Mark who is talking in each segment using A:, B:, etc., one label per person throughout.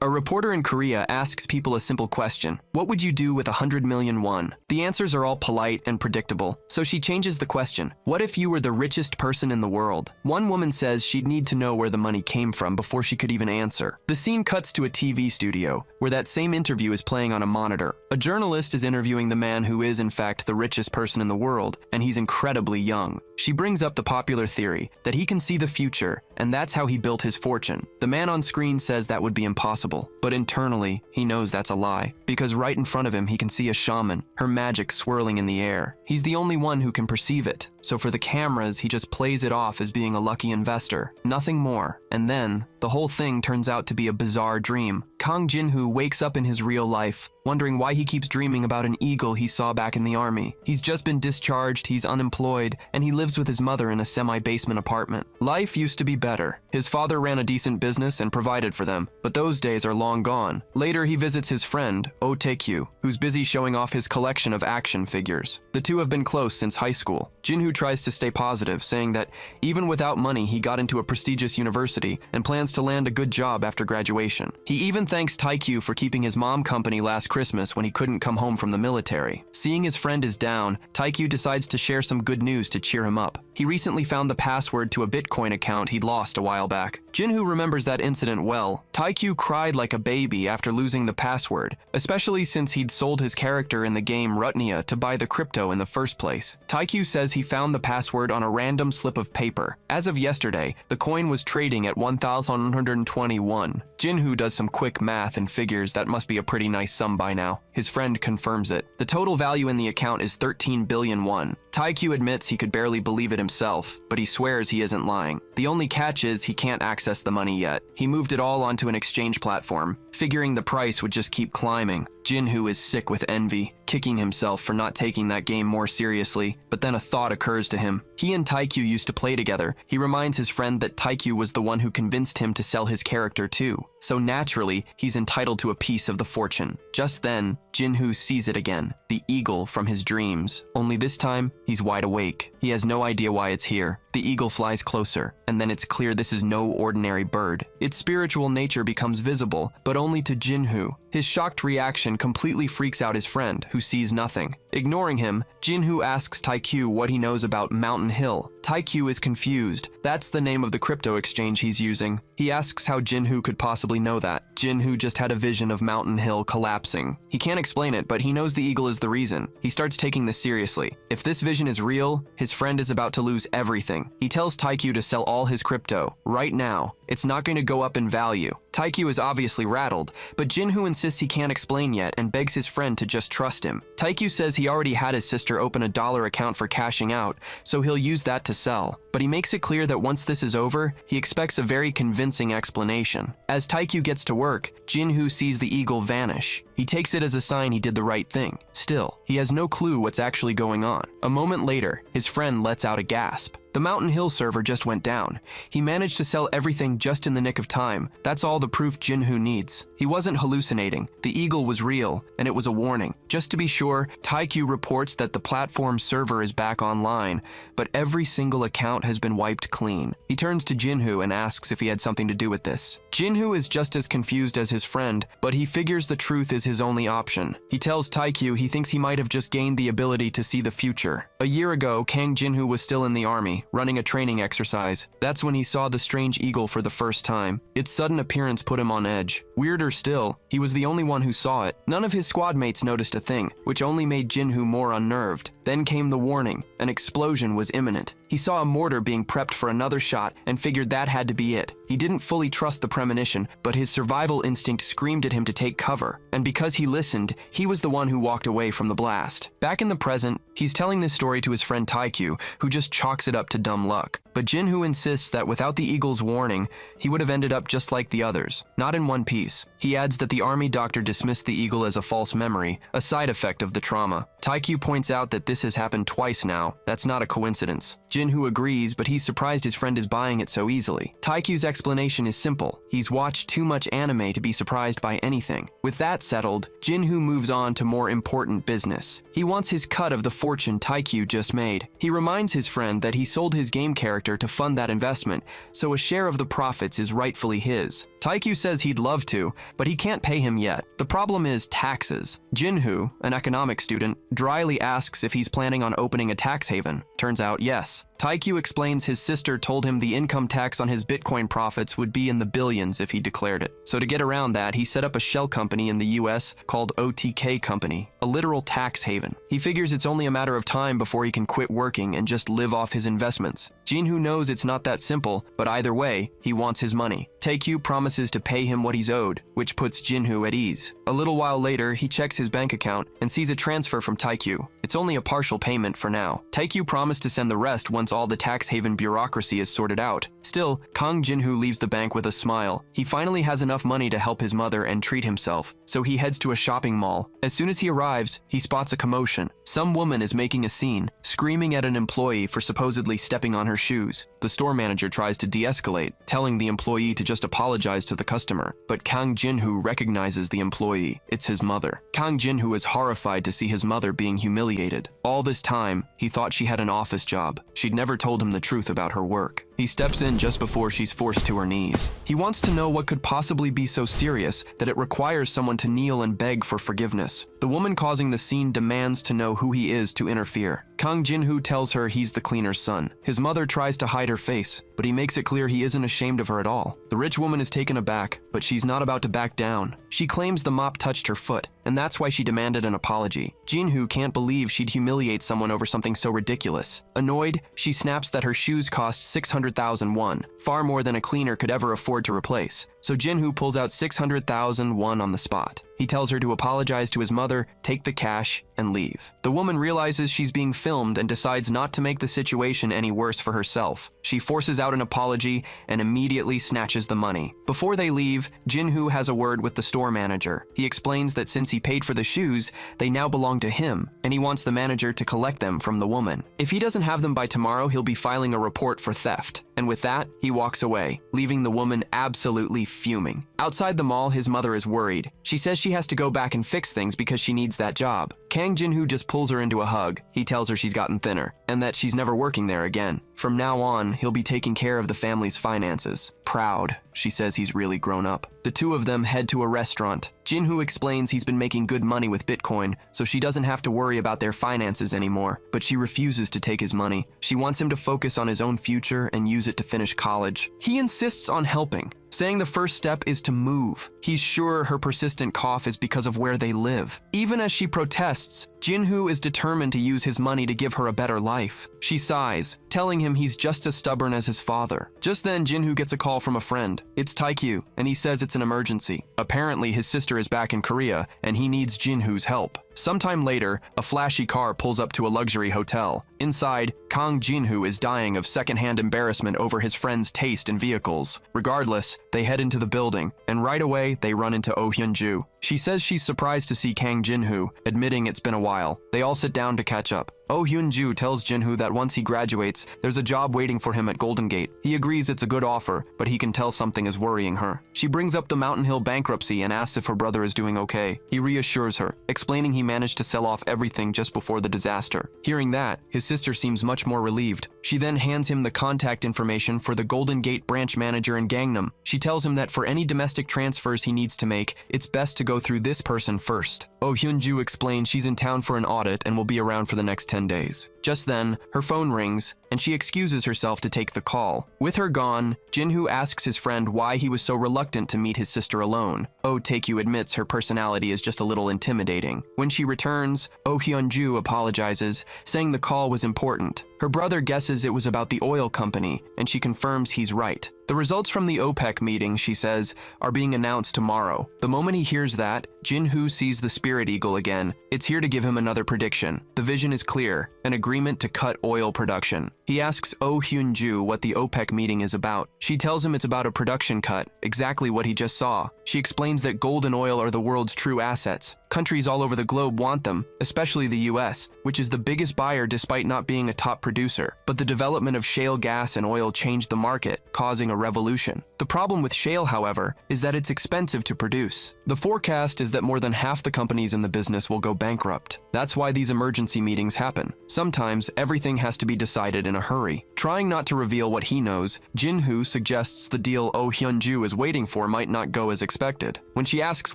A: A reporter in Korea asks people a simple question. What would you do with 100 million won? The answers are all polite and predictable, so she changes the question. What if you were the richest person in the world? One woman says she'd need to know where the money came from before she could even answer. The scene cuts to a TV studio, where that same interview is playing on a monitor. A journalist is interviewing the man who is, in fact, the richest person in the world, and he's incredibly young. She brings up the popular theory that he can see the future, and that's how he built his fortune. The man on screen says that would be impossible, but internally, he knows that's a lie, because right in front of him he can see a shaman, her magic swirling in the air. He's the only one who can perceive it, so for the cameras, he just plays it off as being a lucky investor, nothing more. And then, the whole thing turns out to be a bizarre dream. Kang Jin-hoo wakes up in his real life, wondering why he keeps dreaming about an eagle he saw back in the army. He's just been discharged, he's unemployed, and he lives with his mother in a semi-basement apartment. Life used to be better. His father ran a decent business and provided for them, but those days are long gone. Later, he visits his friend, Oh Tae-kyu, who's busy showing off his collection of action figures. The two have been close since high school. Jin-hoo tries to stay positive, saying that even without money, he got into a prestigious university and plans to land a good job after graduation. He even thanks Tae-kyu for keeping his mom company last Christmas when he couldn't come home from the military. Seeing his friend is down, Tae-kyu decides to share some good news to cheer him up. He recently found the password to a Bitcoin account he'd lost a while back. Jin-hoo remembers that incident well. Tae-kyu cried like a baby after losing the password, especially since he'd sold his character in the game Rutnia to buy the crypto in the first place. Tae-kyu says he found the password on a random slip of paper. As of yesterday, the coin was trading at 1,121. Jin-hoo does some quick math and figures that must be a pretty nice sum by now. His friend confirms it. The total value in the account is 13 billion won. Tae-kyu admits he could barely believe it himself, but he swears he isn't lying. The only catch is he can't access the money yet. He moved it all onto an exchange platform, figuring the price would just keep climbing. Jin-hoo is sick with envy, kicking himself for not taking that game more seriously, but then a thought occurs to him. He and Tae-kyu used to play together. He reminds his friend that Tae-kyu was the one who convinced him to sell his character too, so naturally, he's entitled to a piece of the fortune. Just then, Jin-hoo sees it again, the eagle from his dreams. Only this time, he's wide awake. He has no idea why it's here. The eagle flies closer, and then it's clear this is no ordinary bird. Its spiritual nature becomes visible, but only to Jin-hoo. His shocked reaction completely freaks out his friend, who sees nothing. Ignoring him, Jin-hoo asks Tae-kyu what he knows about Mountain Hill. Tae-kyu is confused. That's the name of the crypto exchange he's using. He asks how Jin-hoo could possibly know that. Jin-hoo just had a vision of Mountain Hill collapsing. He can't explain it, but he knows the eagle is the reason. He starts taking this seriously. If this vision is real, his friend is about to lose everything. He tells Tae-kyu to sell all his crypto, right now. It's not going to go up in value. Tae-kyu is obviously rattled, but Jin-hoo insists he can't explain yet and begs his friend to just trust him. Tae-kyu says he already had his sister open a dollar account for cashing out, so he'll use that to sell. But he makes it clear that once this is over, he expects a very convincing explanation. As Tae-kyu gets to work, Jin-hoo sees the eagle vanish. He takes it as a sign he did the right thing. Still, he has no clue what's actually going on. A moment later, his friend lets out a gasp. The Mountain Hill server just went down. He managed to sell everything just in the nick of time. That's all the proof Jin-hoo needs. He wasn't hallucinating. The eagle was real, and it was a warning. Just to be sure, Tae-kyu reports that the platform server is back online, but every single account has been wiped clean. He turns to Jin-hoo and asks if he had something to do with this. Jin-hoo is just as confused as his friend, but he figures the truth is his only option. He tells Tae-kyu he thinks he might have just gained the ability to see the future. A year ago, Kang Jin-hoo was still in the army, running a training exercise. That's when he saw the strange eagle for the first time. Its sudden appearance put him on edge. Weirder still, he was the only one who saw it. None of his squad mates noticed a thing, which only made Jin-hoo more unnerved. Then came the warning. An explosion was imminent. He saw a mortar being prepped for another shot and figured that had to be it. He didn't fully trust the premonition, but his survival instinct screamed at him to take cover. And because he listened, he was the one who walked away from the blast. Back in the present, he's telling this story to his friend Tae-kyu, who just chalks it up to dumb luck. But Jin-hoo insists that without the eagle's warning, he would have ended up just like the others, not in one piece. He adds that the army doctor dismissed the eagle as a false memory, a side effect of the trauma. Tae-kyu points out that this has happened twice now. That's not a coincidence. Jin-hoo agrees, but he's surprised his friend is buying it so easily. Tae-kyu's explanation is simple. He's watched too much anime to be surprised by anything. With that settled, Jin-hoo moves on to more important business. He wants his cut of the fortune Tae-kyu just made. He reminds his friend that he sold his game character to fund that investment, so a share of the profits is rightfully his. Taekyu says he'd love to, but he can't pay him yet. The problem is taxes. Jinhoo, an economics student, dryly asks if he's planning on opening a tax haven. Turns out, yes. Taekyu explains his sister told him the income tax on his Bitcoin profits would be in the billions if he declared it. So to get around that, he set up a shell company in the US called OTK Company, a literal tax haven. He figures it's only a matter of time before he can quit working and just live off his investments. Jinhoo knows it's not that simple, but either way, he wants his money. Taekyu promises to pay him what he's owed, which puts Jinhoo at ease. A little while later, he checks his bank account and sees a transfer from Taekyu. It's only a partial payment for now. Taekyu promised to send the rest once all the tax haven bureaucracy is sorted out. Still, Kang Jinhoo leaves the bank with a smile. He finally has enough money to help his mother and treat himself, so he heads to a shopping mall. As soon as he arrives, he spots a commotion. Some woman is making a scene, screaming at an employee for supposedly stepping on her shoes. The store manager tries to de-escalate, telling the employee to just apologize to the customer, but Kang Jinhoo recognizes the employee. It's his mother. Kang Jinhoo is horrified to see his mother being humiliated. All this time, he thought she had an office job. She'd never told him the truth about her work. He steps in just before she's forced to her knees. He wants to know what could possibly be so serious that it requires someone to kneel and beg for forgiveness. The woman causing the scene demands to know who he is to interfere. Kang Jinhoo tells her he's the cleaner's son. His mother tries to hide her face, but he makes it clear he isn't ashamed of her at all. The rich woman is taken aback, but she's not about to back down. She claims the mop touched her foot, and that's why she demanded an apology. Jinhoo can't believe she'd humiliate someone over something so ridiculous. Annoyed, she snaps that her shoes cost 600,000 won, far more than a cleaner could ever afford to replace. So Jinhoo pulls out 600,000 won on the spot. He tells her to apologize to his mother, take the cash, and leave. The woman realizes she's being filmed and decides not to make the situation any worse for herself. She forces out an apology and immediately snatches the money. Before they leave, Jinhoo has a word with the store manager. He explains that since he paid for the shoes, they now belong to him, and he wants the manager to collect them from the woman. If he doesn't have them by tomorrow, he'll be filing a report for theft. And with that, he walks away, leaving the woman absolutely fuming. Outside the mall, his mother is worried. She says she has to go back and fix things because she needs that job. Kang Jinhoo just pulls her into a hug. He tells her she's gotten thinner, and that she's never working there again. From now on, he'll be taking care of the family's finances. Proud, she says he's really grown up. The two of them head to a restaurant. Jinhoo explains he's been making good money with Bitcoin, so she doesn't have to worry about their finances anymore, but she refuses to take his money. She wants him to focus on his own future and use it to finish college. He insists on helping, saying the first step is to move. He's sure her persistent cough is because of where they live. Even as she protests, Jinhoo is determined to use his money to give her a better life. She sighs, telling him he's just as stubborn as his father. Just then, Jinhoo gets a call from a friend. It's Taekyu, and he says it's an emergency. Apparently, his sister is back in Korea, and he needs Jinhoo's help. Sometime later, a flashy car pulls up to a luxury hotel. Inside, Kang Jinhoo is dying of secondhand embarrassment over his friend's taste in vehicles. Regardless, they head into the building, and right away, they run into Oh Hyun-ju. She says she's surprised to see Kang Jinhoo, admitting it's been a while. They all sit down to catch up. Oh Hyun-ju tells Jinhoo that once he graduates, there's a job waiting for him at Golden Gate. He agrees it's a good offer, but he can tell something is worrying her. She brings up the Mountain Hill bankruptcy and asks if her brother is doing okay. He reassures her, explaining he managed to sell off everything just before the disaster. Hearing that, his sister seems much more relieved. She then hands him the contact information for the Golden Gate branch manager in Gangnam. She tells him that for any domestic transfers he needs to make, it's best to go through this person first. Oh Hyun-ju explains she's in town for an audit and will be around for the next 10 days. Just then, her phone rings, and she excuses herself to take the call. With her gone, Jinhoo asks his friend why he was so reluctant to meet his sister alone. Oh Taekyu admits her personality is just a little intimidating. When she returns, Oh Hyun-ju apologizes, saying the call was important. Her brother guesses it was about the oil company, and she confirms he's right. The results from the OPEC meeting, she says, are being announced tomorrow. The moment he hears that, Jinhoo sees the spirit eagle again. It's here to give him another prediction. The vision is clear, an agreement to cut oil production. He asks Oh Hyun-ju what the OPEC meeting is about. She tells him it's about a production cut, exactly what he just saw. She explains that gold and oil are the world's true assets. Countries all over the globe want them, especially the US, which is the biggest buyer despite not being a top producer. But the development of shale gas and oil changed the market, causing a revolution. The problem with shale, however, is that it's expensive to produce. The forecast is that more than half the companies in the business will go bankrupt. That's why these emergency meetings happen. Sometimes everything has to be decided in a hurry. Trying not to reveal what he knows, Jin-Hoo suggests the deal Oh Hyun-ju is waiting for might not go as expected. When she asks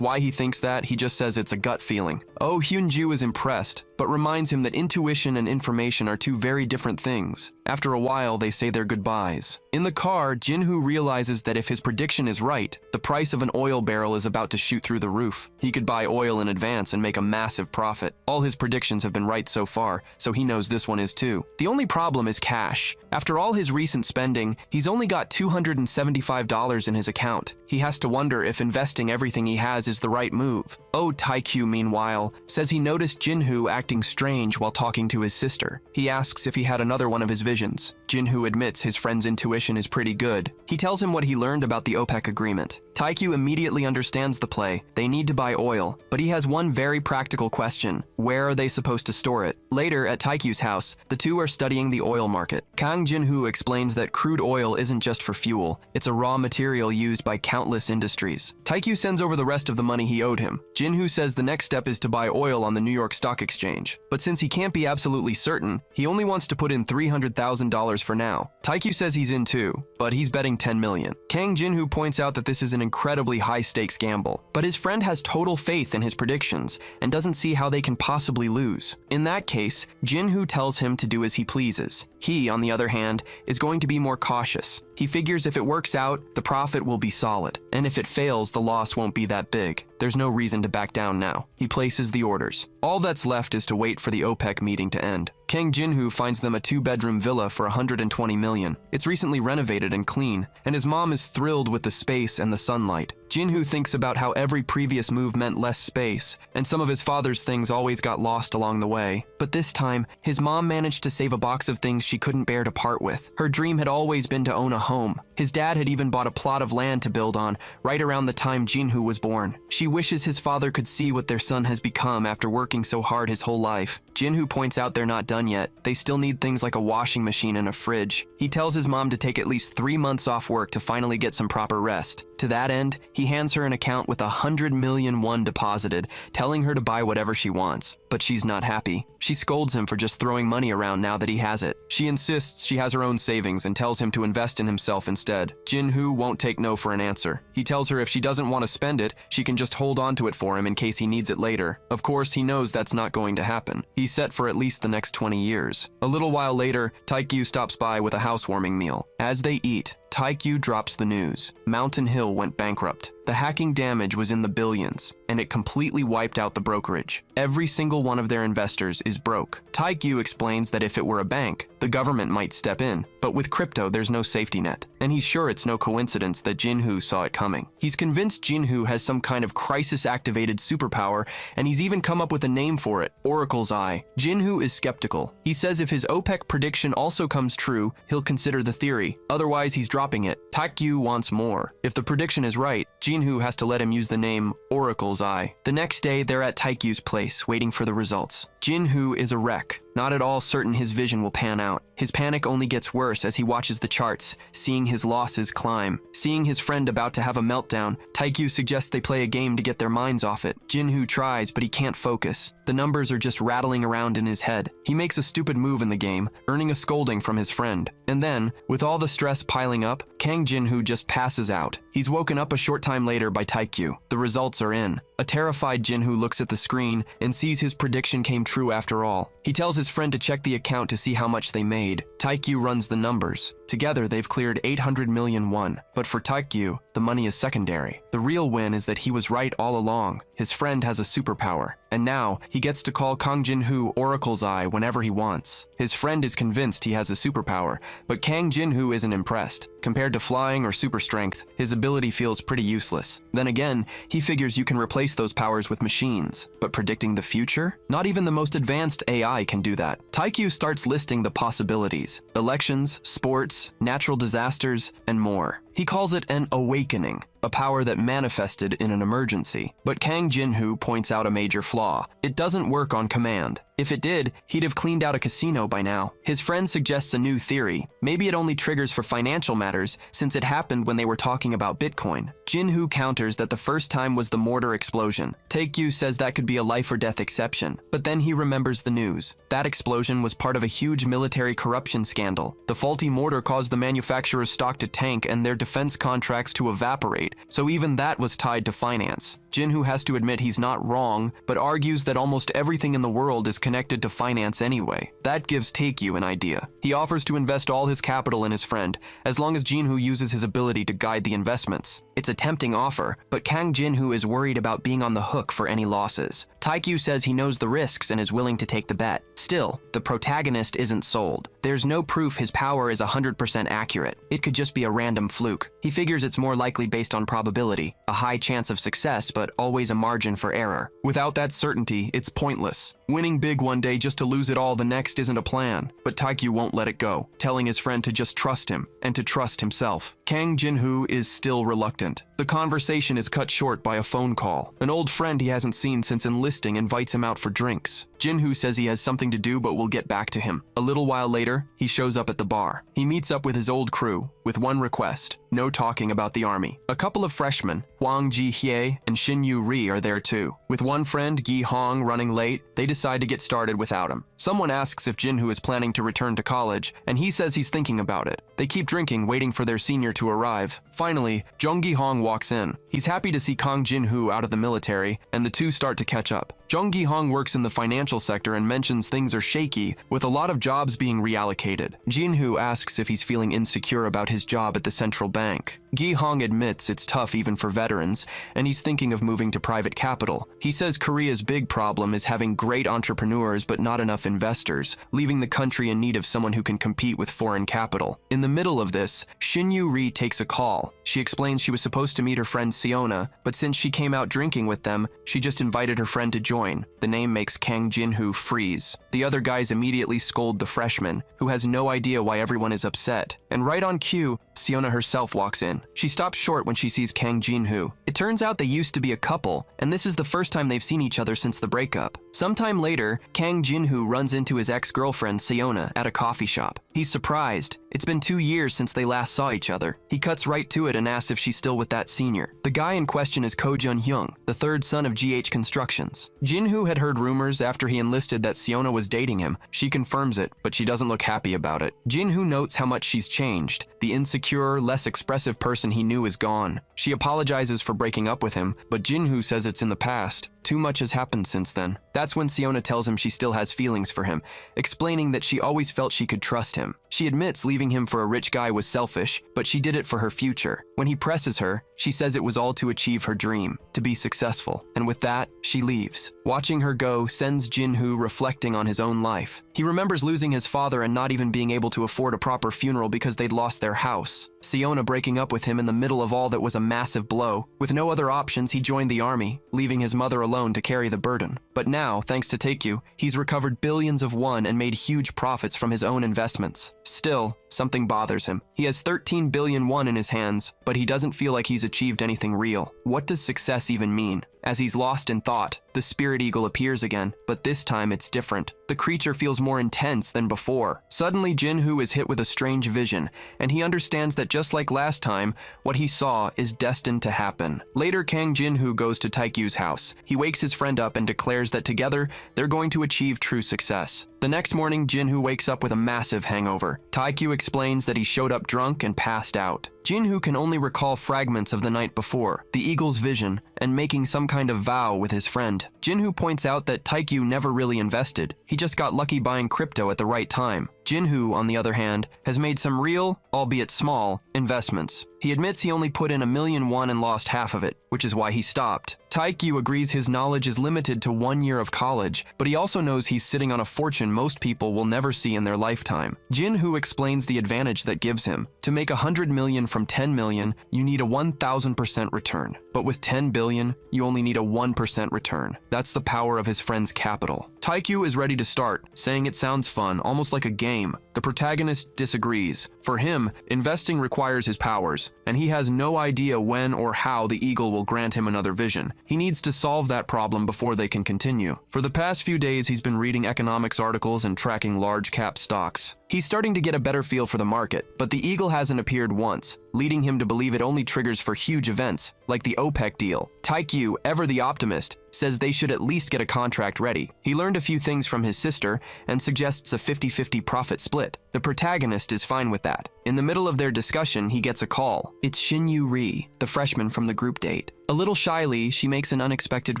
A: why he thinks that, he just says it's a gut feeling. Oh Hyun-ju is impressed, but reminds him that intuition and information are two very different things. After a while, they say their goodbyes. In the car, Jin-Hoo realizes that if his prediction is right, the price of an oil barrel is about to shoot through the roof. He could buy oil in advance and make a massive profit. All his predictions have been right so far, so he knows this one is too. The only problem is cash. After all his recent spending, he's only got $275 in his account. He has to wonder if investing everything he has is the right move. Oh Taekyu, meanwhile, says he noticed Jin-Hoo acting strange while talking to his sister. He asks if he had another one of his visions. Jin-Hoo admits his friend's intuition is pretty good. He tells him what he learned about the OPEC agreement. Taekyu immediately understands the play. They need to buy oil, but he has one very practical question. Where are they supposed to store it? Later, at Taekyu's house, the two are studying the oil market. Kang Jin-Hoo explains that crude oil isn't just for fuel. It's a raw material used by countless industries. Taekyu sends over the rest of the money he owed him. Jin-Hoo says the next step is to buy oil on the New York Stock Exchange. But since he can't be absolutely certain, he only wants to put in $300,000 for now. Taekyu says he's in too, but he's betting $10 million. Kang Jin-Hoo points out that this is an incredibly high-stakes gamble, but his friend has total faith in his predictions and doesn't see how they can possibly lose. In that case, Jin-Hoo tells him to do as he pleases. He, on the other hand, is going to be more cautious. He figures if it works out, the profit will be solid, and if it fails, the loss won't be that big. There's no reason to back down now. He places the orders. All that's left is to wait for the OPEC meeting to end. Kang Jin-Hoo finds them a 2-bedroom villa for $120 million. It's recently renovated and clean, and his mom is thrilled with the space and the sunlight. Jin-Hoo thinks about how every previous move meant less space, and some of his father's things always got lost along the way. But this time, his mom managed to save a box of things she couldn't bear to part with. Her dream had always been to own a home. His dad had even bought a plot of land to build on, right around the time Jin-Hoo was born. She wishes his father could see what their son has become after working so hard his whole life. Jin-Hoo points out they're not done yet. They still need things like a washing machine and a fridge. He tells his mom to take at least 3 months off work to finally get some proper rest. To that end, he hands her an account with 100 million won deposited, telling her to buy whatever she wants. But she's not happy. She scolds him for just throwing money around now that he has it. She insists she has her own savings and tells him to invest in himself instead. Jin-Hoo won't take no for an answer. He tells her if she doesn't want to spend it, she can just hold on to it for him in case he needs it later. Of course, he knows that's not going to happen. He's set for at least the next 20 years. A little while later, Taekyu stops by with a housewarming meal. As they eat, Taekyu drops the news. Mountain Hill went bankrupt. The hacking damage was in the billions, and it completely wiped out the brokerage. Every single one of their investors is broke. Taekyu explains that if it were a bank, the government might step in, but with crypto, there's no safety net, and he's sure it's no coincidence that Jin-Hoo saw it coming. He's convinced Jin-Hoo has some kind of crisis-activated superpower, and he's even come up with a name for it, Oracle's Eye. Jin-Hoo is skeptical. He says if his OPEC prediction also comes true, he'll consider the theory. Otherwise, he's dropping it. Taekyu wants more. If the prediction is right, Jin-Hoo has to let him use the name Oracle's Eye. The next day, they're at Taekyu's place, waiting for the results. Jin-Hoo is a wreck, not at all certain his vision will pan out. His panic only gets worse as he watches the charts, seeing his losses climb. Seeing his friend about to have a meltdown, Taekyu suggests they play a game to get their minds off it. Jin-Hoo tries, but he can't focus. The numbers are just rattling around in his head. He makes a stupid move in the game, earning a scolding from his friend. And then, with all the stress piling up, Kang Jin-Hoo just passes out. He's woken up a short time later by Taekyu. The results are in. A terrified Jin-Hoo looks at the screen and sees his prediction came true after all. He tells his friend to check the account to see how much they made. Taekyu runs the numbers. Together, they've cleared 800 million won. But for Taekyu, the money is secondary. The real win is that he was right all along. His friend has a superpower. And now, he gets to call Kang Jin-Hoo Oracle's Eye whenever he wants. His friend is convinced he has a superpower, but Kang Jin-Hoo isn't impressed. Compared to flying or super strength, his ability feels pretty useless. Then again, he figures you can replace those powers with machines. But predicting the future? Not even the most advanced AI can do that. Taekyu starts listing the possibilities. Elections, sports, natural disasters, and more. He calls it an awakening, a power that manifested in an emergency. But Kang Jinhoo points out a major flaw. It doesn't work on command. If it did, he'd have cleaned out a casino by now. His friend suggests a new theory. Maybe it only triggers for financial matters, since it happened when they were talking about Bitcoin. Jinhoo counters that the first time was the mortar explosion. Taekyu says that could be a life or death exception, but then he remembers the news. That explosion was part of a huge military corruption scandal. The faulty mortar caused the manufacturer's stock to tank and their defense contracts to evaporate, so even that was tied to finance. Jinhoo has to admit he's not wrong, but argues that almost everything in the world is connected to finance anyway. That gives Taekyu an idea. He offers to invest all his capital in his friend, as long as Jinhoo uses his ability to guide the investments. It's a tempting offer, but Kang Jinhoo is worried about being on the hook for any losses. Taekyu says he knows the risks and is willing to take the bet. Still, the protagonist isn't sold. There's no proof his power is 100% accurate. It could just be a random fluke. He figures it's more likely based on probability, a high chance of success, but always a margin for error. Without that certainty, it's pointless. Winning big one day just to lose it all the next isn't a plan, but Taekyu won't let it go, telling his friend to just trust him and to trust himself. Kang Jinhoo is still reluctant. The conversation is cut short by a phone call. An old friend he hasn't seen since enlisting invites him out for drinks. Jinhoo says he has something to do but will get back to him. A little while later, he shows up at the bar. He meets up with his old crew, with one request: no talking about the army. A couple of freshmen, Hwang Ji-hye and Shin Yu-ri, are there too. With one friend, Gi-hong, running late, they decide to get started without him. Someone asks if Jinhoo is planning to return to college, and he says he's thinking about it. They keep drinking, waiting for their senior to arrive. Finally, Jung Gi-hong walks in. He's happy to see Kang Jinhoo out of the military, and the two start to catch up. Jung Gi-hong works in the financial sector and mentions things are shaky, with a lot of jobs being reallocated. Jinhoo asks if he's feeling insecure about his job at the central bank. Gi-hong admits it's tough even for veterans, and he's thinking of moving to private capital. He says Korea's big problem is having great entrepreneurs but not enough investors, leaving the country in need of someone who can compete with foreign capital. In the middle of this, Shin Yu-ri takes a call. She explains she was supposed to meet her friend Siona, but since she came out drinking with them, she just invited her friend to join. The name makes Kang Jinhoo freeze. The other guys immediately scold the freshman, who has no idea why everyone is upset. And right on cue, Siona herself walks in. She stops short when she sees Kang Jinhoo. It turns out they used to be a couple, and this is the first time they've seen each other since the breakup. Sometime later, Kang Jinhoo runs into his ex-girlfriend Siona at a coffee shop. He's surprised. It's been 2 years since they last saw each other. He cuts right to it and asks if she's still with that senior. The guy in question is Ko Jun-hyung, the third son of GH Constructions. Jinhoo had heard rumors after he enlisted that Siona was dating him. She confirms it, but she doesn't look happy about it. Jinhoo notes how much she's changed. The insecure, less expressive person he knew is gone. She apologizes for breaking up with him, but Jinhoo says it's in the past. Too much has happened since then. That's when Siona tells him she still has feelings for him, explaining that she always felt she could trust him. She admits leaving him for a rich guy was selfish, but she did it for her future. When he presses her, she says it was all to achieve her dream, to be successful. And with that, she leaves. Watching her go sends Jinhoo reflecting on his own life. He remembers losing his father and not even being able to afford a proper funeral because they'd lost their house. Siona breaking up with him in the middle of all that was a massive blow. With no other options, he joined the army, leaving his mother alone to carry the burden. But now, thanks to Taekyu, he's recovered billions of won and made huge profits from his own investments. Still, something bothers him. He has 13 billion won in his hands, but he doesn't feel like he's achieved anything real. What does success even mean? As he's lost in thought, the spirit eagle appears again, but this time it's different. The creature feels more intense than before. Suddenly, Jinhoo is hit with a strange vision, and he understands that just like last time, what he saw is destined to happen. Later, Kang Jinhoo goes to Taekyu's house. He wakes his friend up and declares that together, they're going to achieve true success. The next morning, Jinhoo wakes up with a massive hangover. Taekyu explains that he showed up drunk and passed out. Jinhoo can only recall fragments of the night before, the eagle's vision, and making some kind of vow with his friend. Jinhoo points out that Taekyu never really invested. He just got lucky buying crypto at the right time. Jinhoo, on the other hand, has made some real, albeit small, investments. He admits he only put in 1 million won and lost half of it, which is why he stopped. Taekyu agrees his knowledge is limited to 1 year of college, but he also knows he's sitting on a fortune most people will never see in their lifetime. Jinhoo explains the advantage that gives him. To make 100 million from 10 million, you need a 1,000% return. But with 10 billion, you only need a 1% return. That's the power of his friend's capital. Taikyu is ready to start, saying it sounds fun, almost like a game. The protagonist disagrees. For him, investing requires his powers, and he has no idea when or how the eagle will grant him another vision. He needs to solve that problem before they can continue. For the past few days, he's been reading economics articles and tracking large cap stocks. He's starting to get a better feel for the market, but the eagle hasn't appeared once, leading him to believe it only triggers for huge events, like the OPEC deal. Taikyu, ever the optimist, says they should at least get a contract ready. He learned a few things from his sister and suggests a 50-50 profit split. The protagonist is fine with that. In the middle of their discussion, he gets a call. It's Shinyu Ri, the freshman from the group date. A little shyly, she makes an unexpected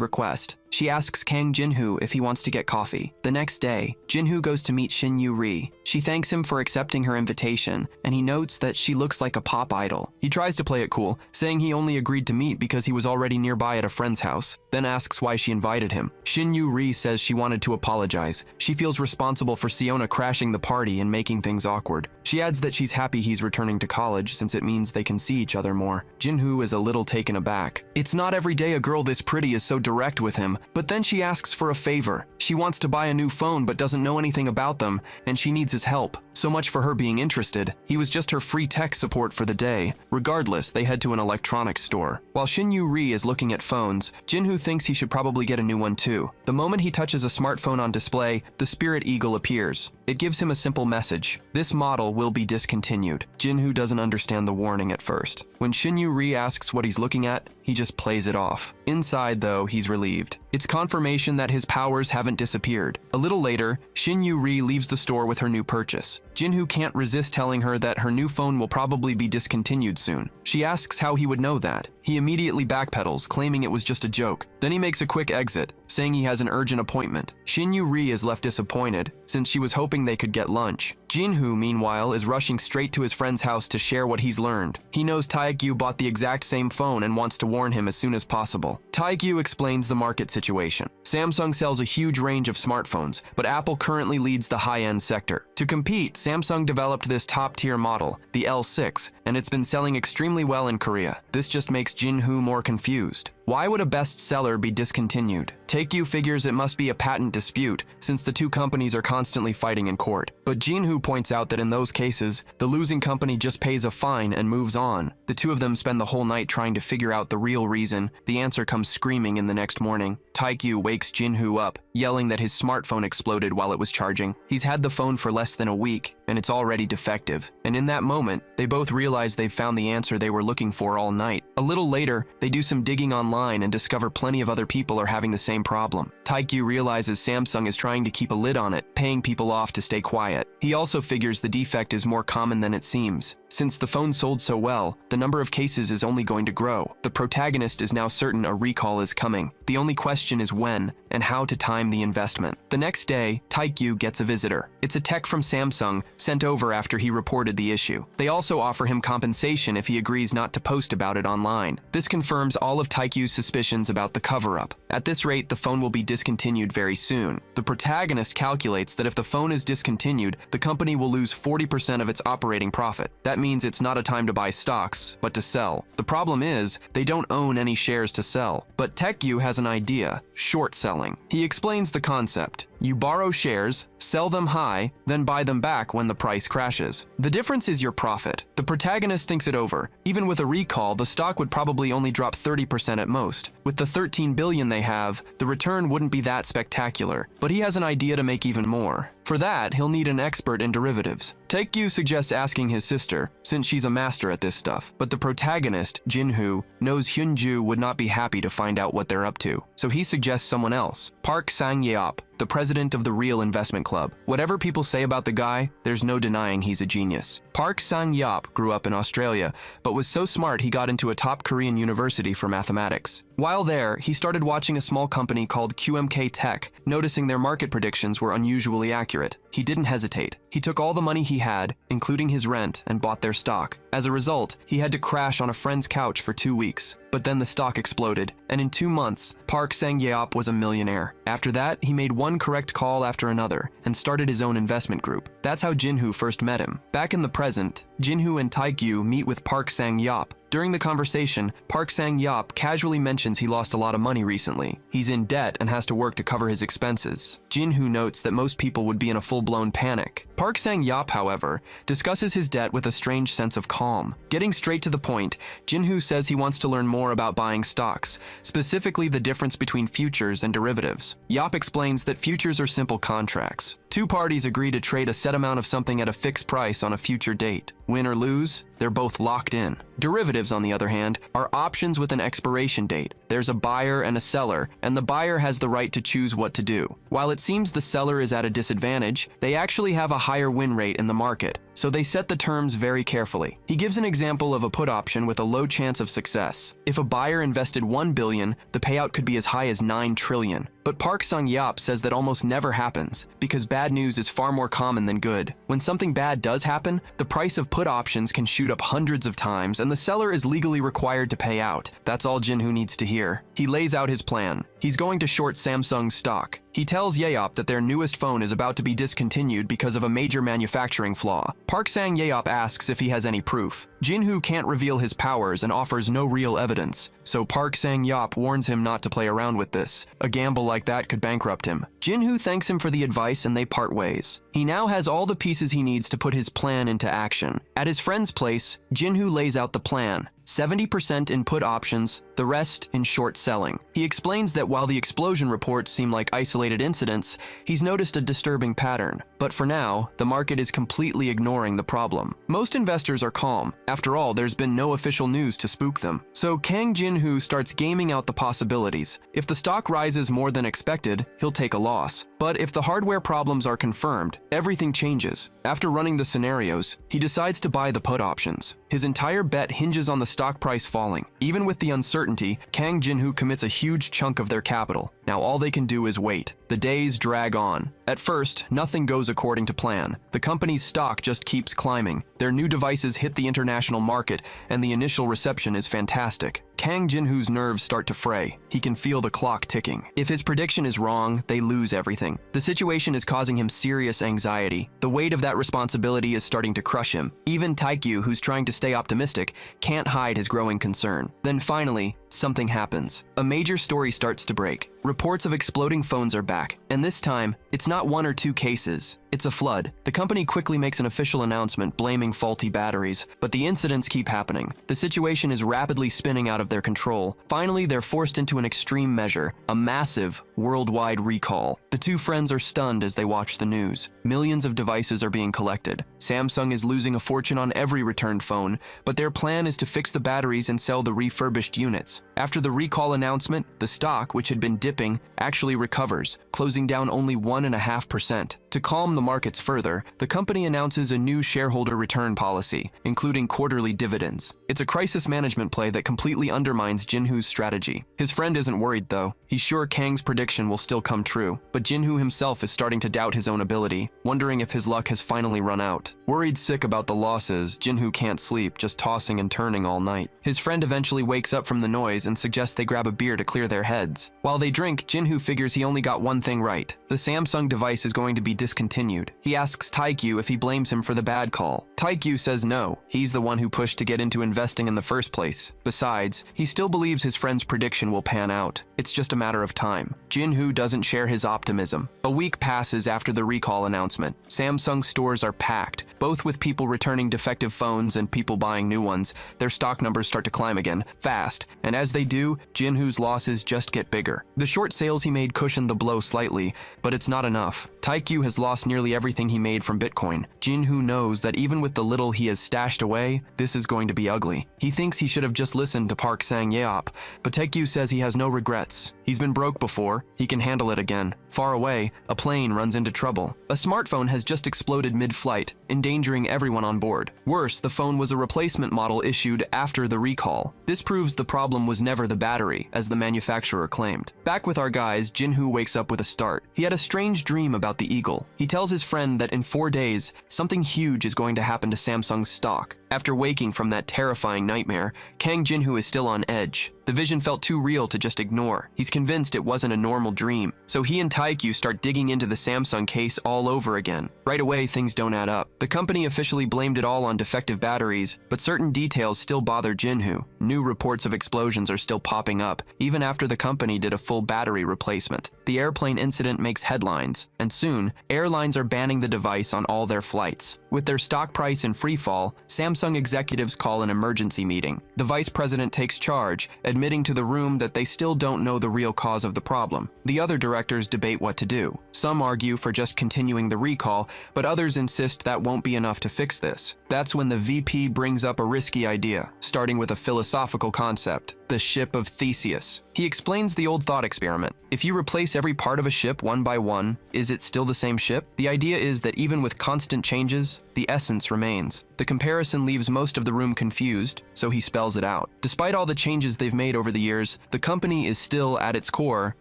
A: request. She asks Kang Jinhoo if he wants to get coffee. The next day, Jinhoo goes to meet Shinyu Ri. She thanks him for accepting her invitation, and he notes that she looks like a pop idol. He tries to play it cool, saying he only agreed to meet because he was already nearby at a friend's house, then asks why she invited him. Shinyu Ri says she wanted to apologize. She feels responsible for Siona crashing the party and making things awkward. She adds that she's happy he's returning to college since it means they can see each other more. Jinhoo is a little taken aback. It's not every day a girl this pretty is so direct with him, but then she asks for a favor. She wants to buy a new phone but doesn't know anything about them, and she needs his help. So much for her being interested. He was just her free tech support for the day. Regardless, they head to an electronics store. While Shinyu Ri is looking at phones, Jinhoo thinks he should probably get a new one too. The moment he touches a smartphone on display, the spirit eagle appears. It gives him a simple message. This model will be discontinued. Jinhoo doesn't understand the warning at first. When Shinyu Ri asks what he's looking at, he just plays it off. Inside, though, he's relieved. It's confirmation that his powers haven't disappeared. A little later, Shinyu Ri leaves the store with her new purchase. Jinhoo can't resist telling her that her new phone will probably be discontinued soon. She asks how he would know that. He immediately backpedals, claiming it was just a joke. Then he makes a quick exit, saying he has an urgent appointment. Shinyu Ri is left disappointed, since she was hoping they could get lunch. Jinhoo, meanwhile, is rushing straight to his friend's house to share what he's learned. He knows Taikyu bought the exact same phone and wants to warn him as soon as possible. Taikyu explains the market situation. Samsung sells a huge range of smartphones, but Apple currently leads the high-end sector. To compete, Samsung developed this top-tier model, the L6, and it's been selling extremely well in Korea. This just makes Jinhoo more confused. Why would a bestseller be discontinued? Taikyu figures it must be a patent dispute, since the two companies are constantly fighting in court. But Jinhoo points out that in those cases, the losing company just pays a fine and moves on. The two of them spend the whole night trying to figure out the real reason. The answer comes screaming in the next morning. Taikyu wakes Jinhoo up, yelling that his smartphone exploded while it was charging. He's had the phone for less than a week, and it's already defective. And in that moment, they both realize they've found the answer they were looking for all night. A little later, they do some digging online and discover plenty of other people are having the same problem. Taikyu realizes Samsung is trying to keep a lid on it, paying people off to stay quiet. He also figures the defect is more common than it seems. Since the phone sold so well, the number of cases is only going to grow. The protagonist is now certain a recall is coming. The only question is when and how to time the investment. The next day, Taikyu gets a visitor. It's a tech from Samsung sent over after he reported the issue. They also offer him compensation if he agrees not to post about it online. This confirms all of Taikyu's suspicions about the cover-up. At this rate, the phone will be discontinued very soon. The protagonist calculates that if the phone is discontinued, the company will lose 40% of its operating profit. That means it's not a time to buy stocks, but to sell. The problem is, they don't own any shares to sell. But Taikyu has an idea: short selling. He explains the concept. You borrow shares, sell them high, then buy them back when the price crashes. The difference is your profit. The protagonist thinks it over. Even with a recall, the stock would probably only drop 30% at most. With the 13 billion they have, the return wouldn't be that spectacular, but he has an idea to make even more. For that, he'll need an expert in derivatives. Taikyu suggests asking his sister, since she's a master at this stuff, but the protagonist, Jinhoo, knows Hyunju would not be happy to find out what they're up to, so he suggests someone else, Park Sang-yeop, the president of the Real Investment Club. Whatever people say about the guy, there's no denying he's a genius. Park Sang-yeop grew up in Australia, but was so smart he got into a top Korean university for mathematics. While there, he started watching a small company called QMK Tech, noticing their market predictions were unusually accurate. He didn't hesitate. He took all the money he had, including his rent, and bought their stock. As a result, he had to crash on a friend's couch for 2 weeks. but then the stock exploded, and in 2 months, Park Sang-yeop was a millionaire. After that, he made one correct call after another and started his own investment group. That's how Jinhoo first met him. Back in the present, Jinhoo and Taekyu meet with Park Sang-yeop. During the conversation, Park Sang-yeop casually mentions he lost a lot of money recently. He's in debt and has to work to cover his expenses. Jinhoo notes that most people would be in a full-blown panic. Park Sang-yeop, however, discusses his debt with a strange sense of calm. Getting straight to the point, Jinhoo says he wants to learn more about buying stocks, specifically the difference between futures and derivatives. Yeop explains that futures are simple contracts. Two parties agree to trade a set amount of something at a fixed price on a future date. Win or lose, they're both locked in. Derivatives, on the other hand, are options with an expiration date. There's a buyer and a seller, and the buyer has the right to choose what to do. While it seems the seller is at a disadvantage, they actually have a higher win rate in the market, so they set the terms very carefully. He gives an example of a put option with a low chance of success. If a buyer invested 1 billion, the payout could be as high as 9 trillion. But Park Sang-yeop says that almost never happens, because bad news is far more common than good. When something bad does happen, the price of put options can shoot up hundreds of times, and the seller is legally required to pay out. That's all Jinhoo needs to hear. He lays out his plan. He's going to short Samsung's stock. He tells Yeop that their newest phone is about to be discontinued because of a major manufacturing flaw. Park Sang-yeop asks if he has any proof. Jinhoo can't reveal his powers and offers no real evidence, so Park Sang-yeop warns him not to play around with this. A gamble like that could bankrupt him. Jinhoo thanks him for the advice and they part ways. He now has all the pieces he needs to put his plan into action. At his friend's place, Jinhoo lays out the plan. 70% in put options, the rest in short selling. He explains that while the explosion reports seem like isolated incidents, he's noticed a disturbing pattern. But for now, the market is completely ignoring the problem. Most investors are calm. After all, there's been no official news to spook them. So Kang Jinhoo starts gaming out the possibilities. If the stock rises more than expected, he'll take a loss. But if the hardware problems are confirmed, everything changes. After running the scenarios, he decides to buy the put options. His entire bet hinges on the stock price falling. Even with the uncertainty, Kang Jinhoo commits a huge chunk of their capital. Now all they can do is wait. The days drag on. At first, nothing goes according to plan. The company's stock just keeps climbing. Their new devices hit the international market, and the initial reception is fantastic. Kang Jinhoo's nerves start to fray. He can feel the clock ticking. If his prediction is wrong, they lose everything. The situation is causing him serious anxiety. The weight of that responsibility is starting to crush him. Even Taekyu, who's trying to stay optimistic, can't hide his growing concern. Then finally, something happens. A major story starts to break. Reports of exploding phones are back, and this time, it's not 1 or 2 cases. It's a flood. The company quickly makes an official announcement blaming faulty batteries, but the incidents keep happening. The situation is rapidly spinning out of their control. Finally, they're forced into an extreme measure, a massive, worldwide recall. The two friends are stunned as they watch the news. Millions of devices are being collected. Samsung is losing a fortune on every returned phone, but their plan is to fix the batteries and sell the refurbished units. After the recall announcement, the stock, which had been dipping, actually recovers, closing down only 1.5%. To calm the markets further, the company announces a new shareholder return policy, including quarterly dividends. It's a crisis management play that completely undermines Jinhoo's strategy. His friend isn't worried, though. He's sure Kang's prediction will still come true, but Jinhoo himself is starting to doubt his own ability, wondering if his luck has finally run out. Worried sick about the losses, Jinhoo can't sleep, just tossing and turning all night. His friend eventually wakes up from the noise and suggests they grab a beer to clear their heads. While they drink, Jinhoo figures he only got one thing right. The Samsung device is going to be discontinued. He asks Taekyu if he blames him for the bad call. Taekyu says no. He's the one who pushed to get into investing in the first place. Besides, he still believes his friend's prediction will pan out. It's just a matter of time. Jinhoo doesn't share his optimism. A week passes after the recall announcement. Samsung stores are packed, both with people returning defective phones and people buying new ones. Their stock numbers start to climb again, fast, and as they do, Jinhoo's losses just get bigger. The short sales he made cushioned the blow slightly, but it's not enough. Taekyu has lost nearly everything he made from Bitcoin. Jinhoo knows that even with the little he has stashed away, this is going to be ugly. He thinks he should have just listened to Park Sang-yeop, but Taekyu says he has no regrets. He's been broke before, he can handle it again. Far away, a plane runs into trouble. A smartphone has just exploded mid-flight, endangering everyone on board. Worse, the phone was a replacement model issued after the recall. This proves the problem was never the battery, as the manufacturer claimed. Back with our guys, Jinhoo wakes up with a start. He had a strange dream about the eagle. He tells his friend that in 4 days, something huge is going to happen to Samsung's stock. After waking from that terrifying nightmare, Kang Jinhoo is still on edge. The vision felt too real to just ignore. He's convinced it wasn't a normal dream. So he and Taekyu start digging into the Samsung case all over again. Right away, things don't add up. The company officially blamed it all on defective batteries, but certain details still bother Jinhoo. New reports of explosions are still popping up, even after the company did a full battery replacement. The airplane incident makes headlines, and soon, airlines are banning the device on all their flights. With their stock price in freefall, Samsung executives call an emergency meeting. The vice president takes charge, admitting to the room that they still don't know the real cause of the problem. The other directors debate what to do. Some argue for just continuing the recall, but others insist that won't be enough to fix this. That's when the VP brings up a risky idea, starting with a philosophical concept: the ship of Theseus. He explains the old thought experiment. If you replace every part of a ship one by one, is it still the same ship? The idea is that even with constant changes, the essence remains. The comparison leaves most of the room confused, so he spells it out. Despite all the changes they've made over the years, the company is still, at its core,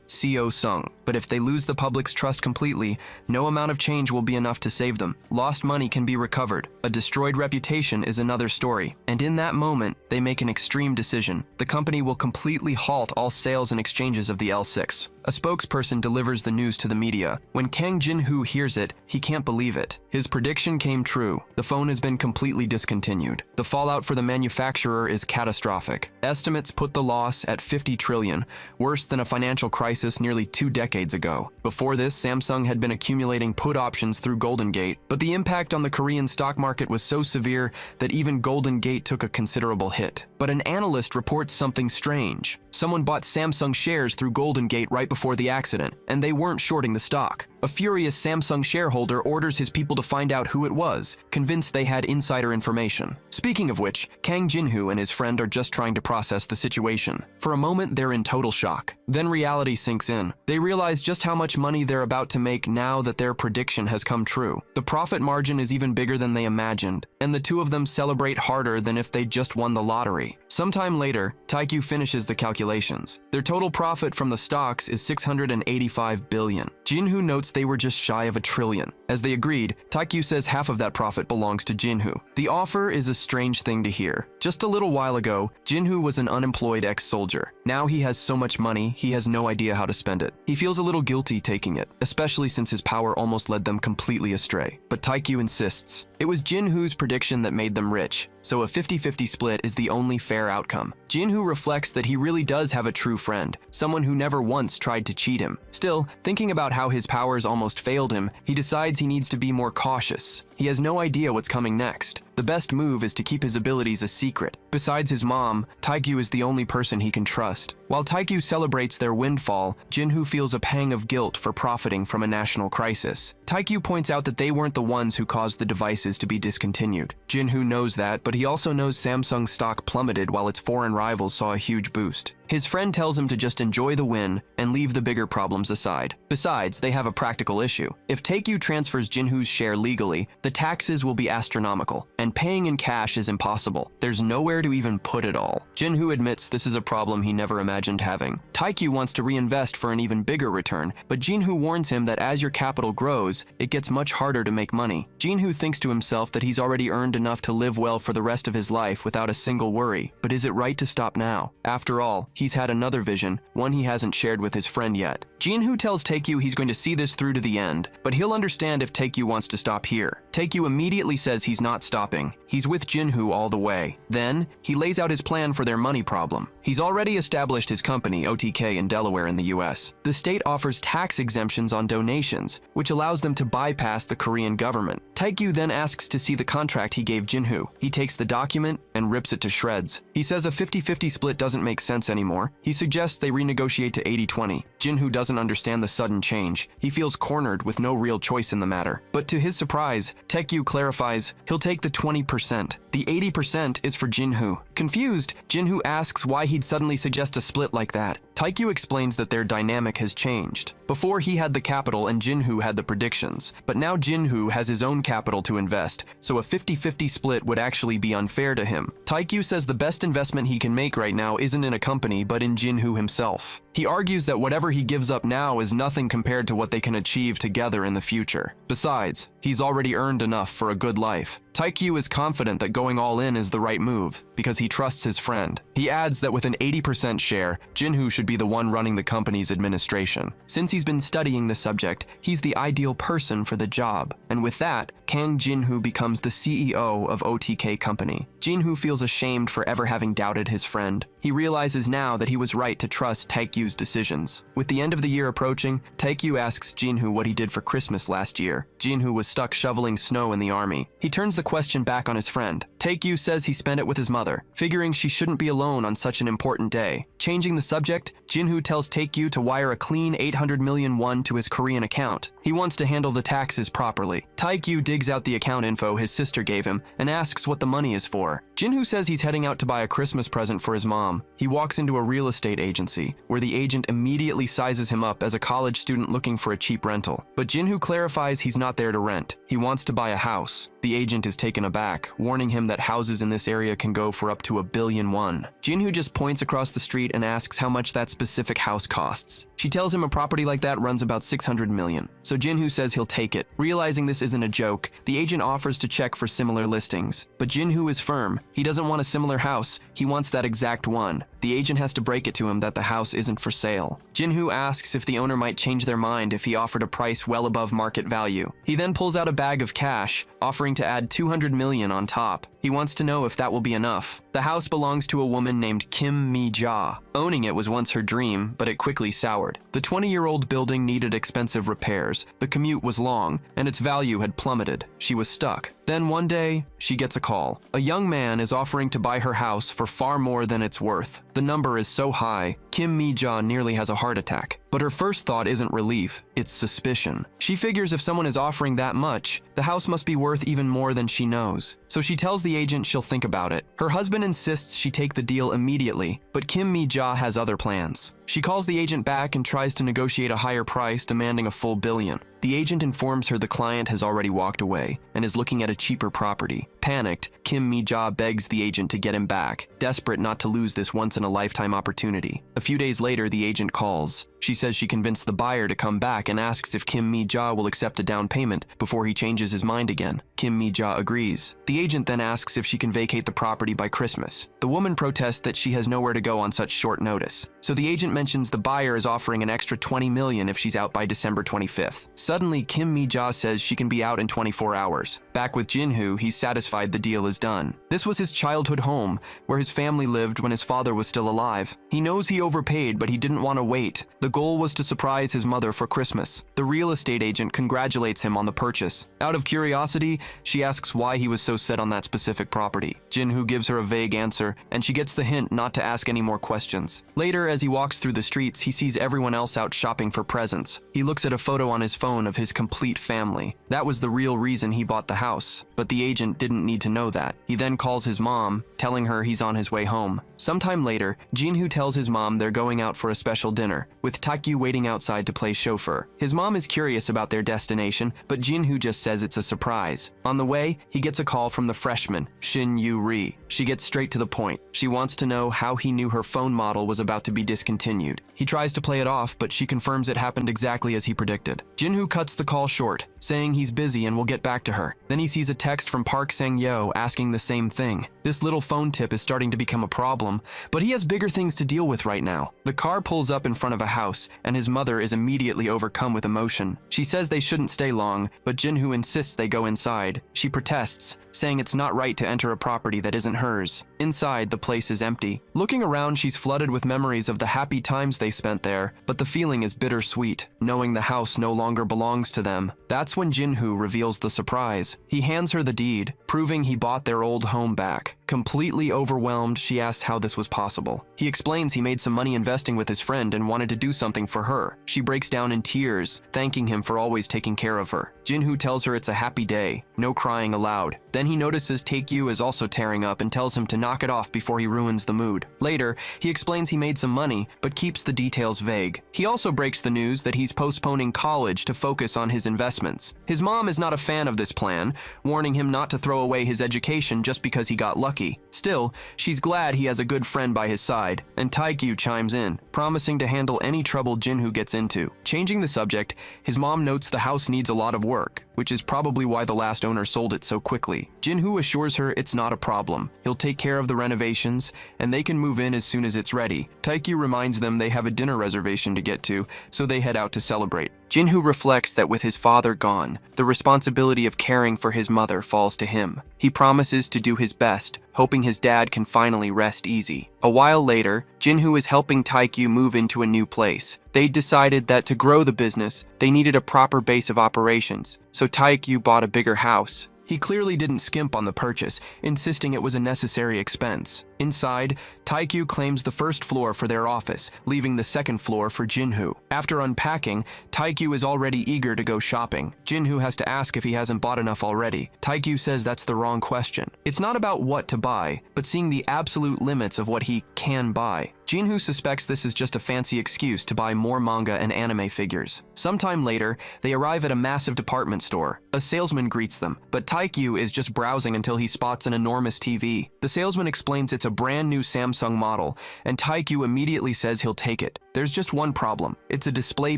A: CO Sung. But if they lose the public's trust completely, no amount of change will be enough to save them. Lost money can be recovered. A destroyed reputation is another story. And in that moment, they make an extreme decision. The company will completely halt all sales and exchanges of the L6. A spokesperson delivers the news to the media. When Kang Jinhoo hears it, he can't believe it. His prediction came true. The phone has been completely discontinued. The fallout for the manufacturer is catastrophic. Estimates put the loss at 50 trillion, worse than a financial crisis nearly 2 decades ago. Before this, Samsung had been accumulating put options through Golden Gate, but the impact on the Korean stock market was so severe that even Golden Gate took a considerable hit. But an analyst reports something strange. Someone bought Samsung shares through Golden Gate right before the accident, and they weren't shorting the stock. A furious Samsung shareholder orders his people to find out who it was, convinced they had insider information. Speaking of which, Kang Jinhoo and his friend are just trying to process the situation. For a moment, they're in total shock. Then reality sinks in. They realize just how much money they're about to make now that their prediction has come true. The profit margin is even bigger than they imagined, and the two of them celebrate harder than if they just won the lottery. Sometime later, Taekyu finishes the calculations. Their total profit from the stocks is 685 billion. Jinhoo notes they were just shy of $1 trillion. As they agreed, Taekyu says half of that profit belongs to Jinhoo. The offer is a strange thing to hear. Just a little while ago, Jinhoo was an unemployed ex-soldier. Now he has so much money, he has no idea how to spend it. He feels a little guilty taking it, especially since his power almost led them completely astray. But Taekyu insists. It was Jinhoo's prediction that made them rich, so a 50-50 split is the only fair outcome. Jinhoo reflects that he really does have a true friend, someone who never once tried to cheat him. Still, thinking about how his powers almost failed him, he decides he needs to be more cautious. He has no idea what's coming next. The best move is to keep his abilities a secret. Besides his mom, Taekyu is the only person he can trust. While Taekyu celebrates their windfall, Jinhoo feels a pang of guilt for profiting from a national crisis. Taekyu points out that they weren't the ones who caused the devices to be discontinued. Jinhoo knows that, but he also knows Samsung's stock plummeted while its foreign rivals saw a huge boost. His friend tells him to just enjoy the win and leave the bigger problems aside. Besides, they have a practical issue. If Taekyu transfers Jinhoo's share legally, the taxes will be astronomical, and paying in cash is impossible. There's nowhere to even put it all. Jinhoo admits this is a problem he never imagined having. Taekyu wants to reinvest for an even bigger return, but Jinhoo warns him that as your capital grows, it gets much harder to make money. Jinhoo thinks to himself that he's already earned enough to live well for the rest of his life without a single worry. But is it right to stop now? After all, he's had another vision, one he hasn't shared with his friend yet. Jinhoo tells Taekyu he's going to see this through to the end, but he'll understand if Taekyu wants to stop here. Taekyu immediately says he's not stopping. He's with Jinhoo all the way. Then, he lays out his plan for their money problem. He's already established his company, OTK, in Delaware in the US. The state offers tax exemptions on donations, which allows them to bypass the Korean government. Taekyu then asks to see the contract he gave Jinhoo. He takes the document and rips it to shreds. He says a 50-50 split doesn't make sense anymore. He suggests they renegotiate to 80-20. Jinhoo doesn't understand the sudden change. He feels cornered with no real choice in the matter. But to his surprise, Taekyu clarifies he'll take the 20%. The 80% is for Jinhoo. Confused, Jinhoo asks why he'd suddenly suggest a split like that. Taekyu explains that their dynamic has changed. Before he had the capital and Jinhoo had the predictions, but now Jinhoo has his own capital to invest, so a 50-50 split would actually be unfair to him. Taekyu says the best investment he can make right now isn't in a company but in Jinhoo himself. He argues that whatever he gives up now is nothing compared to what they can achieve together in the future. Besides, he's already earned enough for a good life. Taekyu is confident that going all in is the right move because he trusts his friend. He adds that with an 80% share, Jinhoo should be the one running the company's administration. Since he's been studying the subject, he's the ideal person for the job. And with that, Kang Jinhoo becomes the CEO of OTK Company. Jinhoo feels ashamed for ever having doubted his friend. He realizes now that he was right to trust Taekyu's decisions. With the end of the year approaching, Taekyu asks Jinhoo what he did for Christmas last year. Jinhoo was stuck shoveling snow in the army. He turns the question back on his friend. Taekyu says he spent it with his mother, figuring she shouldn't be alone on such an important day. Changing the subject, Jinhoo tells Taekyu to wire a clean 800 million won to his Korean account. He wants to handle the taxes properly. Taekyu digs out the account info his sister gave him and asks what the money is for. Jinhoo says he's heading out to buy a Christmas present for his mom. He walks into a real estate agency, where the agent immediately sizes him up as a college student looking for a cheap rental. But Jinhoo clarifies he's not there to rent. He wants to buy a house. The agent is taken aback, warning him that houses in this area can go for up to 1 billion won. Jinhoo just points across the street and asks how much that specific house costs. She tells him a property like that runs about 600 million. So Jinhoo says he'll take it. Realizing this isn't a joke, the agent offers to check for similar listings. But Jinhoo is firm. He doesn't want a similar house. He wants that exact one. The agent has to break it to him that the house isn't for sale. Jinhoo asks if the owner might change their mind if he offered a price well above market value. He then pulls out a bag of cash, offering to add 200 million on top. He wants to know if that will be enough. The house belongs to a woman named Kim Mi-ja. Owning it was once her dream, but it quickly soured. The 20-year-old building needed expensive repairs, the commute was long, and its value had plummeted. She was stuck. Then one day, she gets a call. A young man is offering to buy her house for far more than it's worth. The number is so high, Kim Mi-ja nearly has a heart attack. But her first thought isn't relief, it's suspicion. She figures if someone is offering that much, the house must be worth even more than she knows. So she tells the agent she'll think about it. Her husband insists she take the deal immediately, but Kim Mi-ja has other plans. She calls the agent back and tries to negotiate a higher price, demanding a full billion. The agent informs her the client has already walked away and is looking at a cheaper property. Panicked, Kim Mi-ja begs the agent to get him back, desperate not to lose this once-in-a-lifetime opportunity. A few days later, the agent calls. She says she convinced the buyer to come back and asks if Kim Mi-ja will accept a down payment before he changes his mind again. Kim Mi-ja agrees. The agent then asks if she can vacate the property by Christmas. The woman protests that she has nowhere to go on such short notice. So the agent mentions the buyer is offering an extra 20 million if she's out by December 25th. Suddenly, Kim Mi-ja says she can be out in 24 hours. Back with Jinhoo, he's satisfied the deal is done. This was his childhood home, where his family lived when his father was still alive. He knows he overpaid, but he didn't want to wait. The goal was to surprise his mother for Christmas. The real estate agent congratulates him on the purchase. Out of curiosity, she asks why he was so set on that specific property. Jinhoo gives her a vague answer, and she gets the hint not to ask any more questions. Later, as he walks through the streets, he sees everyone else out shopping for presents. He looks at a photo on his phone of his complete family. That was the real reason he bought the house, but the agent didn't need to know that. He then calls his mom, telling her he's on his way home. Sometime later, Jinhoo tells his mom they're going out for a special dinner, with Taekyu waiting outside to play chauffeur. His mom is curious about their destination, but Jinhoo just says it's a surprise. On the way, he gets a call from the freshman, Shin Yu-ri. She gets straight to the point. She wants to know how he knew her phone model was about to be discontinued. He tries to play it off, but she confirms it happened exactly as he predicted. Jinhoo cuts the call short, saying he's busy and will get back to her. Then he sees a text from Park Sang-yo asking the same thing. This little phone tip is starting to become a problem, but he has bigger things to deal with right now. The car pulls up in front of a house, and his mother is immediately overcome with emotion. She says they shouldn't stay long, but Jinhoo insists they go inside. She protests, saying it's not right to enter a property that isn't hers. Inside, the place is empty. Looking around, she's flooded with memories of the happy times they spent there, but the feeling is bittersweet, knowing the house no longer belongs to them. That's when Jinhoo reveals the surprise. He hands her the deed, proving he bought their old home back. Completely overwhelmed, she asks how this was possible. He explains he made some money investing with his friend and wanted to do something for her. She breaks down in tears, thanking him for always taking care of her. Jinhoo tells her it's a happy day, no crying allowed. Then he notices Taekyu is also tearing up and tells him to knock it off before he ruins the mood. Later, he explains he made some money, but keeps the details vague. He also breaks the news that he's postponing college to focus on his investments. His mom is not a fan of this plan, warning him not to throw away his education just because he got lucky. Still, she's glad he has a good friend by his side, and Taekyu chimes in, promising to handle any trouble Jinhoo gets into. Changing the subject, his mom notes the house needs a lot of work, which is probably why the last owner sold it so quickly. Jinhoo assures her it's not a problem. He'll take care of the renovations, and they can move in as soon as it's ready. Taekyu reminds them they have a dinner reservation to get to, so they head out to celebrate. Jinhoo reflects that with his father gone, the responsibility of caring for his mother falls to him. He promises to do his best, hoping his dad can finally rest easy. A while later, Jinhoo is helping Taekyu move into a new place. They decided that to grow the business, they needed a proper base of operations, so Taekyu bought a bigger house. He clearly didn't skimp on the purchase, insisting it was a necessary expense. Inside, Taekyu claims the first floor for their office, leaving the second floor for Jinhoo. After unpacking, Taekyu is already eager to go shopping. Jinhoo has to ask if he hasn't bought enough already. Taekyu says that's the wrong question. It's not about what to buy, but seeing the absolute limits of what he can buy. Jinhoo suspects this is just a fancy excuse to buy more manga and anime figures. Sometime later, they arrive at a massive department store. A salesman greets them, but Taekyu is just browsing until he spots an enormous TV. The salesman explains it's a brand new Samsung model, and Taekyu immediately says he'll take it. There's just one problem. It's a display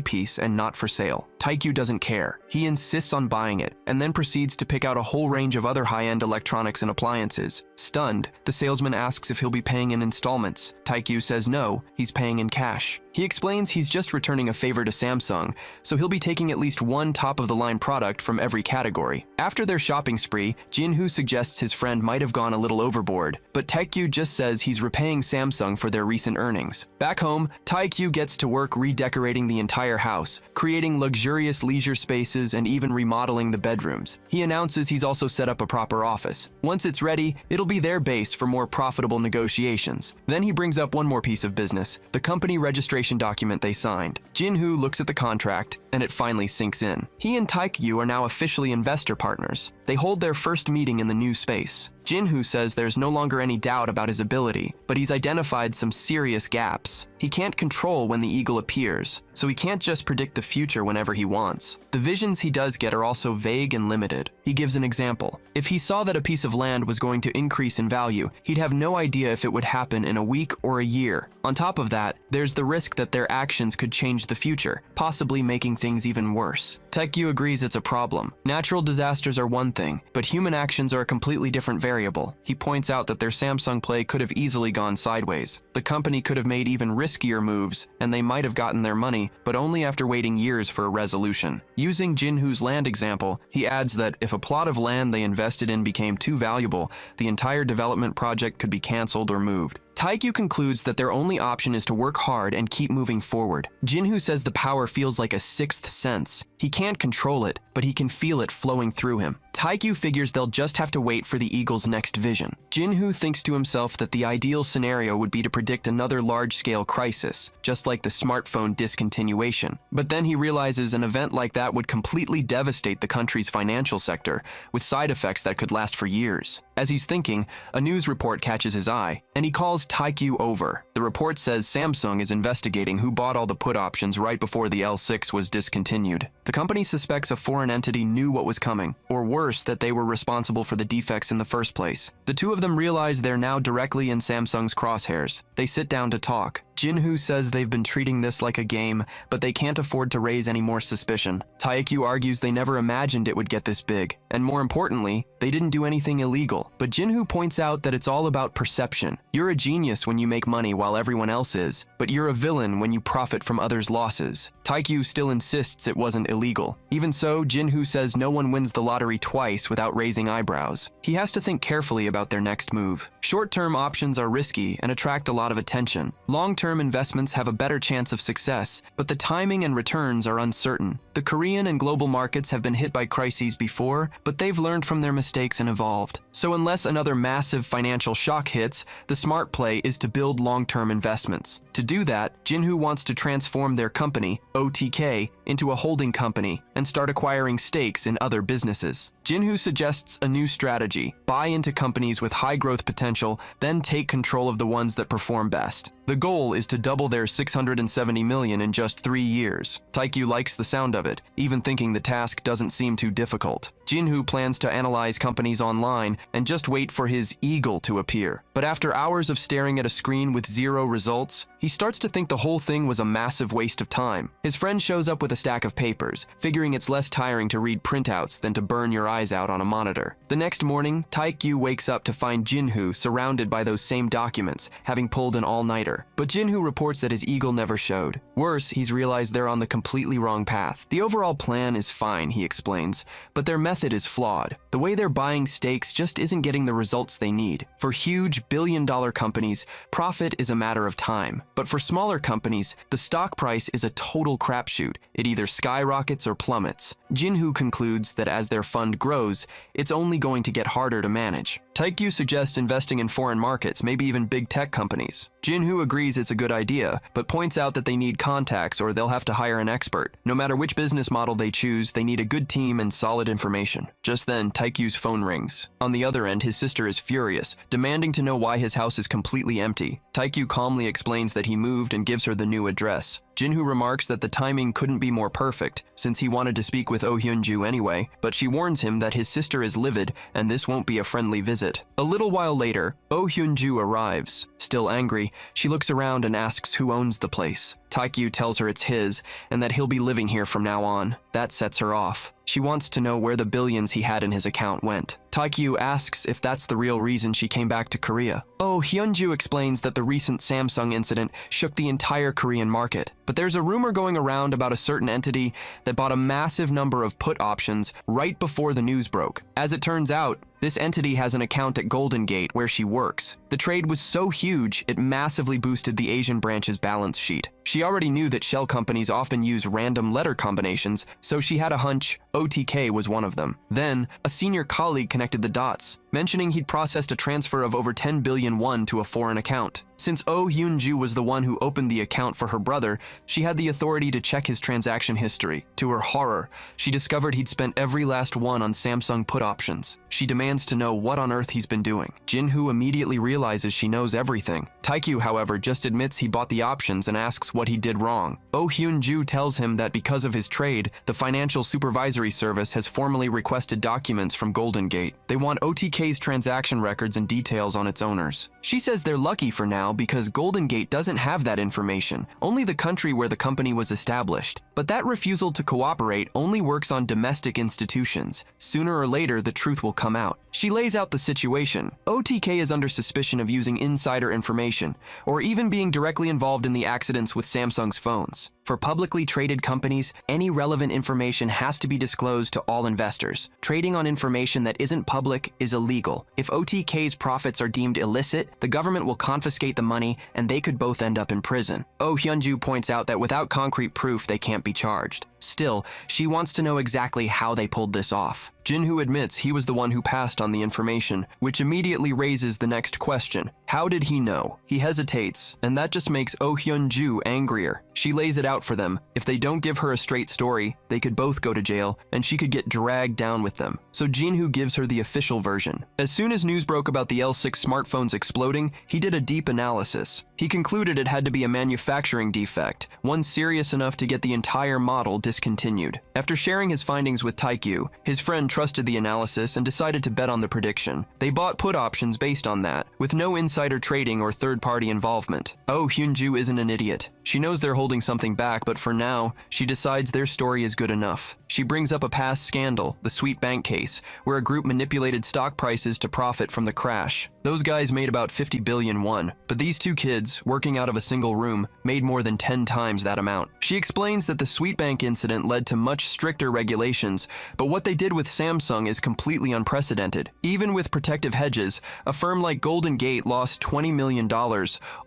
A: piece and not for sale. Taekyu doesn't care. He insists on buying it, and then proceeds to pick out a whole range of other high-end electronics and appliances. Stunned, the salesman asks if he'll be paying in installments. Taekyu says no, he's paying in cash. He explains he's just returning a favor to Samsung, so he'll be taking at least one top-of-the-line product from every category. After their shopping spree, Jinhoo suggests his friend might have gone a little overboard, but Taekyu just says he's repaying Samsung for their recent earnings. Back home, Taekyu gets to work redecorating the entire house, creating luxurious leisure spaces and even remodeling the bedrooms. He announces he's also set up a proper office. Once it's ready, it'll be their base for more profitable negotiations. Then he brings up one more piece of business, the company registration document they signed. Jinhoo looks at the contract, and it finally sinks in. He and Taekyu are now officially investor partners. They hold their first meeting in the new space. Jinhoo says there's no longer any doubt about his ability, but he's identified some serious gaps. He can't control when the eagle appears, so he can't just predict the future whenever he wants. The visions he does get are also vague and limited. He gives an example. If he saw that a piece of land was going to increase in value, he'd have no idea if it would happen in a week or a year. On top of that, there's the risk that their actions could change the future, possibly making things even worse. Taekyu agrees it's a problem. Natural disasters are one thing, but human actions are a completely different variable. He points out that their Samsung play could have easily gone sideways. The company could have made even riskier moves, and they might have gotten their money, but only after waiting years for a resolution. Using Jinhoo's land example, he adds that if a plot of land they invested in became too valuable, the entire development project could be canceled or moved. Taekyu concludes that their only option is to work hard and keep moving forward. Jinhoo says the power feels like a sixth sense. He can't control it, but he can feel it flowing through him. Taekyu figures they'll just have to wait for the eagle's next vision. Jinhoo thinks to himself that the ideal scenario would be to predict another large-scale crisis, just like the smartphone discontinuation. But then he realizes an event like that would completely devastate the country's financial sector, with side effects that could last for years. As he's thinking, a news report catches his eye, and he calls Taekyu over. The report says Samsung is investigating who bought all the put options right before the L6 was discontinued. The company suspects a foreign entity knew what was coming, or worse, that they were responsible for the defects in the first place. The two of them realize they're now directly in Samsung's crosshairs. They sit down to talk. Jinhoo says they've been treating this like a game, but they can't afford to raise any more suspicion. Taekyu argues they never imagined it would get this big, and more importantly, they didn't do anything illegal. But Jinhoo points out that it's all about perception. You're a genius when you make money while everyone else is, but you're a villain when you profit from others' losses. Taekyu still insists it wasn't illegal. Even so, Jinhoo says no one wins the lottery twice without raising eyebrows. He has to think carefully about their next move. Short-term options are risky and attract a lot of attention. Long-term investments have a better chance of success, but the timing and returns are uncertain. The Korean and global markets have been hit by crises before, but they've learned from their mistakes and evolved. So unless another massive financial shock hits, the smart play is to build long-term investments. To do that, Jinwoo wants to transform their company, OTK, into a holding company and start acquiring stakes in other businesses. Jinwoo suggests a new strategy: buy into companies with high growth potential, then take control of the ones that perform best. The goal is to double their 670 million in just 3 years. Taekyu likes the sound of it, even thinking the task doesn't seem too difficult. Jinwoo plans to analyze companies online and just wait for his eagle to appear. But after hours of staring at a screen with 0 results, he starts to think the whole thing was a massive waste of time. His friend shows up with a stack of papers, figuring it's less tiring to read printouts than to burn your eyes out on a monitor. The next morning, Taekyu wakes up to find Jinwoo surrounded by those same documents, having pulled an all-nighter. But Jinwoo reports that his eagle never showed. Worse, he's realized they're on the completely wrong path. The overall plan is fine, he explains, but their method is flawed. The way they're buying stakes just isn't getting the results they need. For huge billion-dollar companies, profit is a matter of time. But for smaller companies, the stock price is a total crapshoot. It either skyrockets or plummets. Jinwoo concludes that as their fund grows, it's only going to get harder to manage. Taekyu suggests investing in foreign markets, maybe even big tech companies. Jinwoo agrees it's a good idea, but points out that they need contacts or they'll have to hire an expert. No matter which business model they choose, they need a good team and solid information. Just then, Taekyu's phone rings. On the other end, his sister is furious, demanding to know why his house is completely empty. Taekyu calmly explains that he moved and gives her the new address. Jinwoo remarks that the timing couldn't be more perfect, since he wanted to speak with Oh Hyun-ju anyway, but she warns him that his sister is livid and this won't be a friendly visit. A little while later, Oh Hyun-ju arrives. Still angry, she looks around and asks who owns the place. Taekyu tells her it's his, and that he'll be living here from now on. That sets her off. She wants to know where the billions he had in his account went. Taekyu asks if that's the real reason she came back to Korea. Oh Hyun-ju explains that the recent Samsung incident shook the entire Korean market. But there's a rumor going around about a certain entity that bought a massive number of put options right before the news broke. As it turns out, this entity has an account at Golden Gate where she works. The trade was so huge, it massively boosted the Asian branch's balance sheet. She already knew that shell companies often use random letter combinations, so she had a hunch OTK was one of them. Then, a senior colleague connected the dots, mentioning he'd processed a transfer of over 10 billion won to a foreign account. Since Oh Hyun-ju was the one who opened the account for her brother, she had the authority to check his transaction history. To her horror, she discovered he'd spent every last one on Samsung put options. She demands to know what on earth he's been doing. Jinwoo immediately realizes she knows everything. Taekyu, however, just admits he bought the options and asks what he did wrong. Oh Hyun-ju tells him that because of his trade, the Financial Supervisory Service has formally requested documents from Golden Gate. They want OTK's transaction records and details on its owners. She says they're lucky for now because Golden Gate doesn't have that information, only the country where the company was established. But that refusal to cooperate only works on domestic institutions. Sooner or later, the truth will come out. She lays out the situation. OTK is under suspicion of using insider information, or even being directly involved in the accidents with Samsung's phones. For publicly traded companies, any relevant information has to be disclosed to all investors. Trading on information that isn't public is illegal. If OTK's profits are deemed illicit, the government will confiscate the money and they could both end up in prison. Oh Hyun-ju points out that without concrete proof, they can't be charged. Still, she wants to know exactly how they pulled this off. Jinwoo admits he was the one who passed on the information, which immediately raises the next question. How did he know? He hesitates, and that just makes Oh Hyun-ju angrier. She lays it out for them. If they don't give her a straight story, they could both go to jail, and she could get dragged down with them. So Jinwoo gives her the official version. As soon as news broke about the L6 smartphones exploding, he did a deep analysis. He concluded it had to be a manufacturing defect, one serious enough to get the entire model discontinued. After sharing his findings with Taekyu, his friend trusted the analysis and decided to bet on the prediction. They bought put options based on that, with no insider trading or third-party involvement. Oh Hyun-ju isn't an idiot. She knows they're holding something back, but for now, she decides their story is good enough. She brings up a past scandal, the Sweet Bank case, where a group manipulated stock prices to profit from the crash. The Those guys made about 50 billion won, but these two kids, working out of a single room, made more than 10 times that amount. She explains that the Sweetbank incident led to much stricter regulations, but what they did with Samsung is completely unprecedented. Even with protective hedges, a firm like Golden Gate lost $20 million,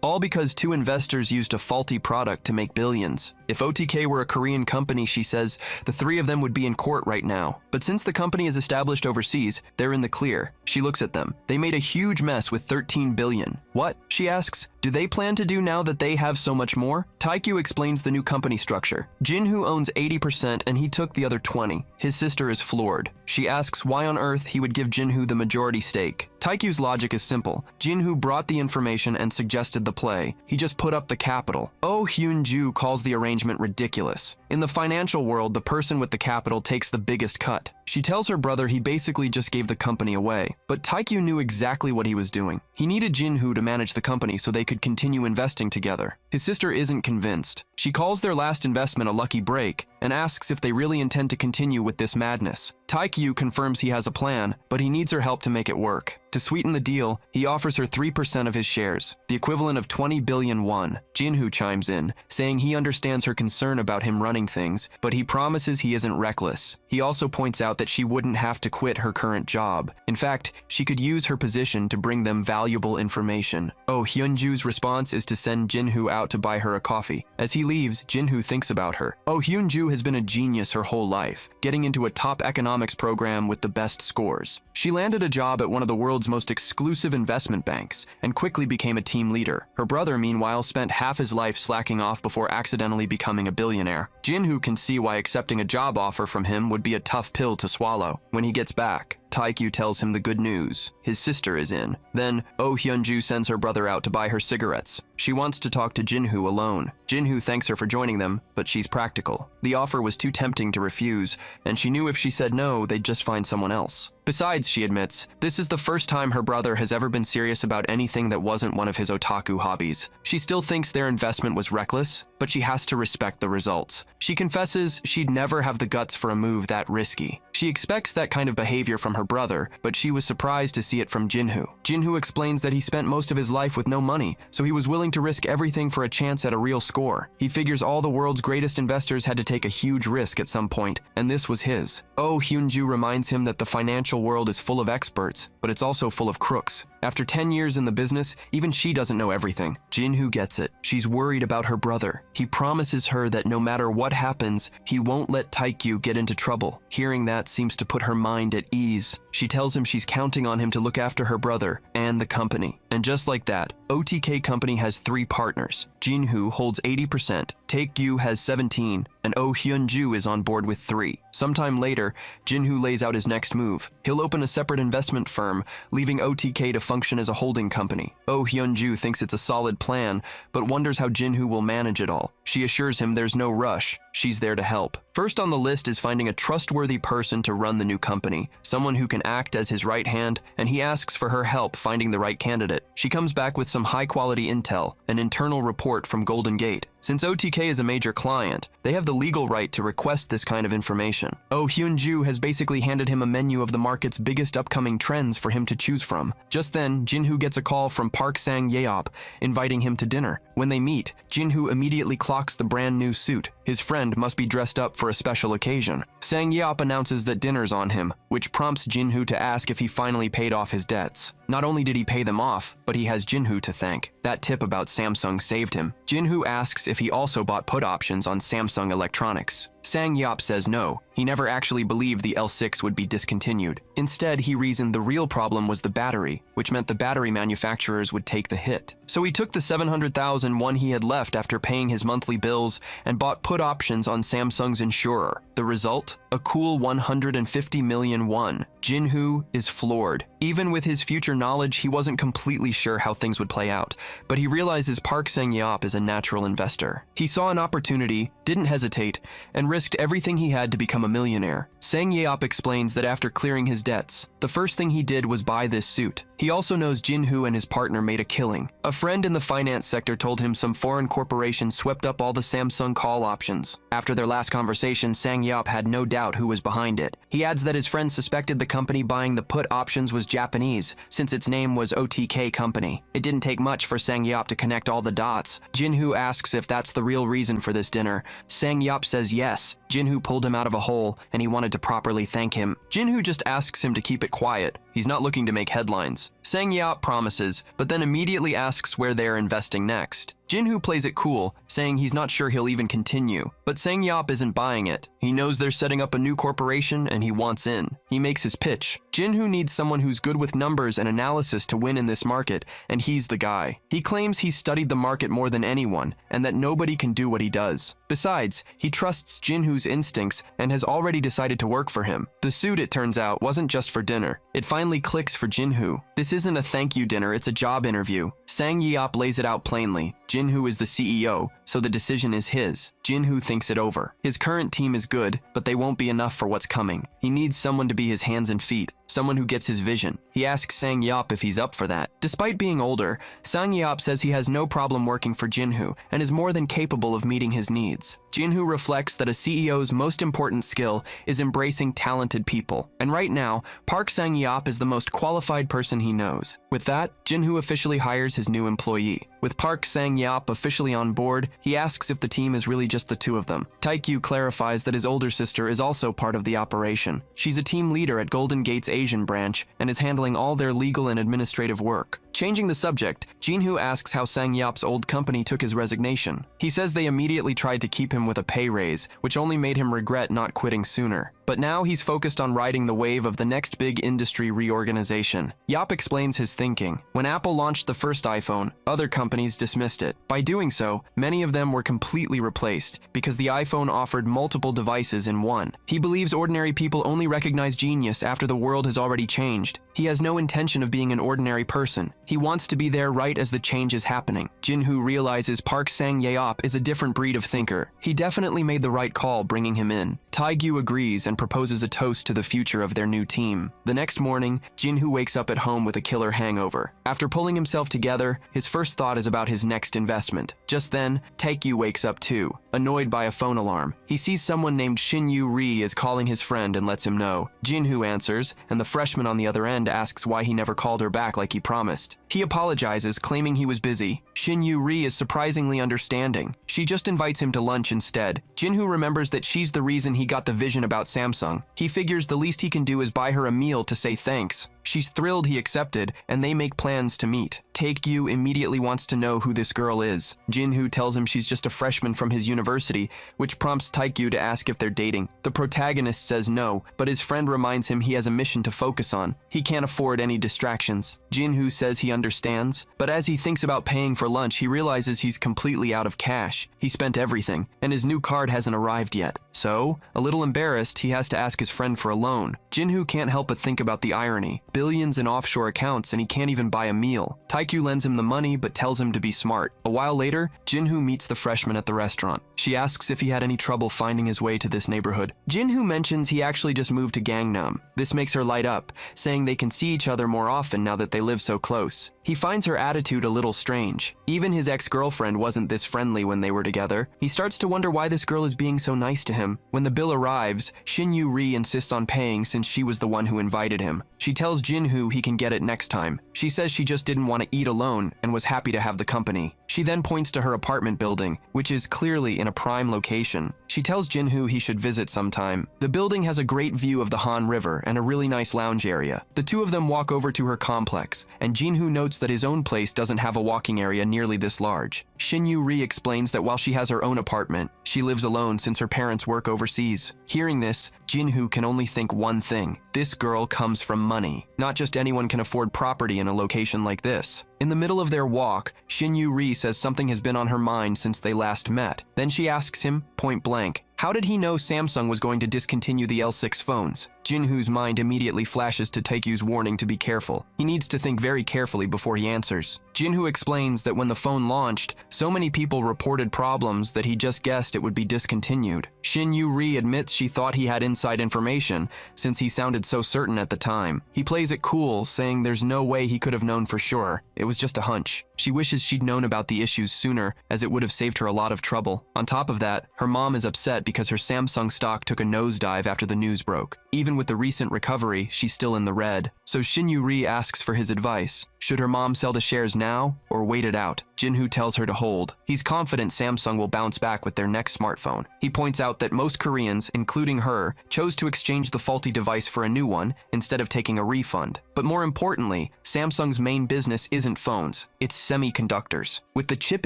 A: all because two investors used a faulty product to make billions. If OTK were a Korean company, she says, the three of them would be in court right now. But since the company is established overseas, they're in the clear. She looks at them. They made a huge mess with 13 billion. What? She asks. Do they plan to do now that they have so much more? Taekyu explains the new company structure. Jinhoo owns 80% and he took the other 20. His sister is floored. She asks why on earth he would give Jinhoo the majority stake. Taekyu's logic is simple. Jinhoo brought the information and suggested the play. He just put up the capital. Oh Hyun-ju calls the arrangement ridiculous. In the financial world, the person with the capital takes the biggest cut. She tells her brother he basically just gave the company away. But Taekyu knew exactly what he was doing. He needed Jinhoo to manage the company so they could continue investing together. His sister isn't convinced. She calls their last investment a lucky break and asks if they really intend to continue with this madness. Taekyu confirms he has a plan, but he needs her help to make it work. To sweeten the deal, he offers her 3% of his shares, the equivalent of 20 billion won. Jinhoo chimes in, saying he understands her concern about him running things, but he promises he isn't reckless. He also points out that she wouldn't have to quit her current job. In fact, she could use her position to bring them valuable information. Oh Hyunju's response is to send Jinhoo out to buy her a coffee. As he leaves, Jinhoo thinks about her. Oh Hyunju has been a genius her whole life, getting into a top economics program with the best scores. She landed a job at one of the world's most exclusive investment banks and quickly became a team leader. Her brother, meanwhile, spent half his life slacking off before accidentally becoming a billionaire. Jinhoo can see why accepting a job offer from him would be a tough pill to swallow. When he gets back, Taekyu tells him the good news. His sister is in. Then, Oh Hyunju sends her brother out to buy her cigarettes. She wants to talk to Jinhoo alone. Jinhoo thanks her for joining them, but she's practical. The offer was too tempting to refuse, and she knew if she said no, they'd just find someone else. Besides, she admits, this is the first time her brother has ever been serious about anything that wasn't one of his otaku hobbies. She still thinks their investment was reckless, but she has to respect the results. She confesses she'd never have the guts for a move that risky. She expects that kind of behavior from her brother, but she was surprised to see it from Jinhoo. Jinhoo explains that he spent most of his life with no money, so he was willing to risk everything for a chance at a real score. He figures all the world's greatest investors had to take a huge risk at some point, and this was his. Oh Hyunju reminds him that the financial world is full of experts, but it's also full of crooks. After 10 years in the business, even she doesn't know everything. Jinhoo gets it. She's worried about her brother. He promises her that no matter what happens, he won't let Taekyu get into trouble. Hearing that seems to put her mind at ease. She tells him she's counting on him to look after her brother and the company. And just like that, OTK Company has 3 partners. Jinhoo holds 80%, Taekyu has 17%, and Oh Hyunju is on board with 3%. Sometime later, Jinhoo lays out his next move. He'll open a separate investment firm, leaving OTK to function as a holding company. Oh Hyunju thinks it's a solid plan, but wonders how Jinhoo will manage it all. She assures him there's no rush. She's there to help. First on the list is finding a trustworthy person to run the new company, someone who can act as his right hand, and he asks for her help finding the right candidate. She comes back with some high-quality intel, an internal report from Golden Gate. Since OTK is a major client, they have the legal right to request this kind of information. Oh Hyunju has basically handed him a menu of the market's biggest upcoming trends for him to choose from. Just then, Jinhoo gets a call from Park Sang-yeop, inviting him to dinner. When they meet, Jinhoo immediately clocks the brand new suit. His friend must be dressed up for a special occasion. Sang-yeop announces that dinner's on him, which prompts Jinhoo to ask if he finally paid off his debts. Not only did he pay them off, but he has Jinhoo to thank. That tip about Samsung saved him. Jinhoo asks if he also bought put options on Samsung electronics. Sang-yeop says no. He never actually believed the L6 would be discontinued. Instead, he reasoned the real problem was the battery, which meant the battery manufacturers would take the hit. So he took the 700,000 won he had left after paying his monthly bills and bought put options on Samsung's insurer. The result? A cool 150 million won. Jinhoo is floored. Even with his future knowledge, he wasn't completely sure how things would play out, but he realizes Park Sang-yeop is a natural investor. He saw an opportunity, didn't hesitate, and risked everything he had to become a millionaire. Sang-yeop explains that after clearing his debts, the first thing he did was buy this suit. He also knows Jinhoo and his partner made a killing. A friend in the finance sector told him some foreign corporation swept up all the Samsung call options. After their last conversation, Sang-yeop had no doubt who was behind it. He adds that his friend suspected the company buying the put options was Japanese, since its name was OTK Company. It didn't take much for Sang Yop to connect all the dots. Jinhoo asks if that's the real reason for this dinner. Sang Yop says yes. Jinhoo pulled him out of a hole, and he wanted to properly thank him. Jinhoo just asks him to keep it quiet. He's not looking to make headlines. Sang Yop promises, but then immediately asks where they're investing next. Jinhoo plays it cool, saying he's not sure he'll even continue. But Sang Yop isn't buying it. He knows they're setting up a new corporation and he wants in. He makes his pitch. Jinhoo needs someone who's good with numbers and analysis to win in this market, and he's the guy. He claims he's studied the market more than anyone, and that nobody can do what he does. Besides, he trusts Jinhoo's instincts and has already decided to work for him. The suit, it turns out, wasn't just for dinner. It finally clicks for Jinhoo. This isn't a thank you dinner, it's a job interview. Sang Yop lays it out plainly. Jinhoo is the CEO, so the decision is his. Jinhoo thinks it over. His current team is good, but they won't be enough for what's coming. He needs someone to be his hands and feet, someone who gets his vision. He asks Sang Yop if he's up for that. Despite being older, Sang Yop says he has no problem working for Jinhoo and is more than capable of meeting his needs. Jinhoo reflects that a CEO's most important skill is embracing talented people. And right now, Park Sang Yop is the most qualified person he knows. With that, Jinhoo officially hires his new employee. With Park Sang Yop officially on board, he asks if the team is really just the two of them. Taekyu clarifies that his older sister is also part of the operation. She's a team leader at Golden Gate's Asian branch and is handling all their legal and administrative work. Changing the subject, Jinhoo asks how Sang Yop's old company took his resignation. He says they immediately tried to keep him with a pay raise, which only made him regret not quitting sooner. But now he's focused on riding the wave of the next big industry reorganization. Yop explains his thinking. When Apple launched the first iPhone, other companies dismissed it. By doing so, many of them were completely replaced because the iPhone offered multiple devices in one. He believes ordinary people only recognize genius after the world has already changed. He has no intention of being an ordinary person. He wants to be there right as the change is happening. Jinhoo realizes Park Sang Yop is a different breed of thinker. He definitely made the right call bringing him in. Taegyu agrees and proposes a toast to the future of their new team. The next morning, Jinhoo wakes up at home with a killer hangover. After pulling himself together, his first thought is about his next investment. Just then, Taekyu wakes up too, annoyed by a phone alarm. He sees someone named Shinyu Ri is calling his friend and lets him know. Jinhoo answers, and the freshman on the other end asks why he never called her back like he promised. He apologizes, claiming he was busy. Shinyu Ri is surprisingly understanding. She just invites him to lunch instead. Jinhoo remembers that she's the reason he got the vision about Samsung. He figures the least he can do is buy her a meal to say thanks. She's thrilled he accepted, and they make plans to meet. Taekyu immediately wants to know who this girl is. Jinhoo tells him she's just a freshman from his university, which prompts Taekyu to ask if they're dating. The protagonist says no, but his friend reminds him he has a mission to focus on. He can't afford any distractions. Jinhoo says he understands, but as he thinks about paying for lunch, he realizes he's completely out of cash. He spent everything, and his new card hasn't arrived yet. So, a little embarrassed, he has to ask his friend for a loan. Jinhoo can't help but think about the irony. Billions in offshore accounts and he can't even buy a meal. Taekyu lends him the money but tells him to be smart. A while later, Jinhoo meets the freshman at the restaurant. She asks if he had any trouble finding his way to this neighborhood. Jinhoo mentions he actually just moved to Gangnam. This makes her light up, saying they can see each other more often now that they live so close. He finds her attitude a little strange. Even his ex-girlfriend wasn't this friendly when they were together. He starts to wonder why this girl is being so nice to him. When the bill arrives, Shinyu Ri insists on paying since she was the one who invited him. She tells Jinhoo he can get it next time. She says she just didn't want to eat alone and was happy to have the company. She then points to her apartment building, which is clearly in a prime location. She tells Jinhoo he should visit sometime. The building has a great view of the Han River and a really nice lounge area. The two of them walk over to her complex, and Jinhoo notes that his own place doesn't have a walking area nearly this large. Shinyu Ri explains that while she has her own apartment, she lives alone since her parents work overseas. Hearing this, Jinhoo can only think one thing. This girl comes from money. Not just anyone can afford property in a location like this. In the middle of their walk, Shinyu Ri says something has been on her mind since they last met. Then she asks him, point blank, how did he know Samsung was going to discontinue the L6 phones? Jinhoo's mind immediately flashes to Taekyu's warning to be careful. He needs to think very carefully before he answers. Jinhoo explains that when the phone launched, so many people reported problems that he just guessed it would be discontinued. Shinyu Ri admits she thought he had inside information, since he sounded so certain at the time. He plays it cool, saying there's no way he could have known for sure. It was just a hunch. She wishes she'd known about the issues sooner, as it would have saved her a lot of trouble. On top of that, her mom is upset because her Samsung stock took a nosedive after the news broke. Even with the recent recovery, she's still in the red. So Shin Yu-ri asks for his advice. Should her mom sell the shares now or wait it out? Jin-Hoo tells her to hold. He's confident Samsung will bounce back with their next smartphone. He points out that most Koreans, including her, chose to exchange the faulty device for a new one instead of taking a refund. But more importantly, Samsung's main business isn't phones, it's semiconductors. With the chip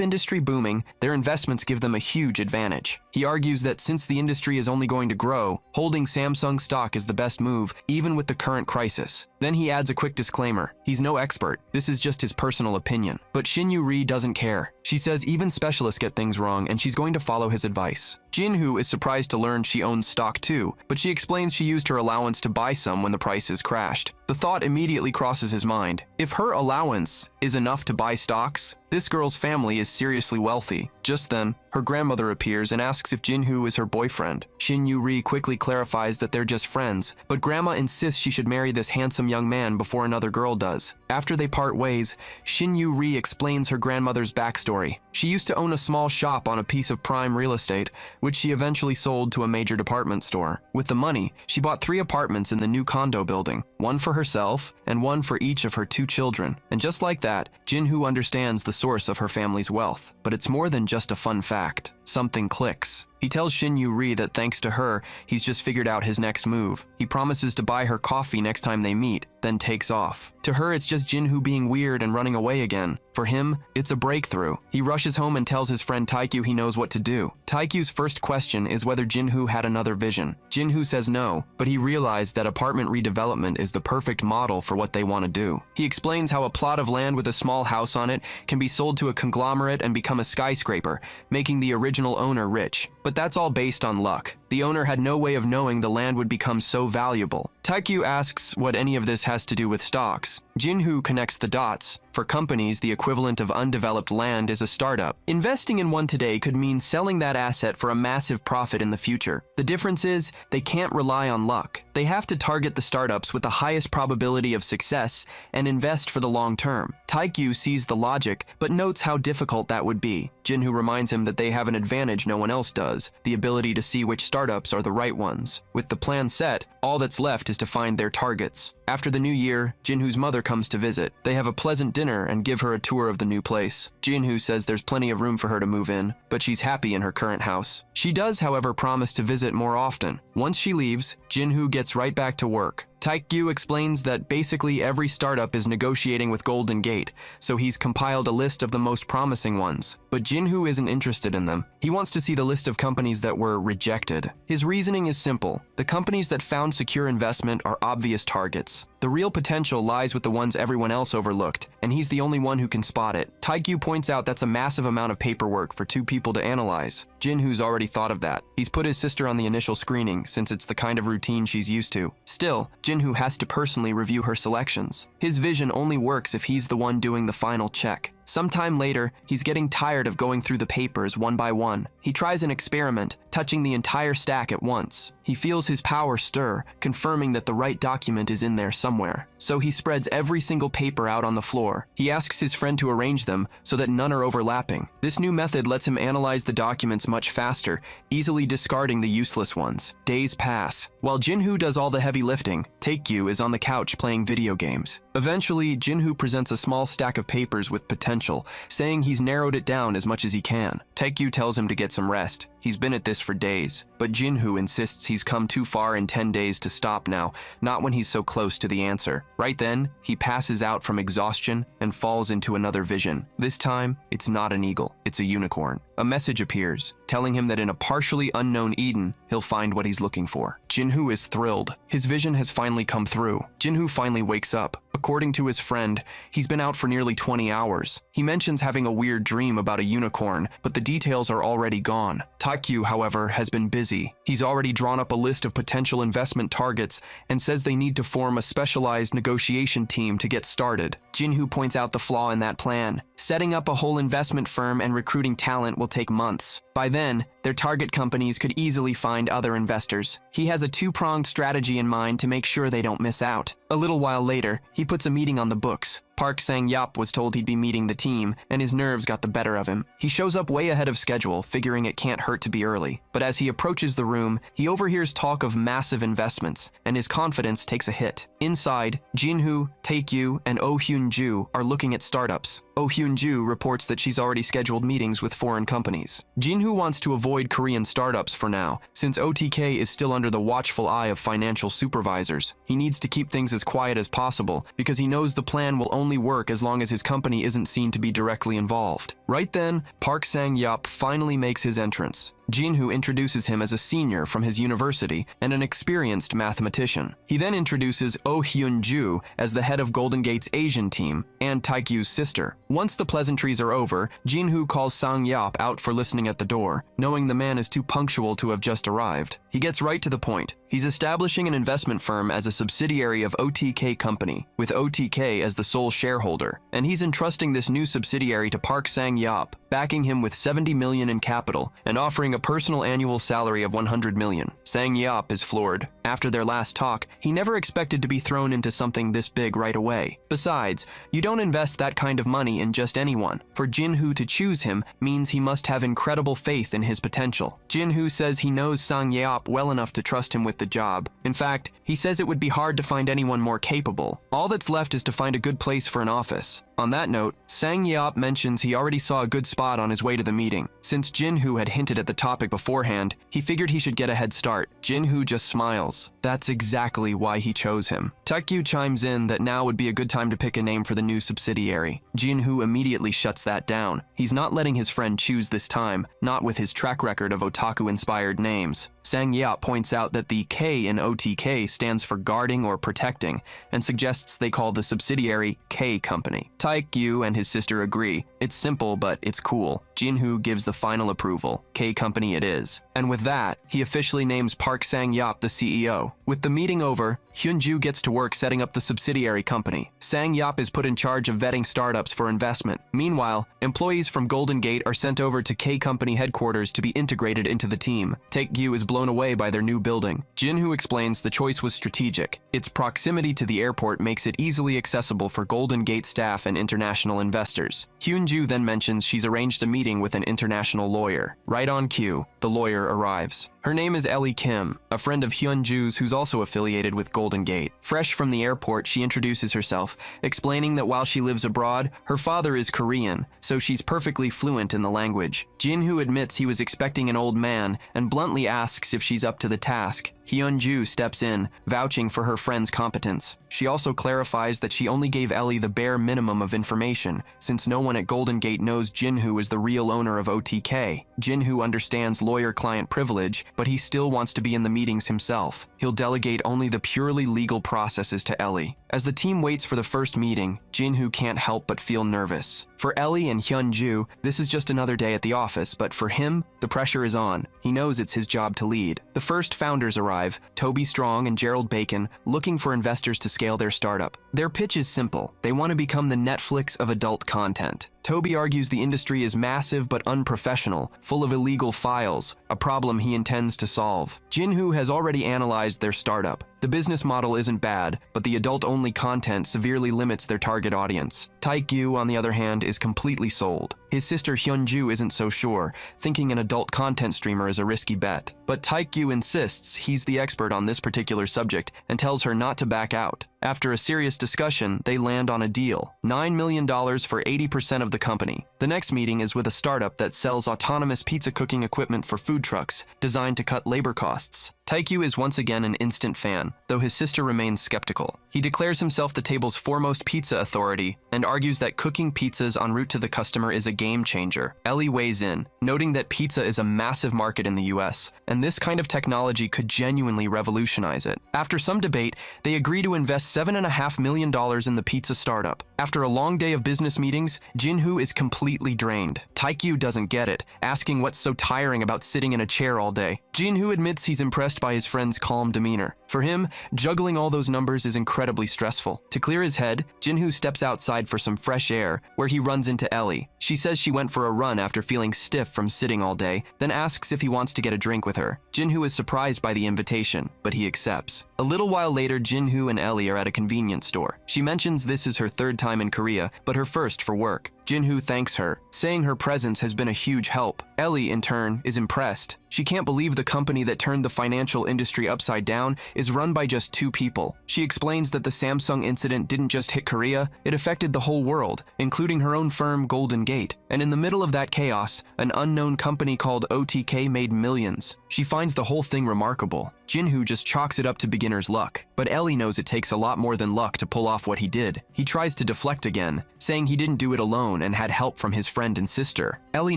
A: industry booming, their investments give them a huge advantage. He argues that since the industry is only going to grow, holding Samsung stock is the best move, even with the current crisis. Then he adds a quick disclaimer. He's no expert. This is just his personal opinion. But Shin Yu-ri doesn't care. She says even specialists get things wrong and she's going to follow his advice. Jin-Hoo is surprised to learn she owns stock too, but she explains she used her allowance to buy some when the prices crashed. The thought immediately crosses his mind. If her allowance is enough to buy stocks, this girl's family is seriously wealthy. Just then, her grandmother appears and asks if Jin-Hoo is her boyfriend. Shin Yu-ri quickly clarifies that they're just friends, but Grandma insists she should marry this handsome young man before another girl does. After they part ways, Shin Yu-ri explains her grandmother's backstory. She used to own a small shop on a piece of prime real estate, which she eventually sold to a major department store. With the money, she bought 3 apartments in the new condo building, one for herself and one for each of her 2 children. And just like that, Jin-Hoo understands the source of her family's wealth. But it's more than just a fun fact. Something clicks. He tells Shin Yu-ri that thanks to her, he's just figured out his next move. He promises to buy her coffee next time they meet, then takes off. To her, it's just Jin-Hoo being weird and running away again. For him, it's a breakthrough. He rushes home and tells his friend Taekyu he knows what to do. Taekyu's first question is whether Jin-Hoo had another vision. Jin-Hoo says no, but he realized that apartment redevelopment is the perfect model for what they want to do. He explains how a plot of land with a small house on it can be sold to a conglomerate and become a skyscraper, making the original owner rich. But that's all based on luck. The owner had no way of knowing the land would become so valuable. Taekyu asks what any of this has to do with stocks. Jin-Hoo connects the dots. For companies, the equivalent of undeveloped land is a startup. Investing in one today could mean selling that asset for a massive profit in the future. The difference is, they can't rely on luck. They have to target the startups with the highest probability of success and invest for the long term. Taekyu sees the logic, but notes how difficult that would be. Jin-Hoo reminds him that they have an advantage no one else does, the ability to see which startups are the right ones. With the plan set, all that's left is to find their targets. After the new year, Jin-Hoo's mother comes to visit. They have a pleasant dinner and give her a tour of the new place. Jin-Hoo says there's plenty of room for her to move in, but she's happy in her current house. She does, however, promise to visit more often. Once she leaves, Jin-Hoo gets right back to work. Taekyu explains that basically every startup is negotiating with Golden Gate, so he's compiled a list of the most promising ones. But Jin-Hoo isn't interested in them. He wants to see the list of companies that were rejected. His reasoning is simple. The companies that found secure investment are obvious targets. The real potential lies with the ones everyone else overlooked, and he's the only one who can spot it. Taekyu points out that's a massive amount of paperwork for 2 people to analyze. Jin-Hoo's already thought of that. He's put his sister on the initial screening, since it's the kind of routine she's used to. Still, Jin-Hoo has to personally review her selections. His vision only works if he's the one doing the final check. Sometime later, he's getting tired of going through the papers one by one. He tries an experiment, touching the entire stack at once. He feels his power stir, confirming that the right document is in there somewhere. So he spreads every single paper out on the floor. He asks his friend to arrange them so that none are overlapping. This new method lets him analyze the documents much faster, easily discarding the useless ones. Days pass. While Jin-Hoo does all the heavy lifting, Taekyu is on the couch playing video games. Eventually, Jin-Hoo presents a small stack of papers with potential, saying he's narrowed it down as much as he can. Taekyu tells him to get some rest. He's been at this for days, but Jin-Hoo insists he's come too far in 10 days to stop now, not when he's so close to the answer. Right then, he passes out from exhaustion and falls into another vision. This time, it's not an eagle, it's a unicorn. A message appears, telling him that in a partially unknown Eden, he'll find what he's looking for. Jin-Hoo is thrilled. His vision has finally come through. Jin-Hoo finally wakes up. According to his friend, he's been out for nearly 20 hours. He mentions having a weird dream about a unicorn, but the details are already gone. Taekyu, however, has been busy. He's already drawn up a list of potential investment targets and says they need to form a specialized negotiation team to get started. Jin-Hoo points out the flaw in that plan. Setting up a whole investment firm and recruiting talent will take months. By then, their target companies could easily find other investors. He has a 2-pronged strategy in mind to make sure they don't miss out. A little while later, he puts a meeting on the books. Park Sang-yap was told he'd be meeting the team, and his nerves got the better of him. He shows up way ahead of schedule, figuring it can't hurt to be early. But as he approaches the room, he overhears talk of massive investments, and his confidence takes a hit. Inside, Jin-hoo, Tae-kyu, and Oh Hyun-ju are looking at startups. Oh Hyun-ju reports that she's already scheduled meetings with foreign companies. Jin-hoo wants to avoid Korean startups for now, since OTK is still under the watchful eye of financial supervisors. He needs to keep things as quiet as possible, because he knows the plan will only work as long as his company isn't seen to be directly involved. Right then, Park Sang-yap finally makes his entrance. Jin-hoo introduces him as a senior from his university and an experienced mathematician. He then introduces Oh Hyun-ju as the head of Golden Gate's Asian team and Tae-kyu's sister. Once the pleasantries are over, Jin-hoo calls Sang-yap out for listening at the door, knowing the man is too punctual to have just arrived. He gets right to the point. He's establishing an investment firm as a subsidiary of OTK Company, with OTK as the sole shareholder, and he's entrusting this new subsidiary to Park Sang-yap, backing him with 70 million in capital and offering a personal annual salary of 100 million. Sang-yap is floored. After their last talk, he never expected to be thrown into something this big right away. Besides, you don't invest that kind of money in just anyone. For Jin-hoo to choose him means he must have incredible faith in his potential. Jin-hoo says he knows Sang-yap well enough to trust him with the job. In fact, he says it would be hard to find anyone more capable. All that's left is to find a good place for an office. On that note, Sang-yap mentions he already saw a good spot on his way to the meeting. Since Jin-hoo had hinted at the topic beforehand, he figured he should get a head start. Jin-hoo just smiles. That's exactly why he chose him. Tae-kyu chimes in that now would be a good time to pick a name for the new subsidiary. Jin-hoo immediately shuts that down. He's not letting his friend choose this time, not with his track record of otaku-inspired names. Sang-yap points out that the K in OTK stands for guarding or protecting, and suggests they call the subsidiary K Company. Tae-kyu and his sister agree. It's simple, but it's cool. Jin-hoo gives the final approval. K Company it is. And with that, he officially names Park Sang-yap the CEO. With the meeting over, Hyun-ju gets to work setting up the subsidiary company. Sang-yap is put in charge of vetting startups for investment. Meanwhile, employees from Golden Gate are sent over to K Company headquarters to be integrated into the team. Tae-kyu is blown away by their new building. Jin-hoo explains the choice was strategic. Its proximity to the airport makes it easily accessible for Golden Gate staff and international investors. Hyun-ju then mentions she's arranged a meeting with an international lawyer. Right on cue, the lawyer arrives. Her name is Ellie Kim, a friend of Hyun-ju's who's also affiliated with Golden Gate. Fresh from the airport, she introduces herself, explaining that while she lives abroad, her father is Korean, so she's perfectly fluent in the language. Jin-hoo admits he was expecting an old man and bluntly asks if she's up to the task. Hyun-ju steps in, vouching for her friend's competence. She also clarifies that she only gave Ellie the bare minimum of information, since no one at Golden Gate knows Jin-hoo is the real owner of OTK. Jin-hoo understands lawyer-client privilege, but he still wants to be in the meetings himself. He'll delegate only the purely legal processes to Ellie. As the team waits for the first meeting, Jin-hoo can't help but feel nervous. For Ellie and Hyun-ju, this is just another day at the office, but for him, the pressure is on. He knows it's his job to lead. The first founders arrive, Toby Strong and Gerald Bacon, looking for investors to scale their startup. Their pitch is simple. They want to become the Netflix of adult content. Toby argues the industry is massive but unprofessional, full of illegal files, a problem he intends to solve. Jin-hoo has already analyzed their startup. The business model isn't bad, but the adult-only content severely limits their target audience. Tae-kyu, on the other hand, is completely sold. His sister Hyun-ju isn't so sure, thinking an adult content streamer is a risky bet. But Tae-kyu insists he's the expert on this particular subject and tells her not to back out. After a serious discussion, they land on a deal. $9 million for 80% of the company. The next meeting is with a startup that sells autonomous pizza cooking equipment for food trucks, designed to cut labor costs. Tae-kyu is once again an instant fan, though his sister remains skeptical. He declares himself the table's foremost pizza authority and argues that cooking pizzas en route to the customer is a game changer. Ellie weighs in, noting that pizza is a massive market in the US, and this kind of technology could genuinely revolutionize it. After some debate, they agree to invest $7.5 million in the pizza startup. After a long day of business meetings, Jin-hoo is completely drained. Tae-kyu doesn't get it, asking what's so tiring about sitting in a chair all day. Jin-hoo admits he's impressed by his friend's calm demeanor. For him, juggling all those numbers is incredibly stressful. To clear his head, Jinhoo steps outside for some fresh air, where he runs into Ellie. She says she went for a run after feeling stiff from sitting all day, then asks if he wants to get a drink with her. Jinhoo is surprised by the invitation, but he accepts. A little while later, Jinhoo and Ellie are at a convenience store. She mentions this is her third time in Korea, but her first for work. Jinhoo thanks her, saying her presence has been a huge help. Ellie, in turn, is impressed. She can't believe the company that turned the financial industry upside down is run by just 2 people. She explains that the Samsung incident didn't just hit Korea, it affected the whole world, including her own firm Golden Gate. And in the middle of that chaos, an unknown company called OTK made millions. She finds the whole thing remarkable. Jinhoo just chalks it up to beginner's luck, but Ellie knows it takes a lot more than luck to pull off what he did. He tries to deflect again, saying he didn't do it alone and had help from his friend and sister. Ellie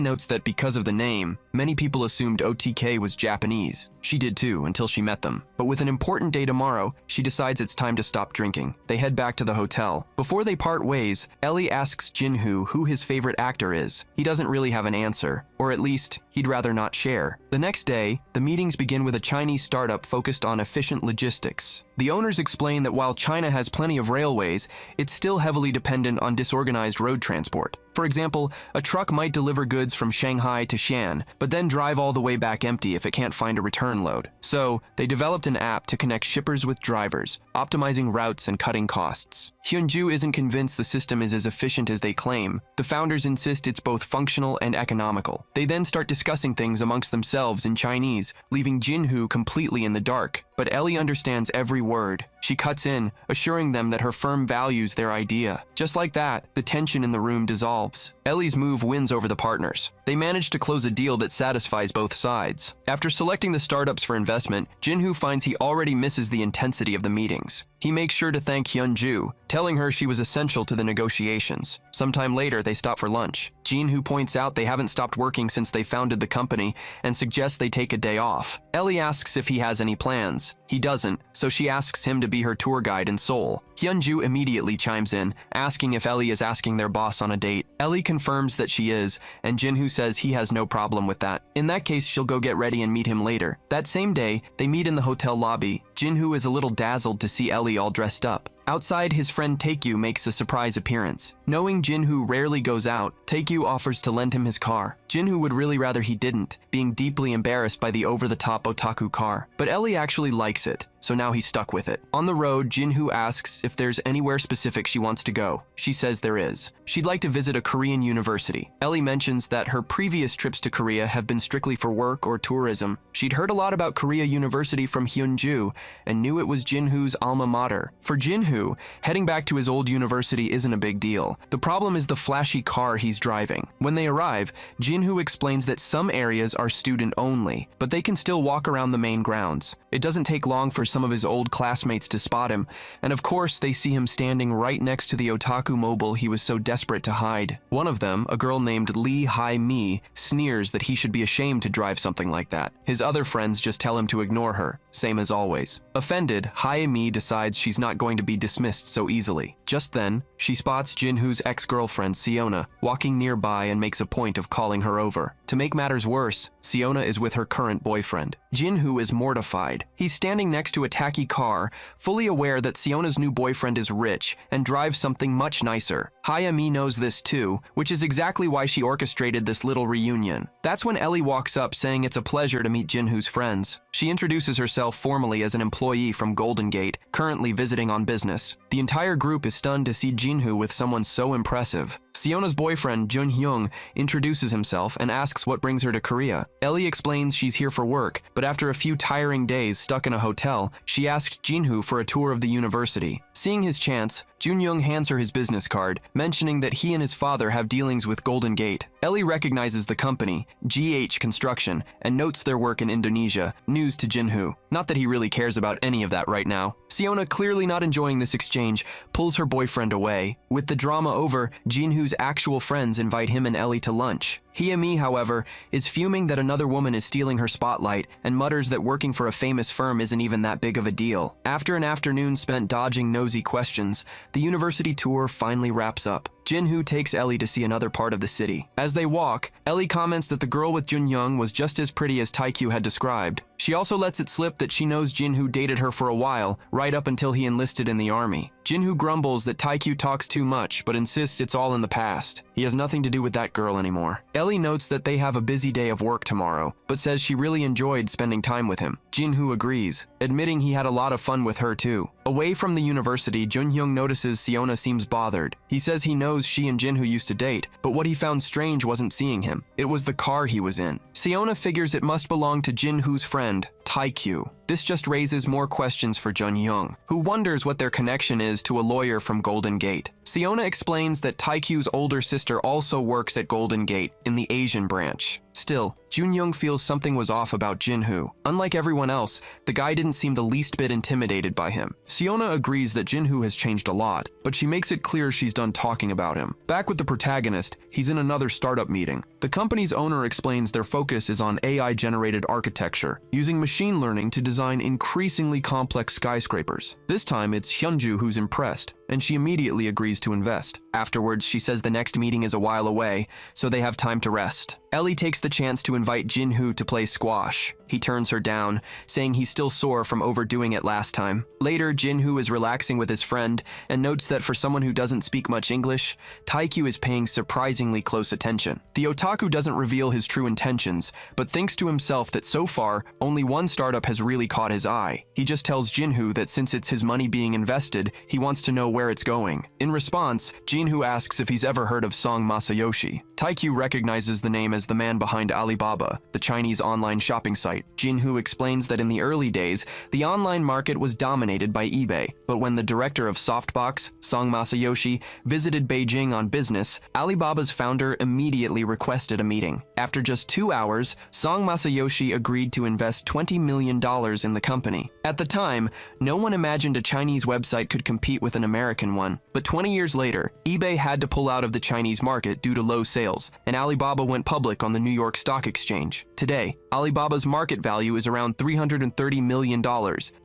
A: notes that because of the name, many people assumed OTK was Japanese. She did too, until she met them. But with an important day tomorrow, she decides it's time to stop drinking. They head back to the hotel. Before they part ways, Ellie asks Jinhoo who his favorite actor is. He doesn't really have an answer, or at least, he'd rather not share. The next day, the meetings begin with a Chinese startup focused on efficient logistics. The owners explain that while China has plenty of railways, it's still heavily dependent on disorganized road transport. For example, a truck might deliver goods from Shanghai to Xi'an, but then drive all the way back empty if it can't find a return load. So, they developed an app to connect shippers with drivers, optimizing routes and cutting costs. Hyunju isn't convinced the system is as efficient as they claim. The founders insist it's both functional and economical. They then start discussing things amongst themselves in Chinese, leaving Jinhoo completely in the dark. But Ellie understands every word. She cuts in, assuring them that her firm values their idea. Just like that, the tension in the room dissolves. Ellie's move wins over the partners. They manage to close a deal that satisfies both sides. After selecting the startups for investment, Jinhoo finds he already misses the intensity of the meetings. He makes sure to thank Hyunju, telling her she was essential to the negotiations. Sometime later, they stop for lunch. Jinhoo points out they haven't stopped working since they founded the company and suggests they take a day off. Ellie asks if he has any plans. He doesn't, so she asks him to be her tour guide in Seoul. Hyunju immediately chimes in, asking if Ellie is asking their boss on a date. Ellie confirms that she is, and Jinhoo says he has no problem with that. In that case, she'll go get ready and meet him later. That same day, they meet in the hotel lobby. Jinhoo is a little dazzled to see Ellie all dressed up. Outside, his friend Taekyu makes a surprise appearance. Knowing Jinhoo rarely goes out, Taekyu offers to lend him his car. Jinhoo would really rather he didn't, being deeply embarrassed by the over-the-top otaku car. But Ellie actually likes it, so now he's stuck with it. On the road, Jinhoo asks if there's anywhere specific she wants to go. She says there is. She'd like to visit a Korean university. Ellie mentions that her previous trips to Korea have been strictly for work or tourism. She'd heard a lot about Korea University from Hyunju and knew it was Jinhoo's alma mater. For Jinhoo, heading back to his old university isn't a big deal. The problem is the flashy car he's driving. When they arrive, Jinhoo explains that some areas are student-only, but they can still walk around the main grounds. It doesn't take long for some of his old classmates to spot him, and of course they see him standing right next to the otaku mobile he was so desperate to hide. One of them, a girl named Lee Hai-mi, sneers that he should be ashamed to drive something like that. His other friends just tell him to ignore her, same as always. Offended, Hai-mi decides she's not going to be dismissed so easily. Just then, she spots Jinhoo's ex-girlfriend, Siona, walking nearby and makes a point of calling her over. To make matters worse, Siona is with her current boyfriend. Jinhoo is mortified. He's standing next to a tacky car, fully aware that Siona's new boyfriend is rich and drives something much nicer. Hayami knows this too, which is exactly why she orchestrated this little reunion. That's when Ellie walks up saying it's a pleasure to meet Jinhoo's friends. She introduces herself formally as an employee from Golden Gate, currently visiting on business. The entire group is stunned to see Jinhoo with someone so impressive. Siona's boyfriend, Junhyung, introduces himself and asks what brings her to Korea. Ellie explains she's here for work, but after a few tiring days stuck in a hotel, she asked Jinhoo for a tour of the university. Seeing his chance, Junhyung hands her his business card, mentioning that he and his father have dealings with Golden Gate. Ellie recognizes the company, GH Construction, and notes their work in Indonesia, news to Jinhoo. Not that he really cares about any of that right now. Siona, clearly not enjoying this exchange, pulls her boyfriend away. With the drama over, Jinhoo's actual friends invite him and Ellie to lunch. Hyami, however, is fuming that another woman is stealing her spotlight and mutters that working for a famous firm isn't even that big of a deal. After an afternoon spent dodging nosy questions, the university tour finally wraps up. Jinhoo takes Ellie to see another part of the city. As they walk, Ellie comments that the girl with Junyoung was just as pretty as Taekyu had described. She also lets it slip that she knows Jinhoo dated her for a while, right up until he enlisted in the army. Jinhoo grumbles that Taekyu talks too much, but insists it's all in the past. He has nothing to do with that girl anymore. Ellie notes that they have a busy day of work tomorrow, but says she really enjoyed spending time with him. Jinhoo agrees, admitting he had a lot of fun with her too. Away from the university, Junhyung notices Siona seems bothered. He says he knows she and Jinhoo used to date, but what he found strange wasn't seeing him. It was the car he was in. Siona figures it must belong to Jinhoo's friend, Taekyu. This just raises more questions for Junyoung, who wonders what their connection is to a lawyer from Golden Gate. Siona explains that Taekyu's older sister also works at Golden Gate in the Asian branch. Still, Junyoung feels something was off about Jinhoo. Unlike everyone else, the guy didn't seem the least bit intimidated by him. Siona agrees that Jinhoo has changed a lot, but she makes it clear she's done talking about him. Back with the protagonist, he's in another startup meeting. The company's owner explains their focus is on AI-generated architecture, using machine learning to design increasingly complex skyscrapers. This time, it's Hyunju who's impressed, and she immediately agrees to invest. Afterwards, she says the next meeting is a while away, so they have time to rest. Ellie takes the chance to invite Jinhoo to play squash. He turns her down, saying he's still sore from overdoing it last time. Later, Jinhoo is relaxing with his friend and notes that for someone who doesn't speak much English, Taekyu is paying surprisingly close attention. The otaku doesn't reveal his true intentions, but thinks to himself that so far, only one startup has really caught his eye. He just tells Jinhoo that since it's his money being invested, he wants to know where it's going. In response, Jinhoo asks if he's ever heard of Song Masayoshi. Taekyu recognizes the name as the man behind Alibaba, the Chinese online shopping site. Jinhoo explains that in the early days, the online market was dominated by eBay, but when the director of Softbox, Song Masayoshi, visited Beijing on business, Alibaba's founder immediately requested a meeting. After just 2 hours, Song Masayoshi agreed to invest $20 million in the company. At the time, no one imagined a Chinese website could compete with an American one, but 20 years later, eBay had to pull out of the Chinese market due to low sales, and Alibaba went public on the New York Stock Exchange. Today, Alibaba's market value is around $330 million,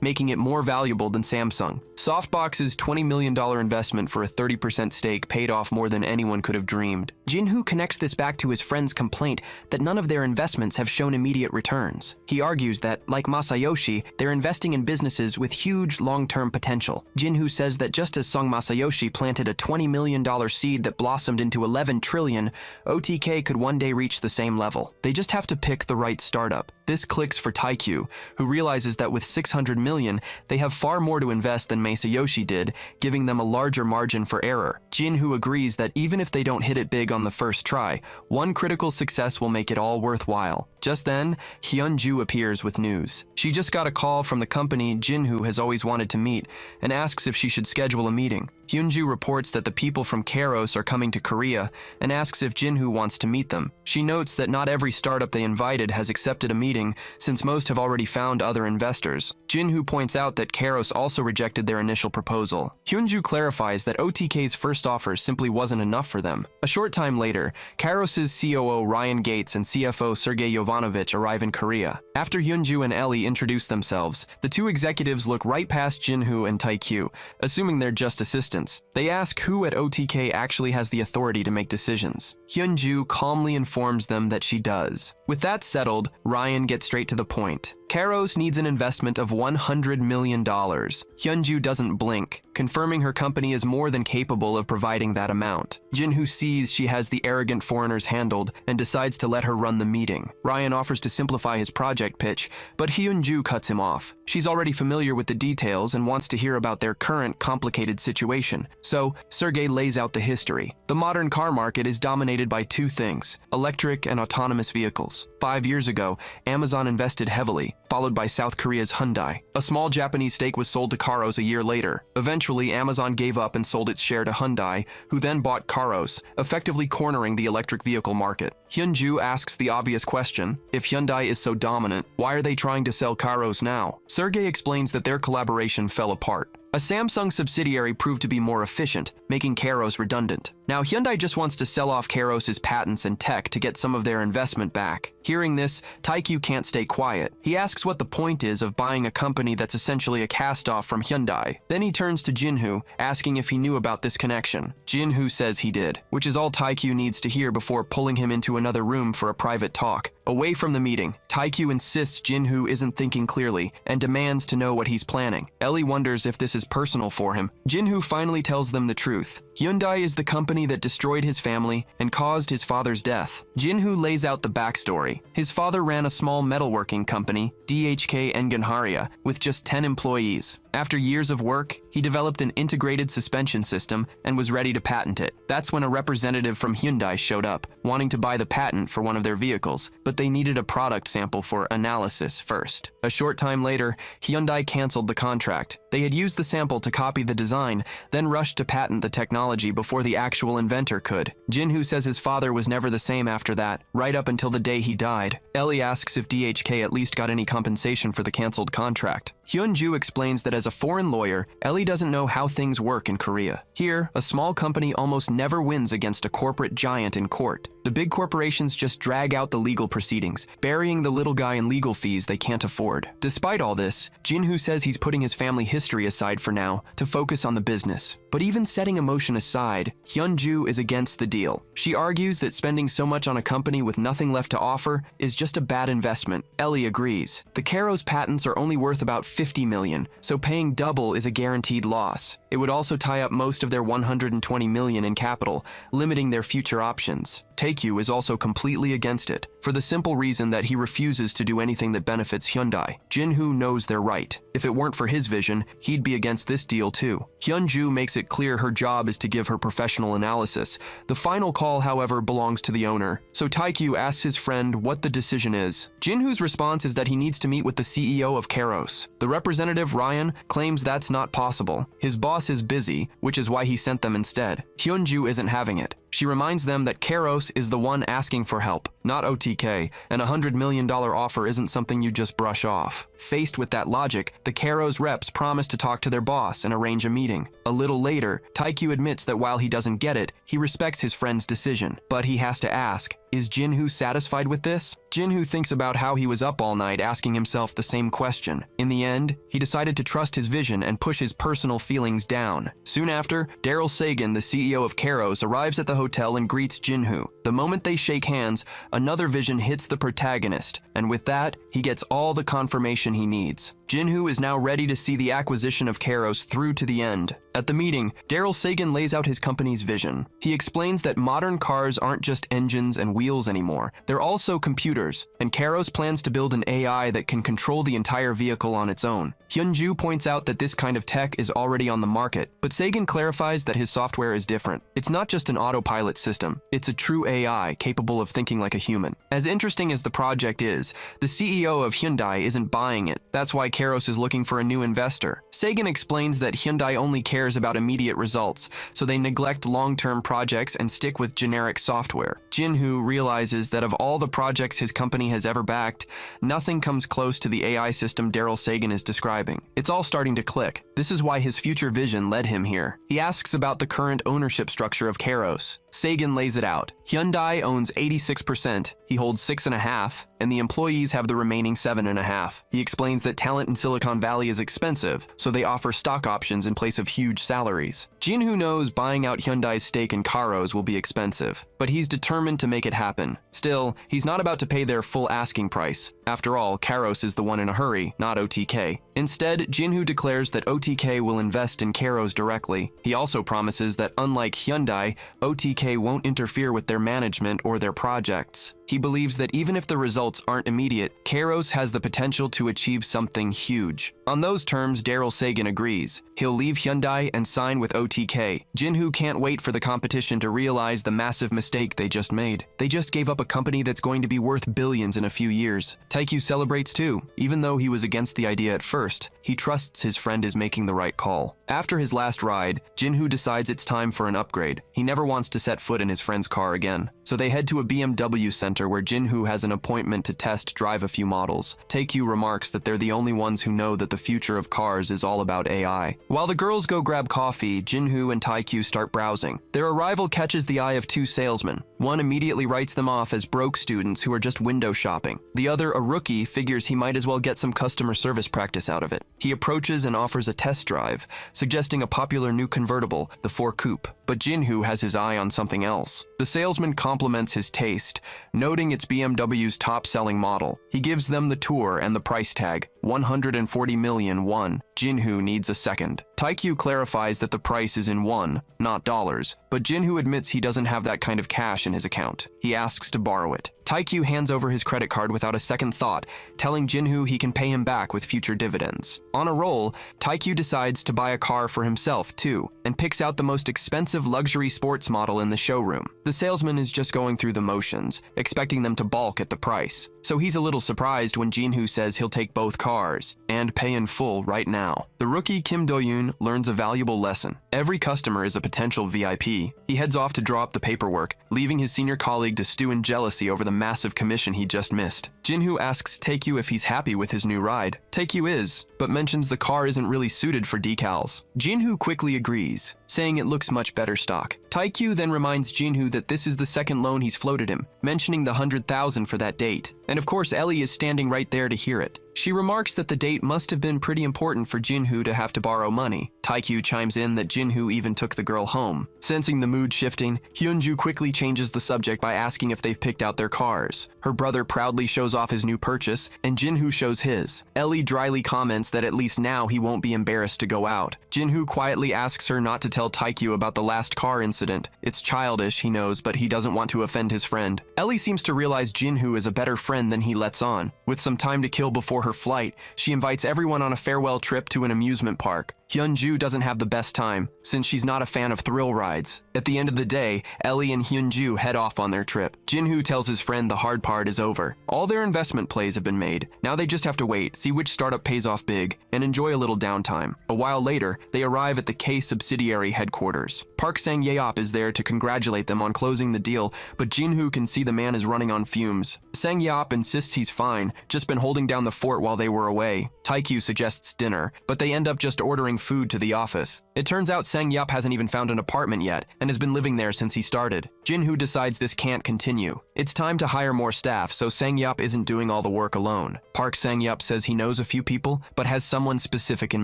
A: making it more valuable than Samsung. Softbox's $20 million investment for a 30% stake paid off more than anyone could have dreamed. Jinhoo connects this back to his friend's complaint that none of their investments have shown immediate returns. He argues that, like Masayoshi, they're investing in businesses with huge long-term potential. Jinhoo says that just as Song Masayoshi planted a $20 million seed that blossomed into 11 trillion, OTK could one day reach the same level. They just have to pick the right startup. This clicks for Taekyu, who realizes that with 600 million, they have far more to invest than Masayoshi did, giving them a larger margin for error. Jinhoo agrees that even if they don't hit it big on the first try, one critical success will make it all worthwhile. Just then, Hyunju appears with news. She just got a call from the company Jinhoo has always wanted to meet and asks if she should schedule a meeting. Hyunju reports that the people from Keros are coming to Korea and asks if Jinhoo wants to meet them. She notes that not every startup they invited has accepted a meeting since most have already found other investors. Jinhoo points out that Keros also rejected their initial proposal. Hyunju clarifies that OTK's first offer simply wasn't enough for them. A short time later, Keros's COO Ryan Gates and CFO Sergey Yovanovich arrive in Korea. After Hyunju and Ellie introduce themselves, the two executives look right past Jinhoo and Taekyu, assuming they're just assistants. They ask who at OTK actually has the authority to make decisions. Hyunju calmly informs them that she does. With that settled, Ryan gets straight to the point. Keros needs an investment of $100 million. Hyunju doesn't blink, confirming her company is more than capable of providing that amount. Jinhoo sees she has the arrogant foreigners handled and decides to let her run the meeting. Ryan offers to simplify his project pitch, but Hyunju cuts him off. She's already familiar with the details and wants to hear about their current complicated situation, so Sergey lays out the history. The modern car market is dominated by two things: electric and autonomous vehicles. 5 years ago, Amazon invested heavily, followed by South Korea's Hyundai. A small Japanese stake was sold to Karos a year later. Eventually, Amazon gave up and sold its share to Hyundai, who then bought Karos, effectively cornering the electric vehicle market. Hyunju asks the obvious question, if Hyundai is so dominant, why are they trying to sell Kairos now? Sergey explains that their collaboration fell apart. A Samsung subsidiary proved to be more efficient, making Kairos redundant. Now Hyundai just wants to sell off Kairos' patents and tech to get some of their investment back. Hearing this, Taekyu can't stay quiet. He asks what the point is of buying a company that's essentially a cast-off from Hyundai. Then he turns to Jinhoo, asking if he knew about this connection. Jinhoo says he did, which is all Taekyu needs to hear before pulling him into another room for a private talk. Away from the meeting, Taekyu insists Jinhoo isn't thinking clearly and demands to know what he's planning. Ellie wonders if this is personal for him. Jinhoo finally tells them the truth. Hyundai is the company that destroyed his family and caused his father's death. Jinhoo lays out the backstory. His father ran a small metalworking company, DHK Engenharia, with just 10 employees. After years of work, he developed an integrated suspension system and was ready to patent it. That's when a representative from Hyundai showed up, wanting to buy the patent for one of their vehicles, but they needed a product sample for analysis first. A short time later, Hyundai canceled the contract. They had used the sample to copy the design, then rushed to patent the technology before the actual inventor could. Jinhoo says his father was never the same after that, right up until the day he died. Ellie asks if DHK at least got any compensation for the canceled contract. Hyunju explains that as a foreign lawyer, Ellie doesn't know how things work in Korea. Here, a small company almost never wins against a corporate giant in court. The big corporations just drag out the legal proceedings, burying the little guy in legal fees they can't afford. Despite all this, Jinhoo says he's putting his family history aside for now to focus on the business. But even setting emotion aside, Hyunju is against the deal. She argues that spending so much on a company with nothing left to offer is just a bad investment. Ellie agrees. The Kairos patents are only worth about 50 million, so paying double is a guaranteed loss. It would also tie up most of their 120 million in capital, limiting their future options. Taekyu is also completely against it, for the simple reason that he refuses to do anything that benefits Hyundai. Jinhoo knows they're right. If it weren't for his vision, he'd be against this deal too. Hyunju makes it clear her job is to give her professional analysis. The final call, however, belongs to the owner, so Taekyu asks his friend what the decision is. Jinhoo's response is that he needs to meet with the CEO of Kairos. The representative, Ryan, claims that's not possible. His boss is busy, which is why he sent them instead. Hyunju isn't having it. She reminds them that Kairos is the one asking for help, not OTK, and a $100 million offer isn't something you just brush off. Faced with that logic, the Kairos reps promise to talk to their boss and arrange a meeting. A little later, Taekyu admits that while he doesn't get it, he respects his friend's decision. But he has to ask, is Jinhoo satisfied with this? Jinhoo thinks about how he was up all night asking himself the same question. In the end, he decided to trust his vision and push his personal feelings down. Soon after, Daryl Sagan, the CEO of Kairos, arrives at the hotel and greets Jinhoo. The moment they shake hands, another vision hits the protagonist, and with that, he gets all the confirmation he needs. Jinhoo is now ready to see the acquisition of Kairos through to the end. At the meeting, Daryl Sagan lays out his company's vision. He explains that modern cars aren't just engines and wheels anymore, they're also computers, and Kairos plans to build an AI that can control the entire vehicle on its own. Hyunju points out that this kind of tech is already on the market, but Sagan clarifies that his software is different. It's not just an autopilot system, it's a true AI capable of thinking like a human. As interesting as the project is, the CEO of Hyundai isn't buying it. That's why Kairos is looking for a new investor. Sagan explains that Hyundai only cares about immediate results, so they neglect long-term projects and stick with generic software. Jinhoo realizes that of all the projects his company has ever backed, nothing comes close to the AI system Daryl Sagan is describing. It's all starting to click. This is why his future vision led him here. He asks about the current ownership structure of Kairos. Sagan lays it out. Hyundai owns 86%, he holds 6.5%, and the employees have the remaining 7.5%. He explains that talent in Silicon Valley is expensive, so they offer stock options in place of huge salaries. Jinhoo knows buying out Hyundai's stake in Kairos will be expensive, but he's determined to make it happen. Still, he's not about to pay their full asking price. After all, Kairos is the one in a hurry, not OTK. Instead, Jinhoo declares that OTK will invest in Kairos directly. He also promises that unlike Hyundai, OTK won't interfere with their management or their projects. He believes that even if the results aren't immediate, Kairos has the potential to achieve something huge. On those terms, Daryl Sagan agrees. He'll leave Hyundai and sign with OTK. Jinhoo can't wait for the competition to realize the massive mistake they just made. They just gave up a company that's going to be worth billions in a few years. Taekyu celebrates too. Even though he was against the idea at first, he trusts his friend is making the right call. After his last ride, Jinhoo decides it's time for an upgrade. He never wants to set foot in his friend's car again. So they head to a BMW center where Jinhoo has an appointment to test drive a few models. Taekyu remarks that they're the only ones who know that the future of cars is all about AI. While the girls go grab coffee, Jinhoo and Taekyu start browsing. Their arrival catches the eye of two salesmen. One immediately writes them off as broke students who are just window shopping. The other, a rookie, figures he might as well get some customer service practice out of it. He approaches and offers a test drive, suggesting a popular new convertible, the 4 Coupe. But Jinhoo has his eye on something else. The salesman compliments his taste, noting it's BMW's top-selling model. He gives them the tour and the price tag, 140 million won. Jinhoo needs a second. Taekyu clarifies that the price is in won, not dollars, but Jinhoo admits he doesn't have that kind of cash in his account. He asks to borrow it. Taekyu hands over his credit card without a second thought, telling Jinhoo he can pay him back with future dividends. On a roll, Taekyu decides to buy a car for himself too, and picks out the most expensive luxury sports model in the showroom. The salesman is just going through the motions, expecting them to balk at the price. So he's a little surprised when Jinhoo says he'll take both cars, and pay in full right now. The rookie Kim Do-yoon learns a valuable lesson. Every customer is a potential VIP. He heads off to draw up the paperwork, leaving his senior colleague to stew in jealousy over the massive commission he just missed. Jinhoo asks Taekyu if he's happy with his new ride. Taekyu is, but mentions the car isn't really suited for decals. Jinhoo quickly agrees, saying it looks much better stock. Taekyu then reminds Jinhoo that this is the second loan he's floated him, mentioning the 100,000 for that date. And of course, Ellie is standing right there to hear it. She remarks that the date must have been pretty important for Jinhoo to have to borrow money. Taekyu chimes in that Jinhoo even took the girl home. Sensing the mood shifting, Hyunju quickly changes the subject by asking if they've picked out their cars. Her brother proudly shows off his new purchase, and Jinhoo shows his. Ellie dryly comments that at least now he won't be embarrassed to go out. Jinhoo quietly asks her not to tell Taekyu about the last car incident. It's childish, he knows, but he doesn't want to offend his friend. Ellie seems to realize Jinhoo is a better friend than he lets on. With some time to kill before her flight, she invites everyone on a farewell trip to an amusement park. Hyunju doesn't have the best time, since she's not a fan of thrill rides. At the end of the day, Ellie and Hyunju head off on their trip. Jinhoo tells his friend the hard part is over. All their investment plays have been made. Now they just have to wait, see which startup pays off big, and enjoy a little downtime. A while later, they arrive at the K subsidiary headquarters. Park Sang-yeop is there to congratulate them on closing the deal, but Jinhoo can see the man is running on fumes. Sang-yeop insists he's fine, just been holding down the fort while they were away. Taekyu suggests dinner, but they end up just ordering food to the office. It turns out Sang-yeop hasn't even found an apartment yet, and has been living there since he started. Jinhoo decides this can't continue. It's time to hire more staff, so Sang-yeop isn't doing all the work alone. Park Sang-yeop says he knows a few people, but has someone specific in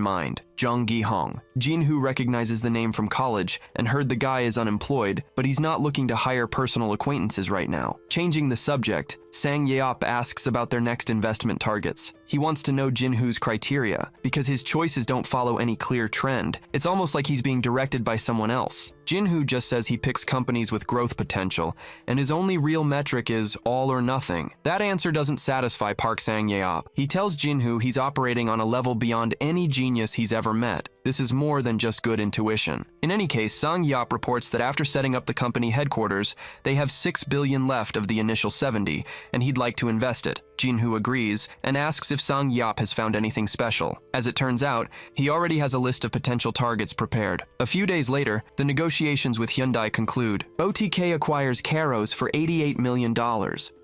A: mind. Jung Gi-hong. Jinhoo recognizes the name from college and heard the guy is unemployed, but he's not looking to hire personal acquaintances right now. Changing the subject, Sang-yeop asks about their next investment targets. He wants to know Jinhoo's criteria, because his choices don't follow any clear trend. It's almost like he's being directed by someone else. Jinhoo just says he picks companies with growth potential, and his only real metric is all or nothing. That answer doesn't satisfy Park Sang-yeop. He tells Jinhoo he's operating on a level beyond any genius he's ever met. This is more than just good intuition. In any case, Sang-yeop reports that after setting up the company headquarters, they have 6 billion left of the initial 70, and he'd like to invest it. Jinhoo agrees and asks if Sang-yeop has found anything special. As it turns out, he already has a list of potential targets prepared. A few days later, the negotiations with Hyundai conclude. OTK acquires Caros for $88 million,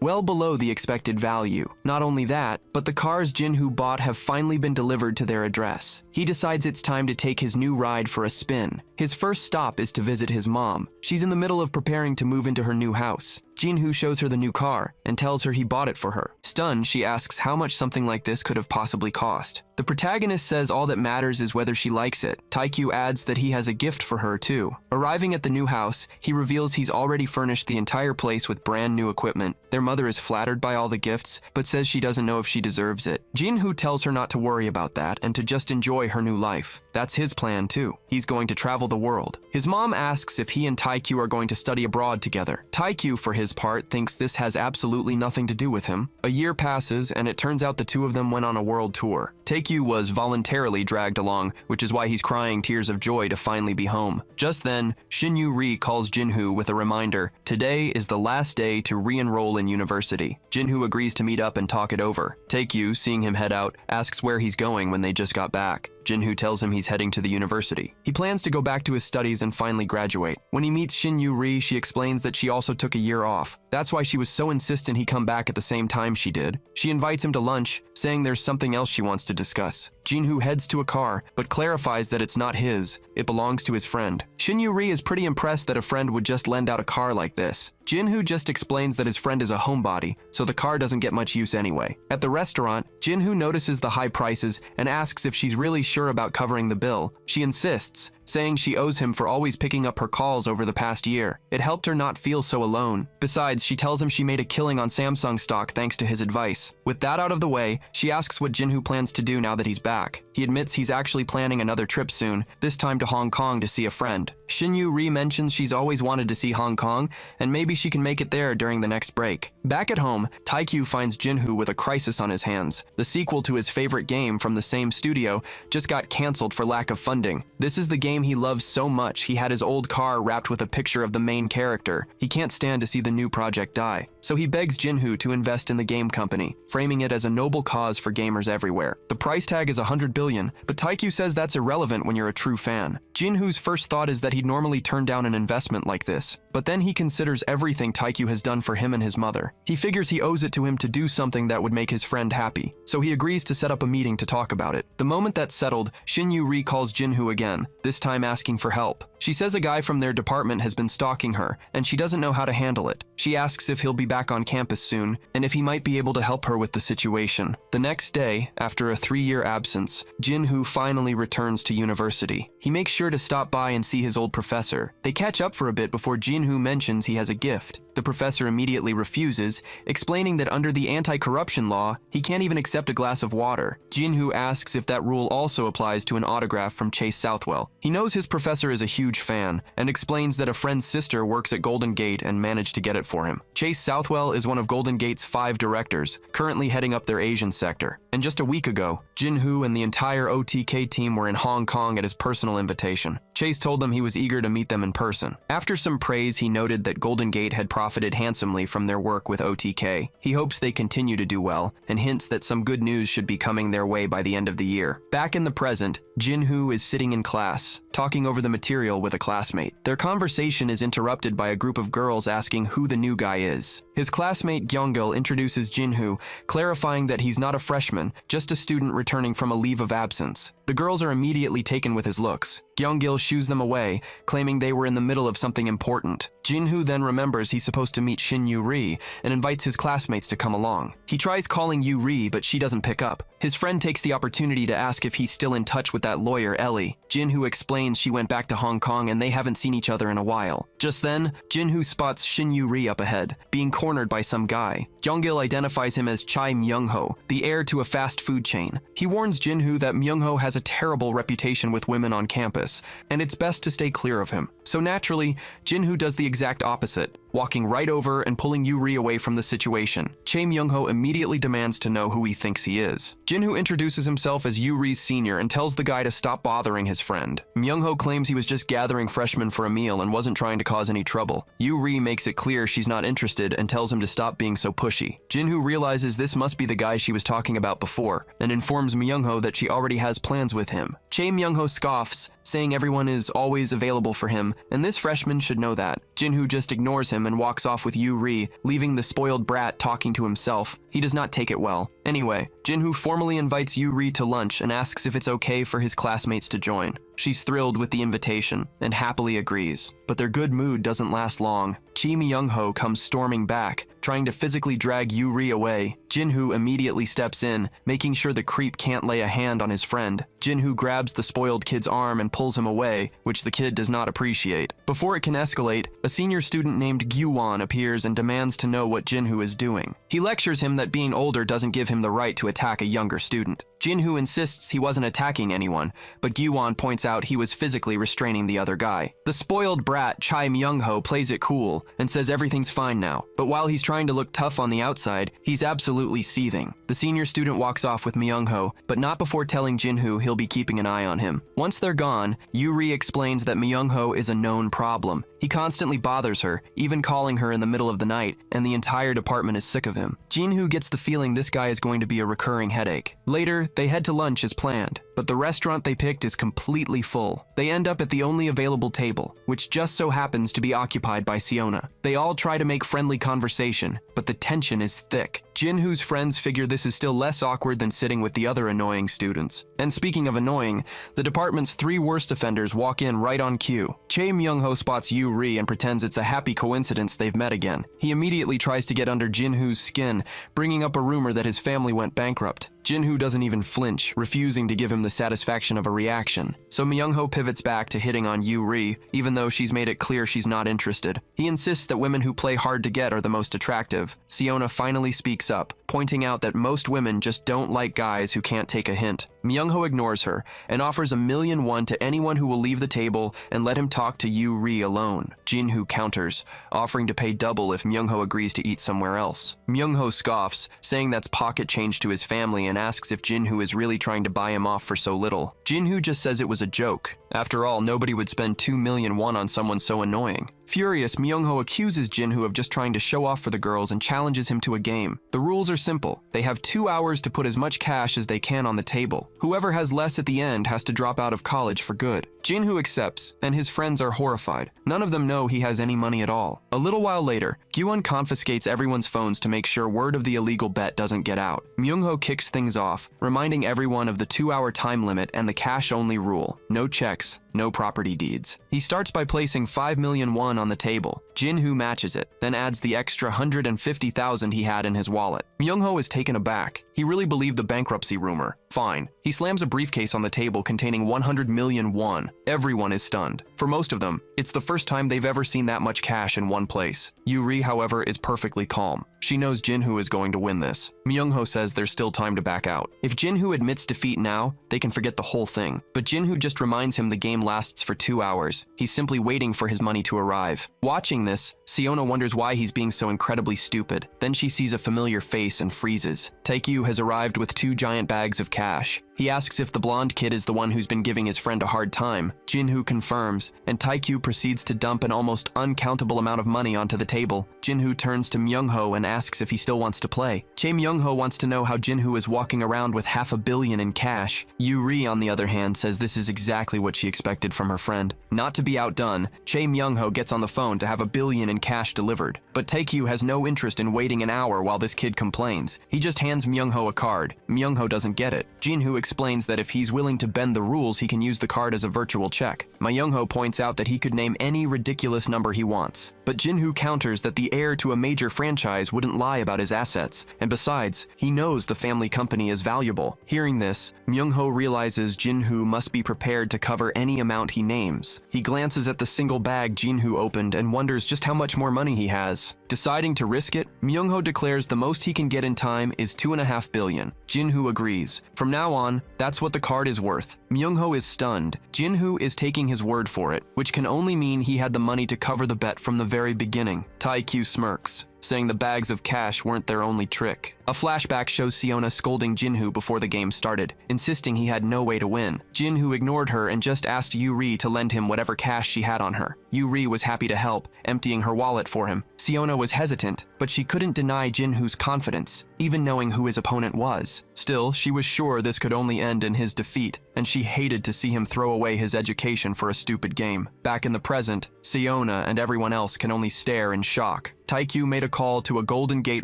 A: well below the expected value. Not only that, but the cars Jinhoo bought have finally been delivered to their address. He decides it's time to take his new ride for a spin. His first stop is to visit his mom. She's in the middle of preparing to move into her new house. Jinhoo shows her the new car and tells her he bought it for her. Stunned, she asks how much something like this could have possibly cost. The protagonist says all that matters is whether she likes it. Taekyu adds that he has a gift for her too. Arriving at the new house, he reveals he's already furnished the entire place with brand new equipment. Their mother is flattered by all the gifts, but says she doesn't know if she deserves it. Jinhoo tells her not to worry about that and to just enjoy her new life. That's his plan too. He's going to travel the world. His mom asks if he and Taekyu are going to study abroad together. Taekyu, for his part, thinks this has absolutely nothing to do with him. A year passes, and it turns out the two of them went on a world tour. Taekyu was voluntarily dragged along, which is why he's crying tears of joy to finally be home. Just then, Shin-Yu-ri calls Jinhoo with a reminder, today is the last day to re-enroll in university. Jinhoo agrees to meet up and talk it over. Taekyu, seeing him head out, asks where he's going when they just got back. Jinhoo tells him he's heading to the university. He plans to go back to his studies and finally graduate. When he meets Shin-Yu-ri, she explains that she also took a year off. That's why she was so insistent he come back at the same time she did. She invites him to lunch, saying there's something else she wants to discuss. Jinhoo heads to a car, but clarifies that it's not his. It belongs to his friend. Shin-Yu-ri is pretty impressed that a friend would just lend out a car like this. Jinhoo just explains that his friend is a homebody, so the car doesn't get much use anyway. At the restaurant, Jinhoo notices the high prices and asks if she's really sure about covering the bill. She insists, saying she owes him for always picking up her calls over the past year. It helped her not feel so alone. Besides, she tells him she made a killing on Samsung stock thanks to his advice. With that out of the way, she asks what Jinhoo plans to do now that he's back. He admits he's actually planning another trip soon, this time to Hong Kong to see a friend. Shin-Yu-ri mentions she's always wanted to see Hong Kong, and maybe she can make it there during the next break. Back at home, Taekyu finds Jinhoo with a crisis on his hands. The sequel to his favorite game from the same studio just got cancelled for lack of funding. This is the game he loves so much he had his old car wrapped with a picture of the main character. He can't stand to see the new project die. So he begs Jinhoo to invest in the game company, framing it as a noble cause for gamers everywhere. The price tag is 100 billion, but Taekyu says that's irrelevant when you're a true fan. Jinhoo's first thought is that he'd normally turn down an investment like this, but then he considers everything Taekyu has done for him and his mother. He figures he owes it to him to do something that would make his friend happy, so he agrees to set up a meeting to talk about it. The moment that's settled, Shin-Yu-ri calls Jinhoo again, this time asking for help. She says a guy from their department has been stalking her, and she doesn't know how to handle it. She asks if he'll be back on campus soon, and if he might be able to help her with the situation. The next day, after a 3-year absence, Jinhoo finally returns to university. He makes sure to stop by and see his old professor. They catch up for a bit before Jinhoo mentions he has a gift. The professor immediately refuses, explaining that under the anti-corruption law, he can't even accept a glass of water. Jinhoo asks if that rule also applies to an autograph from Chase Southwell. He knows his professor is a huge fan, and explains that a friend's sister works at Golden Gate and managed to get it for him. Chase Southwell is one of Golden Gate's 5 directors, currently heading up their Asian sector. And just a week ago, Jinhoo and the entire OTK team were in Hong Kong at his personal invitation. Chase told them he was eager to meet them in person. After some praise, he noted that Golden Gate had profited handsomely from their work with OTK. He hopes they continue to do well, and hints that some good news should be coming their way by the end of the year. Back in the present, Jinhoo is sitting in class, talking over the material with a classmate. Their conversation is interrupted by a group of girls asking who the new guy is. His classmate Gyeonggil introduces Jinhoo, clarifying that he's not a freshman, just a student returning from a leave of absence. The girls are immediately taken with his looks. Gyeonggil shoos them away, claiming they were in the middle of something important. Jinhoo then remembers he's supposed to meet Shin-Yu-ri and invites his classmates to come along. He tries calling Yu-ri, but she doesn't pick up. His friend takes the opportunity to ask if he's still in touch with that lawyer, Ellie. Jinhoo explains she went back to Hong Kong and they haven't seen each other in a while. Just then, Jinhoo spots Shin-Yu-ri up ahead, being cornered by some guy. Gyeonggil identifies him as Chai Myung-ho, the heir to a fast food chain. He warns Jinhoo that Myung-ho has a terrible reputation with women on campus, and it's best to stay clear of him. So naturally, Jinhoo does the exact opposite, walking right over and pulling Yu-ri away from the situation. Choi Myung-ho immediately demands to know who he thinks he is. Jinhoo introduces himself as Yu-ri's senior and tells the guy to stop bothering his friend. Myung-ho claims he was just gathering freshmen for a meal and wasn't trying to cause any trouble. Yu-ri makes it clear she's not interested and tells him to stop being so pushy. Jinhoo realizes this must be the guy she was talking about before and informs Myung-ho that she already has plans with him. Choi Myung-ho scoffs, saying everyone is always available for him, and this freshman should know that. Jinhoo just ignores him and walks off with Yu-ri, leaving the spoiled brat talking to himself. He does not take it well. Anyway, Jinhoo formally invites Yu-ri to lunch and asks if it's okay for his classmates to join. She's thrilled with the invitation and happily agrees. But their good mood doesn't last long. Choi Myung-ho comes storming back, trying to physically drag Yu-ri away. Jinhoo immediately steps in, making sure the creep can't lay a hand on his friend. Jinhoo grabs the spoiled kid's arm and pulls him away, which the kid does not appreciate. Before it can escalate, a senior student named Gyuwon appears and demands to know what Jinhoo is doing. He lectures him that being older doesn't give him the right to attack a younger student. Jinhoo insists he wasn't attacking anyone, but Gyuwon points out he was physically restraining the other guy. The spoiled brat Chai Myung-ho plays it cool and says everything's fine now, but while he's trying to look tough on the outside, he's absolutely seething. The senior student walks off with Myung-ho, but not before telling Jinhoo he'll be keeping an eye on him. Once they're gone, Yuri explains that Myung-ho is a known problem. He constantly bothers her, even calling her in the middle of the night, and the entire department is sick of him. Jinhoo gets the feeling this guy is going to be a recurring headache. Later, they head to lunch as planned, but the restaurant they picked is completely full. They end up at the only available table, which just so happens to be occupied by Siona. They all try to make friendly conversation, but the tension is thick. Jinhoo's friends figure this is still less awkward than sitting with the other annoying students. And speaking of annoying, the department's 3 worst offenders walk in right on cue. Chae Myung-ho spots Yuri and pretends it's a happy coincidence they've met again. He immediately tries to get under Jinhoo's skin, bringing up a rumor that his family went bankrupt. Jinhoo doesn't even flinch, refusing to give him the satisfaction of a reaction. So Myung-ho pivots back to hitting on Yuri, even though she's made it clear she's not interested. He insists that women who play hard to get are the most attractive. Siona finally speaks up, pointing out that most women just don't like guys who can't take a hint. Myung-ho ignores her and offers $1,000,000 to anyone who will leave the table and let him talk to Yuri alone. Jinhoo counters, offering to pay double if Myung-ho agrees to eat somewhere else. Myung-ho scoffs, saying that's pocket change to his family, and asks if Jinhoo is really trying to buy him off for so little. Jinhoo just says it was a joke. After all, nobody would spend 2,000,000 won on someone so annoying. Furious, Myung-ho accuses Jinhoo of just trying to show off for the girls and challenges him to a game. The rules are simple. They have 2 hours to put as much cash as they can on the table. Whoever has less at the end has to drop out of college for good. Jinhoo accepts, and his friends are horrified. None of them know he has any money at all. A little while later, Gyuwon confiscates everyone's phones to make sure word of the illegal bet doesn't get out. Myung-ho kicks things off, reminding everyone of the 2-hour time limit and the cash-only rule. No checks, no property deeds. He starts by placing 5,000,000 won on the table. Jinhoo matches it, then adds the extra 150,000 he had in his wallet. Myung-ho is taken aback. He really believed the bankruptcy rumor. Fine. He slams a briefcase on the table containing 100,000,000 won. Everyone is stunned. For most of them, it's the first time they've ever seen that much cash in one place. Yuri, however, is perfectly calm. She knows Jinhoo is going to win this. Myung-ho says there's still time to back out. If Jinhoo admits defeat now, they can forget the whole thing. But Jinhoo just reminds him the game lasts for 2 hours. He's simply waiting for his money to arrive. Watching this, Siona wonders why he's being so incredibly stupid. Then she sees a familiar face and freezes. Taekyu has arrived with 2 giant bags of cash. He asks if the blonde kid is the one who's been giving his friend a hard time. Jinhoo confirms, and Taekyu proceeds to dump an almost uncountable amount of money onto the table. Jinhoo turns to Myung-ho and asks if he still wants to play. Chae Myung-ho wants to know how Jinhoo is walking around with $500 million in cash. Yuri, on the other hand, says this is exactly what she expected from her friend. Not to be outdone, Chae Myung-ho gets on the phone to have $1 billion in cash delivered. But Taekyu has no interest in waiting an hour while this kid complains. He just hands Myung-ho a card. Myung-ho doesn't get it. Jinhoo explains that if he's willing to bend the rules, he can use the card as a virtual check. Myung-ho points out that he could name any ridiculous number he wants. But Jinhoo counters that the heir to a major franchise wouldn't lie about his assets, and besides, he knows the family company is valuable. Hearing this, Myung-ho realizes Jinhoo must be prepared to cover any amount he names. He glances at the single bag Jinhoo opened and wonders just how much more money he has. Deciding to risk it, Myung-ho declares the most he can get in time is $2.5 billion. Jinhoo agrees. From now on, that's what the card is worth. Myung-ho is stunned. Jinhoo is taking his word for it, which can only mean he had the money to cover the bet from the very beginning. Taekyu smirks, saying the bags of cash weren't their only trick. A flashback shows Siona scolding Jinhoo before the game started, insisting he had no way to win. Jinhoo ignored her and just asked Yuri to lend him whatever cash she had on her. Yuri was happy to help, emptying her wallet for him. Siona was hesitant, but she couldn't deny Jinhoo's confidence, even knowing who his opponent was. Still, she was sure this could only end in his defeat, and she hated to see him throw away his education for a stupid game. Back in the present, Siona and everyone else can only stare in shock. Taekyu made a call to a Golden Gate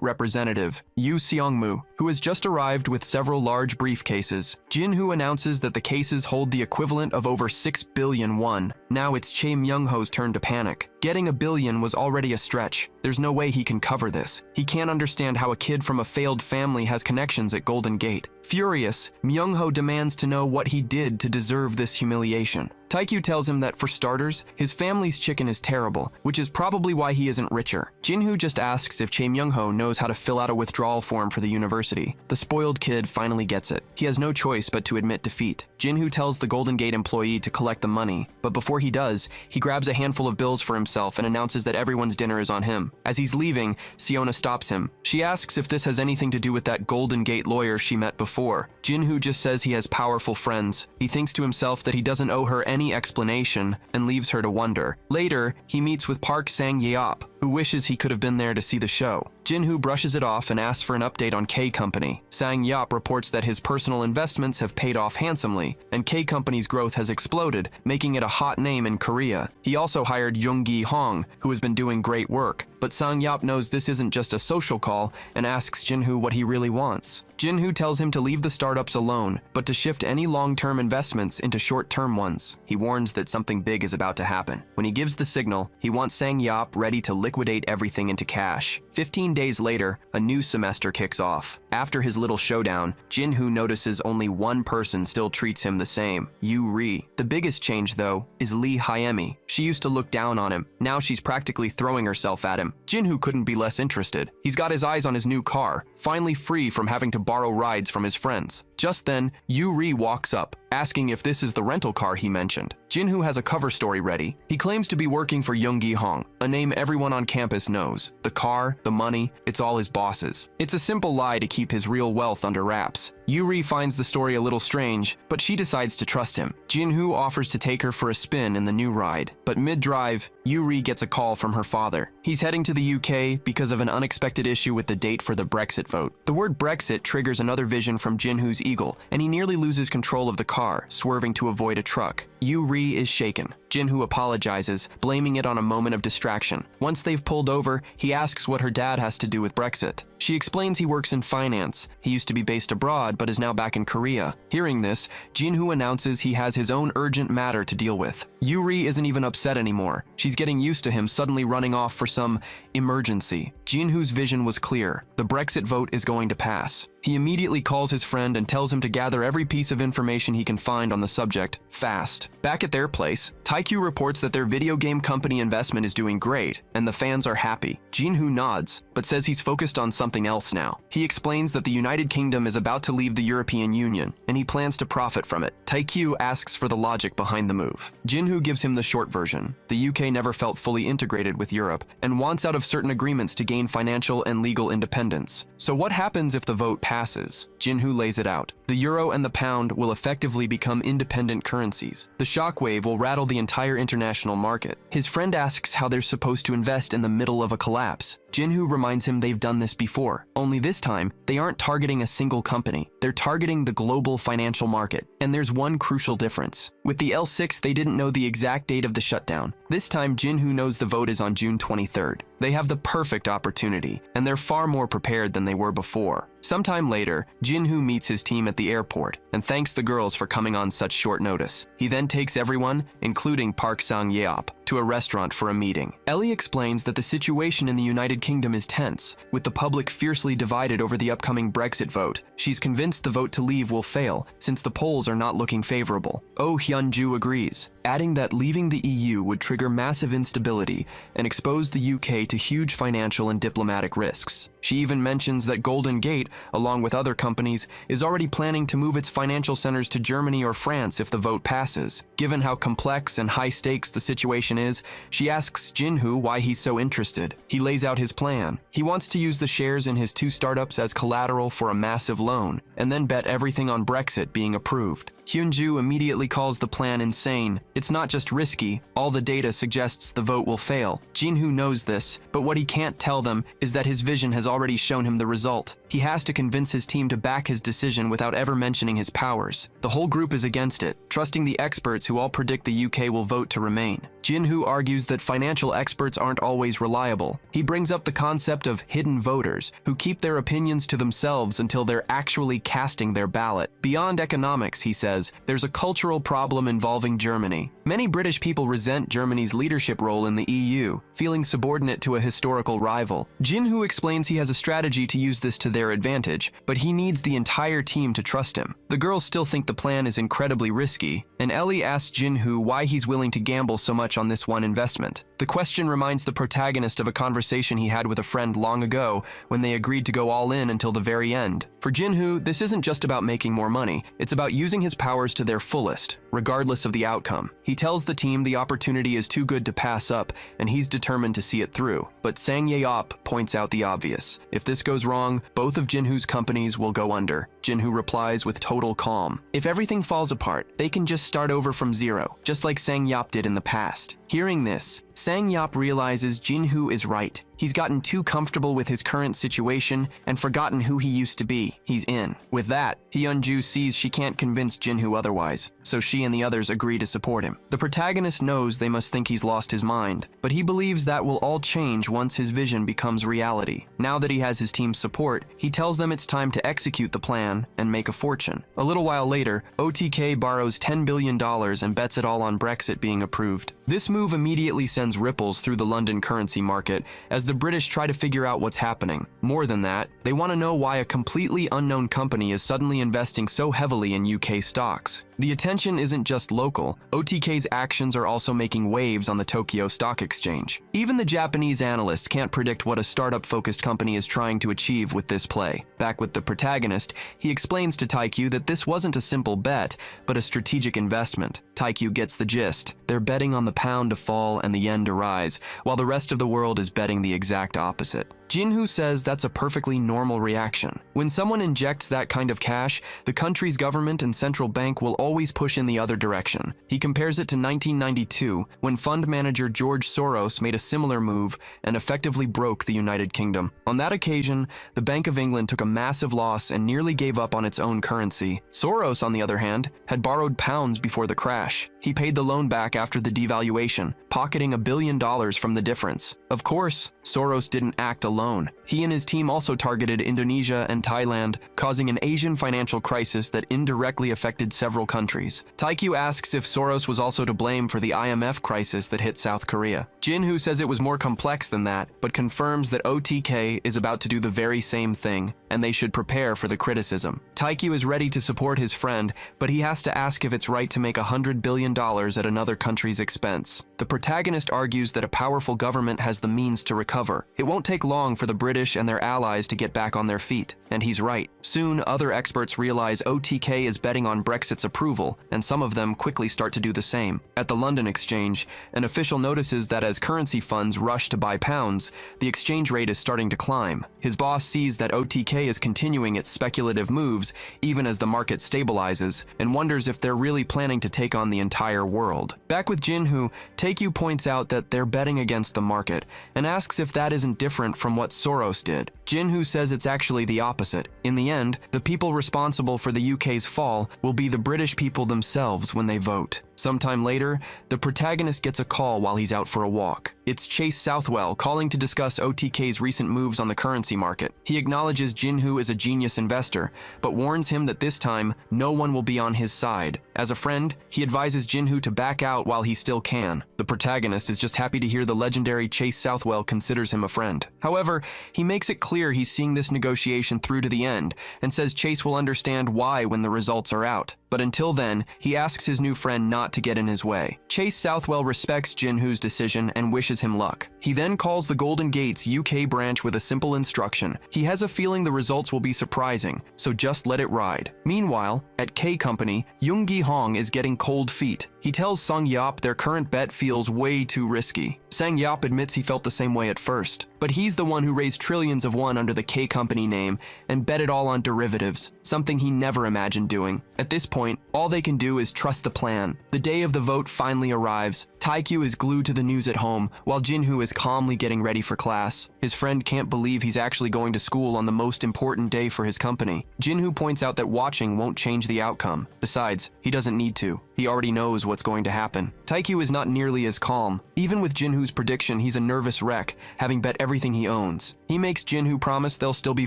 A: representative, Yu Seongmu, who has just arrived with several large briefcases. Jinhoo announces that the cases hold the equivalent of over 6 billion won. Now it's Chae Myung-ho's turn to panic. Getting $1 billion was already a stretch. There's no way he can cover this. He can't understand how a kid from a failed family has connections at Golden Gate. Furious, Myung-ho demands to know what he did to deserve this humiliation. Taekyu tells him that for starters, his family's chicken is terrible, which is probably why he isn't richer. Jinhoo just asks if Chae Myung-ho knows how to fill out a withdrawal form for the university. The spoiled kid finally gets it. He has no choice but to admit defeat. Jinhoo tells the Golden Gate employee to collect the money, but before he does, he grabs a handful of bills for himself and announces that everyone's dinner is on him. As he's leaving, Siona stops him. She asks if this has anything to do with that Golden Gate lawyer she met before. Jinhoo just says he has powerful friends. He thinks to himself that he doesn't owe her any explanation and leaves her to wonder. Later, he meets with Park Sang-yeop, who wishes he could have been there to see the show. Jinhoo brushes it off and asks for an update on K Company. Sang-yeop reports that his personal investments have paid off handsomely, and K Company's growth has exploded, making it a hot name in Korea. He also hired Yoongi Hong, who has been doing great work. But Sang-yeop knows this isn't just a social call and asks Jinhoo what he really wants. Jinhoo tells him to leave the startups alone, but to shift any long-term investments into short-term ones. He warns that something big is about to happen. When he gives the signal, he wants Sang-yeop ready to liquidate everything into cash. 15 days later, a new semester kicks off. After his little showdown, Jinhoo notices only one person still treats him the same, Yu Ri. The biggest change, though, is Lee Hyemi. She used to look down on him. Now she's practically throwing herself at him. Jinhoo couldn't be less interested. He's got his eyes on his new car, finally free from having to borrow rides from his friends. Just then, Yu Ri walks up, asking if this is the rental car he mentioned. Jinhoo has a cover story ready. He claims to be working for Yoongi Hong, a name everyone on campus knows. The car, the money, it's all his boss's. It's a simple lie to keep his real wealth under wraps. Yuri finds the story a little strange, but she decides to trust him. Jinhoo offers to take her for a spin in the new ride, but mid-drive, Yuri gets a call from her father. He's heading to the UK because of an unexpected issue with the date for the Brexit vote. The word Brexit triggers another vision from Jinhoo's eagle, and he nearly loses control of the car, swerving to avoid a truck. Yuri is shaken. Jinhoo apologizes, blaming it on a moment of distraction. Once they've pulled over, he asks what her dad has to do with Brexit. She explains he works in finance. He used to be based abroad, but is now back in Korea. Hearing this, Jinhoo announces he has his own urgent matter to deal with. Yuri isn't even upset anymore. She's getting used to him suddenly running off for some emergency. Jinhoo's vision was clear. The Brexit vote is going to pass. He immediately calls his friend and tells him to gather every piece of information he can find on the subject, fast. Back at their place, Taekyu reports that their video game company investment is doing great, and the fans are happy. Jinhoo nods, but says he's focused on something else now. He explains that the United Kingdom is about to leave the European Union, and he plans to profit from it. Taekyu asks for the logic behind the move. Jinhoo gives him the short version. The UK never felt fully integrated with Europe, and wants out of certain agreements to gain financial and legal independence. So what happens if the vote passes? Jinhoo lays it out. The euro and the pound will effectively become independent currencies. The shockwave will rattle the entire international market. His friend asks how they're supposed to invest in the middle of a collapse. Jinhoo reminds him they've done this before, only this time, they aren't targeting a single company. They're targeting the global financial market. And there's one crucial difference. With the L6, they didn't know the exact date of the shutdown. This time, Jinhoo knows the vote is on June 23rd. They have the perfect opportunity, and they're far more prepared than they were before. Sometime later, Jinhoo meets his team at the airport and thanks the girls for coming on such short notice. He then takes everyone, including Park Sang-yeop, to a restaurant for a meeting. Ellie explains that the situation in the United Kingdom is tense, with the public fiercely divided over the upcoming Brexit vote. She's convinced the vote to leave will fail, since the polls are not looking favorable. Oh Hyun-ju agrees, adding that leaving the EU would trigger massive instability and expose the UK to huge financial and diplomatic risks. She even mentions that Golden Gate, along with other companies, is already planning to move its financial centers to Germany or France if the vote passes. Given how complex and high stakes the situation is, she asks Jinhoo why he's so interested. He lays out his plan. He wants to use the shares in his two startups as collateral for a massive loan, and then bet everything on Brexit being approved. Hyun-ju immediately calls the plan insane. It's not just risky, all the data suggests the vote will fail. Jinhoo knows this, but what he can't tell them is that his vision has already shown him the result. He has to convince his team to back his decision without ever mentioning his powers. The whole group is against it, trusting the experts who all predict the UK will vote to remain. Jinhoo argues that financial experts aren't always reliable. He brings up the concept of hidden voters, who keep their opinions to themselves until they're actually casting their ballot. Beyond economics, he says, says, there's a cultural problem involving Germany. Many British people resent Germany's leadership role in the EU, feeling subordinate to a historical rival. Jinhoo explains he has a strategy to use this to their advantage, but he needs the entire team to trust him. The girls still think the plan is incredibly risky, and Ellie asks Jinhoo why he's willing to gamble so much on this one investment. The question reminds the protagonist of a conversation he had with a friend long ago when they agreed to go all in until the very end. For Jinhoo, this isn't just about making more money, it's about using his powers to their fullest, regardless of the outcome. He tells the team the opportunity is too good to pass up, and he's determined to see it through. But Sang Ye-op points out the obvious. If this goes wrong, both of Jinhoo's companies will go under. Jinhoo replies with total calm. If everything falls apart, they can just start over from zero, just like Sang Yop did in the past. Hearing this, Sang Yop realizes Jinhoo is right. He's gotten too comfortable with his current situation and forgotten who he used to be. He's in. With that, Hyunju sees she can't convince Jinhoo otherwise, so she and the others agree to support him. The protagonist knows they must think he's lost his mind, but he believes that will all change once his vision becomes reality. Now that he has his team's support, he tells them it's time to execute the plan and make a fortune. A little while later, OTK borrows $10 billion and bets it all on Brexit being approved. This move immediately sends ripples through the London currency market as the British try to figure out what's happening. More than that, they want to know why a completely unknown company is suddenly investing so heavily in UK stocks. The attention isn't just local. OTK's actions are also making waves on the Tokyo Stock Exchange. Even the Japanese analysts can't predict what a startup-focused company is trying to achieve with this play. Back with the protagonist, he explains to Taikyu that this wasn't a simple bet, but a strategic investment. Taikyu gets the gist. They're betting on the pound to fall and the yen to rise, while the rest of the world is betting the exact opposite. Jinhoo says that's a perfectly normal reaction. When someone injects that kind of cash, the country's government and central bank will always push in the other direction. He compares it to 1992, when fund manager George Soros made a similar move and effectively broke the United Kingdom. On that occasion, the Bank of England took a massive loss and nearly gave up on its own currency. Soros, on the other hand, had borrowed pounds before the crash. He paid the loan back after the devaluation, pocketing $1 billion from the difference. Of course, Soros didn't act alone. He and his team also targeted Indonesia and Thailand, causing an Asian financial crisis that indirectly affected several countries. Taikyu asks if Soros was also to blame for the IMF crisis that hit South Korea. Jinhoo says it was more complex than that, but confirms that OTK is about to do the very same thing, and they should prepare for the criticism. Taikyu is ready to support his friend, but he has to ask if it's right to make $100 billion at another country's expense. The protagonist argues that a powerful government has the means to recover. It won't take long for the British and their allies to get back on their feet, and he's right. Soon, other experts realize OTK is betting on Brexit's approval, and some of them quickly start to do the same. At the London Exchange, an official notices that as currency funds rush to buy pounds, the exchange rate is starting to climb. His boss sees that OTK is continuing its speculative moves even as the market stabilizes, and wonders if they're really planning to take on the entire world. Back with Jinhoo, Taikyu points out that they're betting against the market, and asks if that isn't different from what Soros did. Jinhoo says it's actually the opposite. In the end, the people responsible for the UK's fall will be the British people themselves when they vote. Sometime later, the protagonist gets a call while he's out for a walk. It's Chase Southwell calling to discuss OTK's recent moves on the currency market. He acknowledges Jinhoo is a genius investor, but warns him that this time, no one will be on his side. As a friend, he advises Jinhoo to back out while he still can. The protagonist is just happy to hear the legendary Chase Southwell considers him a friend. However, he makes it clear he's seeing this negotiation through to the end, and says Chase will understand why when the results are out. But until then, he asks his new friend not to get in his way. Chase Southwell respects Jinhoo's decision and wishes him luck. He then calls the Golden Gates UK branch with a simple instruction. He has a feeling the results will be surprising, so just let it ride. Meanwhile, at K Company, Yoon Gi-hong is getting cold feet. He tells Sang Yop their current bet feels way too risky. Sang Yop admits he felt the same way at first, but he's the one who raised trillions of won under the K Company name and bet it all on derivatives, something he never imagined doing. At this point, all they can do is trust the plan. The day of the vote finally arrives. Taikyu is glued to the news at home, while Jinhoo is calmly getting ready for class. His friend can't believe he's actually going to school on the most important day for his company. Jinhoo points out that watching won't change the outcome. Besides, he doesn't need to. He already knows what's going to happen. Taikyu is not nearly as calm. Even with Jinhoo's prediction, he's a nervous wreck, having bet everything he owns. He makes Jinhoo promise they'll still be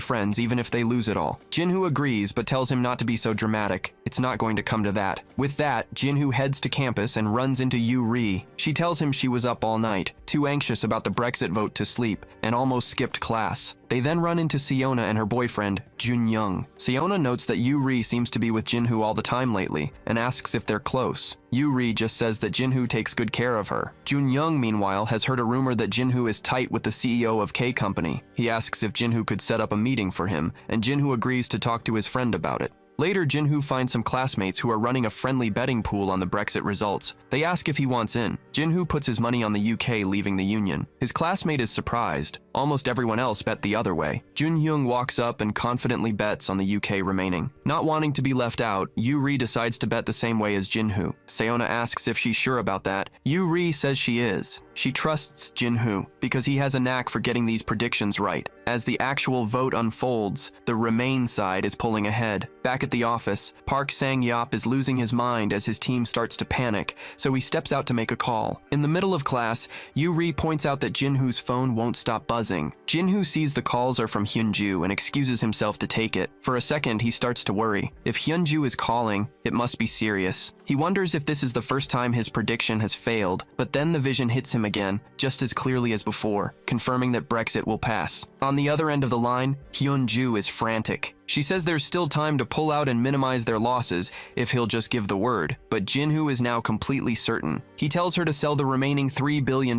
A: friends even if they lose it all. Jinhoo agrees, but tells him not to be so dramatic. It's not going to come to that. With that, Jinhoo heads to campus and runs into Yu Ri. She tells him she was up all night, too anxious about the Brexit vote to sleep, and almost skipped class. They then run into Siona and her boyfriend, Jun Young. Siona notes that Yu Ri seems to be with Jinhoo all the time lately, and asks if they're close. Yu Ri just says that Jinhoo takes good care of her. Jun Young, meanwhile, has heard a rumor that Jinhoo is tight with the CEO of K Company. He asks if Jinhoo could set up a meeting for him, and Jinhoo agrees to talk to his friend about it. Later, Jinhoo finds some classmates who are running a friendly betting pool on the Brexit results. They ask if he wants in. Jinhoo puts his money on the UK leaving the Union. His classmate is surprised. Almost everyone else bet the other way. Jun Young walks up and confidently bets on the UK remaining. Not wanting to be left out, Yu Ri decides to bet the same way as Jinhoo. Seona asks if she's sure about that. Yu Ri says she is. She trusts Jinhoo because he has a knack for getting these predictions right. As the actual vote unfolds, the Remain side is pulling ahead. Back at the office, Park Sang-yeop is losing his mind as his team starts to panic, so he steps out to make a call. In the middle of class, Yu Ri points out that Jinhoo's phone won't stop buzzing. Jinhoo sees the calls are from Hyunju and excuses himself to take it. For a second, he starts to worry. If Hyunju is calling, it must be serious. He wonders if this is the first time his prediction has failed, but then the vision hits him again, just as clearly as before, confirming that Brexit will pass. On the other end of the line, Hyunju is frantic. She says there's still time to pull out and minimize their losses if he'll just give the word, but Jinhoo is now completely certain. He tells her to sell the remaining $3 billion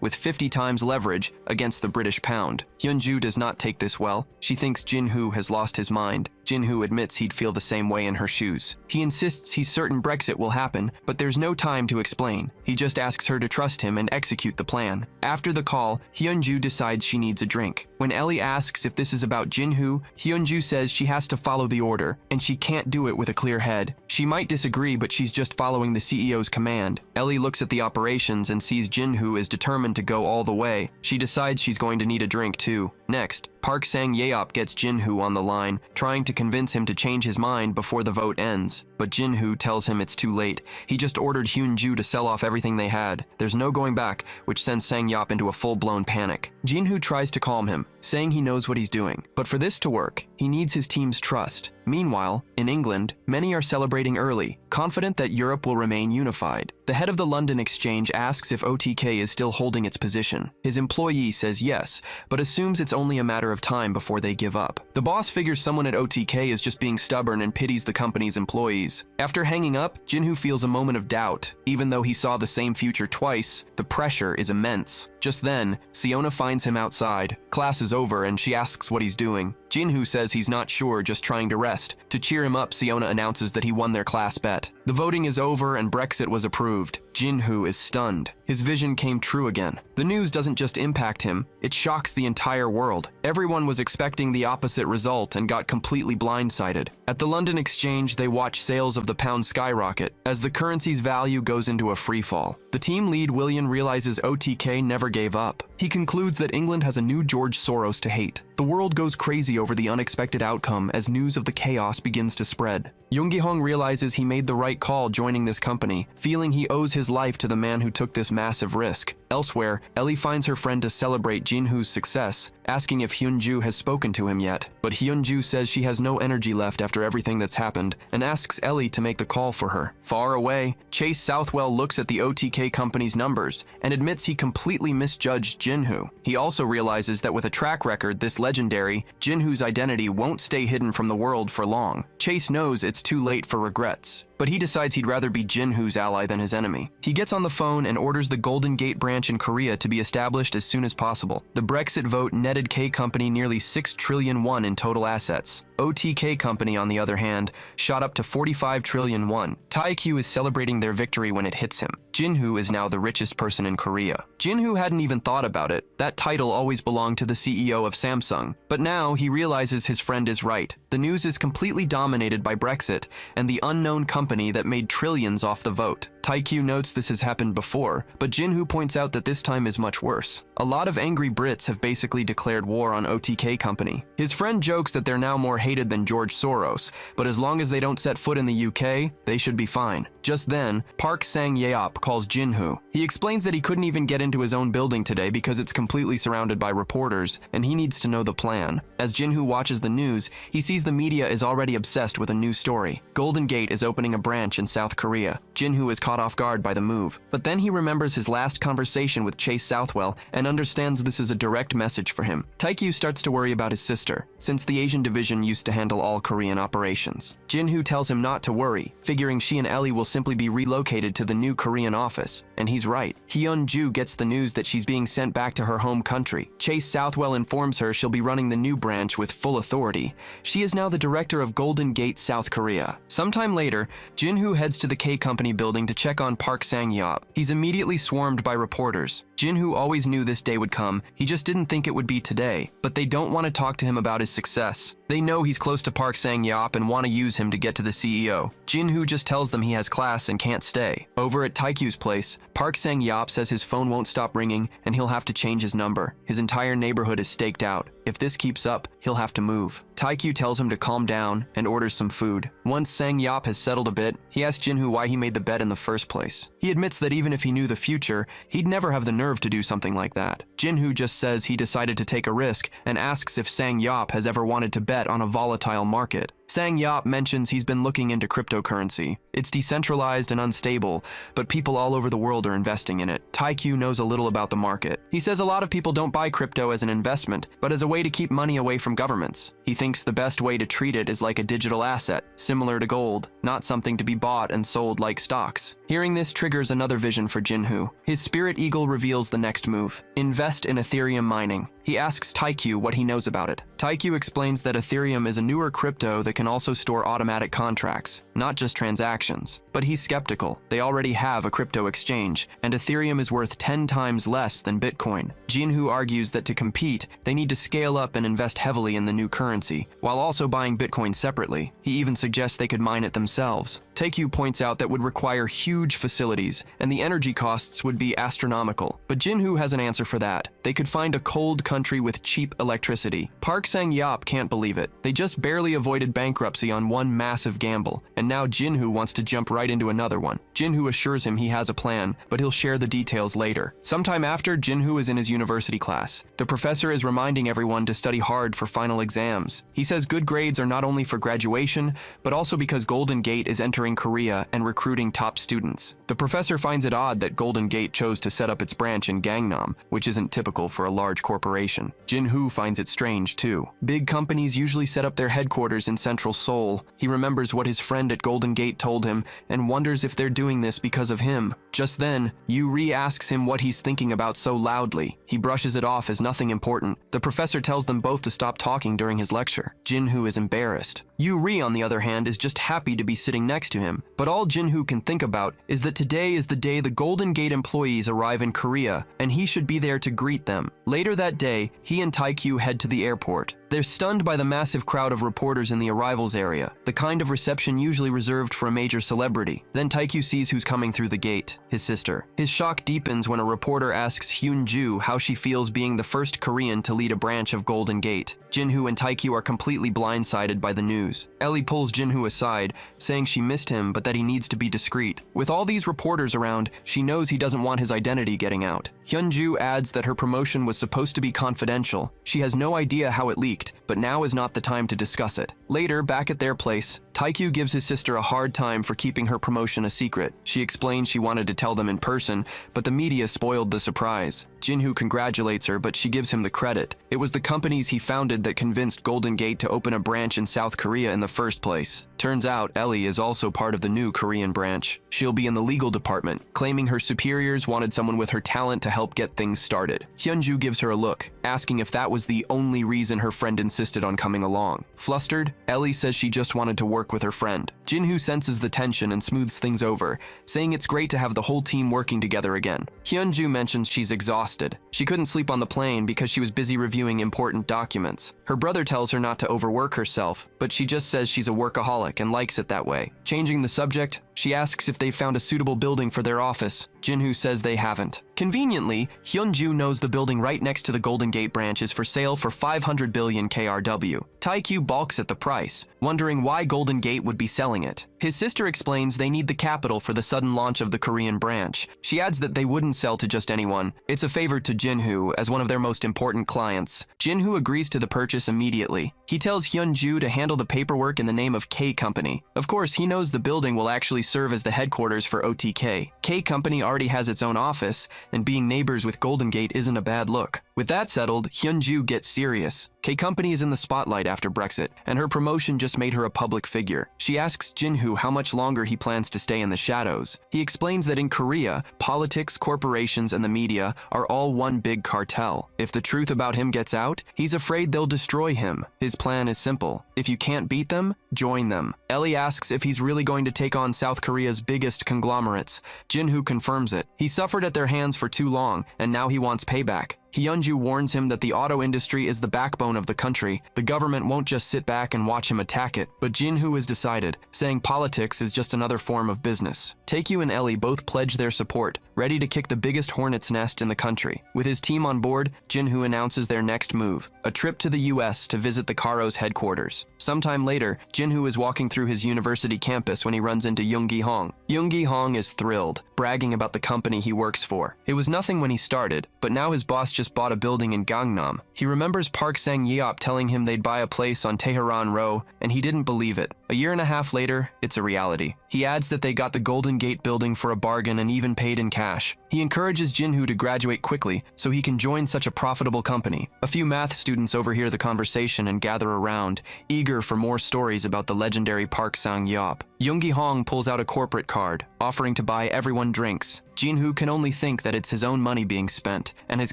A: with 50 times leverage against the British pound. Hyunju does not take this well. She thinks Jinhoo has lost his mind. Jinhoo admits he'd feel the same way in her shoes. He insists he's certain Brexit will happen, but there's no time to explain. He just asks her to trust him and execute the plan. After the call, Hyunju decides she needs a drink. When Ellie asks if this is about Jinhoo, Hyunju says she has to follow the order, and she can't do it with a clear head. She might disagree, but she's just following the CEO's command. Ellie looks at the operations and sees Jinhoo is determined to go all the way. She decides she's going to need a drink too. Next, Park Sang-yeop gets Jinhoo on the line, trying to convince him to change his mind before the vote ends. But Jinhoo tells him it's too late. He just ordered Hyunju to sell off everything they had. There's no going back, which sends Sang-yeop into a full-blown panic. Jinhoo tries to calm him, saying he knows what he's doing. But for this to work, he needs his team's trust. Meanwhile, in England, many are celebrating early, confident that Europe will remain unified. The head of the London Exchange asks if OTK is still holding its position. His employee says yes, but assumes it's only a matter of time before they give up. The boss figures someone at OTK is just being stubborn and pities the company's employees. After hanging up, Jinhoo feels a moment of doubt. Even though he saw the same future twice, the pressure is immense. Just then, Siona finds him outside. Class is over and she asks what he's doing. Jinhoo says he's not sure, just trying to rest. To cheer him up, Siona announces that he won their class bet. The voting is over and Brexit was approved. Jinhoo is stunned. His vision came true again. The news doesn't just impact him, it shocks the entire world. Everyone was expecting the opposite result and got completely blindsided. At the London Exchange, they watch sales of the pound skyrocket as the currency's value goes into a freefall. The team lead, William, realizes OTK never gave up. He concludes that England has a new George Soros to hate. The world goes crazy over the unexpected outcome as news of the chaos begins to spread. Yoongi-hong realizes he made the right call joining this company, feeling he owes his life to the man who took this massive risk. Elsewhere, Ellie finds her friend to celebrate Jinhoo's success, asking if Hyunju has spoken to him yet. But Hyunju says she has no energy left after everything that's happened, and asks Ellie to make the call for her. Far away, Chase Southwell looks at the OTK company's numbers and admits he completely misjudged Jinhoo. He also realizes that with a track record this legendary, Jinhoo's identity won't stay hidden from the world for long. Chase knows it's too late for regrets, but he decides he'd rather be Jinhoo's ally than his enemy. He gets on the phone and orders the Golden Gate branch in Korea to be established as soon as possible. The Brexit vote netted K Company nearly 6 trillion won in total assets. OTK Company, on the other hand, shot up to 45 trillion won. Taekyu is celebrating their victory when it hits him. Jinhoo is now the richest person in Korea. Jinhoo hadn't even thought about it. That title always belonged to the CEO of Samsung. But now he realizes his friend is right. The news is completely dominated by Brexit and the unknown company that made trillions off the vote. Taekyu notes this has happened before, but Jinhoo points out that this time is much worse. A lot of angry Brits have basically declared war on OTK Company. His friend jokes that they're now more hated than George Soros, but as long as they don't set foot in the UK, they should be fine. Just then, Park Sang-yeop calls Jinhoo. He explains that he couldn't even get into his own building today because it's completely surrounded by reporters, and he needs to know the plan. As Jinhoo watches the news, he sees the media is already obsessed with a new story. Golden Gate is opening a branch in South Korea. Jinhoo is caught off guard by the move, but then he remembers his last conversation with Chase Southwell and understands this is a direct message for him. Taekyu starts to worry about his sister, since the Asian division used to handle all Korean operations. Jinhoo tells him not to worry, figuring she and Ellie will simply be relocated to the new Korean office. And he's right. Hyun-ju gets the news that she's being sent back to her home country. Chase Southwell informs her she'll be running the new branch with full authority. She is now the director of Golden Gate, South Korea. Sometime later, Jinhoo heads to the K-Company building to check on Park Sang-yeop. He's immediately swarmed by reporters. Jinhoo always knew this day would come, he just didn't think it would be today. But they don't want to talk to him about his success. They know he's close to Park Sang-yeop and want to use him to get to the CEO. Jinhoo just tells them he has class and can't stay. Over at Taekyu's place, Park Sang-yeop says his phone won't stop ringing and he'll have to change his number. His entire neighborhood is staked out. If this keeps up, he'll have to move. Taekyu tells him to calm down and orders some food. Once Sang-yeop has settled a bit, he asks Jinhoo why he made the bet in the first place. He admits that even if he knew the future, he'd never have the nerve to do something like that. Jinhoo just says he decided to take a risk and asks if Sang-yeop has ever wanted to bet on a volatile market. Sang-yeop mentions he's been looking into cryptocurrency. It's decentralized and unstable, but people all over the world are investing in it. Taekyu knows a little about the market. He says a lot of people don't buy crypto as an investment, but as a way to keep money away from governments. He thinks the best way to treat it is like a digital asset, similar to gold, not something to be bought and sold like stocks. Hearing this triggers another vision for Jinhoo. His spirit eagle reveals the next move: invest in Ethereum mining. He asks Taekyu what he knows about it. Taekyu explains that Ethereum is a newer crypto that can also store automatic contracts, not just transactions. But he's skeptical. They already have a crypto exchange, and Ethereum is worth 10 times less than Bitcoin. Jinhoo argues that to compete, they need to scale up and invest heavily in the new currency, while also buying Bitcoin separately. He even suggests they could mine it themselves. Taekyu points out that would require huge facilities, and the energy costs would be astronomical. But Jinhoo has an answer for that. They could find a cold country with cheap electricity. Park Sang-yeop can't believe it. They just barely avoided bankruptcy on one massive gamble, and now Jinhoo wants to jump right into another one. Jinhoo assures him he has a plan, but he'll share the details later. Sometime after, Jinhoo is in his university class. The professor is reminding everyone to study hard for final exams. He says good grades are not only for graduation, but also because Golden Gate is entering Korea and recruiting top students. The professor finds it odd that Golden Gate chose to set up its branch in Gangnam, which isn't typical for a large corporation. Jinhoo finds it strange too. Big companies usually set up their headquarters in central Seoul. He remembers what his friend at Golden Gate told him and wonders if they're doing this because of him. Just then, Yoo-ri asks him what he's thinking about so loudly. He brushes it off as nothing important. The professor tells them both to stop talking during his lecture. Jinhoo is embarrassed. Yoo-ri, on the other hand, is just happy to be sitting next to him. But all Jinhoo can think about is that today is the day the Golden Gate employees arrive in Korea, and he should be there to greet them. Later that day, he and Taekyu head to the airport. They're stunned by the massive crowd of reporters in the arrivals area, the kind of reception usually reserved for a major celebrity. Then Taekyu sees who's coming through the gate: his sister. His shock deepens when a reporter asks Hyun-ju how she feels being the first Korean to lead a branch of Golden Gate. Jinhoo and Taekyu are completely blindsided by the news. Ellie pulls Jinhoo aside, saying she missed him but that he needs to be discreet. With all these reporters around, she knows he doesn't want his identity getting out. Hyun-ju adds that her promotion was supposed to be confidential. She has no idea how it leaked, but now is not the time to discuss it. Later, back at their place, Taekyu gives his sister a hard time for keeping her promotion a secret. She explains she wanted to tell them in person, but the media spoiled the surprise. Jinhoo congratulates her, but she gives him the credit. It was the companies he founded that convinced Golden Gate to open a branch in South Korea in the first place. Turns out, Ellie is also part of the new Korean branch. She'll be in the legal department, claiming her superiors wanted someone with her talent to help get things started. Hyun-ju gives her a look, asking if that was the only reason her friend insisted on coming along. Flustered, Ellie says she just wanted to work with her friend. Jinhoo senses the tension and smooths things over, saying it's great to have the whole team working together again. Hyun-ju mentions she's exhausted. She couldn't sleep on the plane because she was busy reviewing important documents. Her brother tells her not to overwork herself, but she just says she's a workaholic and likes it that way. Changing the subject, she asks if they've found a suitable building for their office. Jinhoo says they haven't. Conveniently, Hyun-ju knows the building right next to the Golden Gate branch is for sale for 500 billion KRW. Taikyu balks at the price, wondering why Golden Gate would be selling it. His sister explains they need the capital for the sudden launch of the Korean branch. She adds that they wouldn't sell to just anyone. It's a favor to Jinhoo as one of their most important clients. Jinhoo agrees to the purchase immediately. He tells Hyunju to handle the paperwork in the name of K Company. Of course, he knows the building will actually serve as the headquarters for OTK. K Company already has its own office, and being neighbors with Golden Gate isn't a bad look. With that settled, Hyunju gets serious. K Company is in the spotlight after Brexit, and her promotion just made her a public figure. She asks Jinhoo how much longer he plans to stay in the shadows. He explains that in Korea, politics, corporations, and the media are all one big cartel. If the truth about him gets out, he's afraid they'll destroy him. His plan is simple. If you can't beat them, join them. Ellie asks if he's really going to take on South Korea's biggest conglomerates. Jinhoo confirms it. He suffered at their hands for too long, and now he wants payback. Hyunju warns him that the auto industry is the backbone of the country. The government won't just sit back and watch him attack it. But Jinhoo is decided, saying politics is just another form of business. Taekyu and Ellie both pledge their support, ready to kick the biggest hornet's nest in the country. With his team on board, Jinhoo announces their next move, a trip to the US to visit the Karo's headquarters. Sometime later, Jinhoo is walking through his university campus when he runs into Yoongi Hong. Yoongi Hong is thrilled, bragging about the company he works for. It was nothing when he started, but now his boss just bought a building in Gangnam. He remembers Park Sang-yeop telling him they'd buy a place on Tehran Row, and he didn't believe it. A year and a half later, it's a reality. He adds that they got the Golden Gate building for a bargain and even paid in cash. He encourages Jinhoo to graduate quickly so he can join such a profitable company. A few math students overhear the conversation and gather around, eager for more stories about the legendary Park Sang-yeop. Yoongi Hong pulls out a corporate card, offering to buy everyone drinks. Jinhoo can only think that it's his own money being spent, and his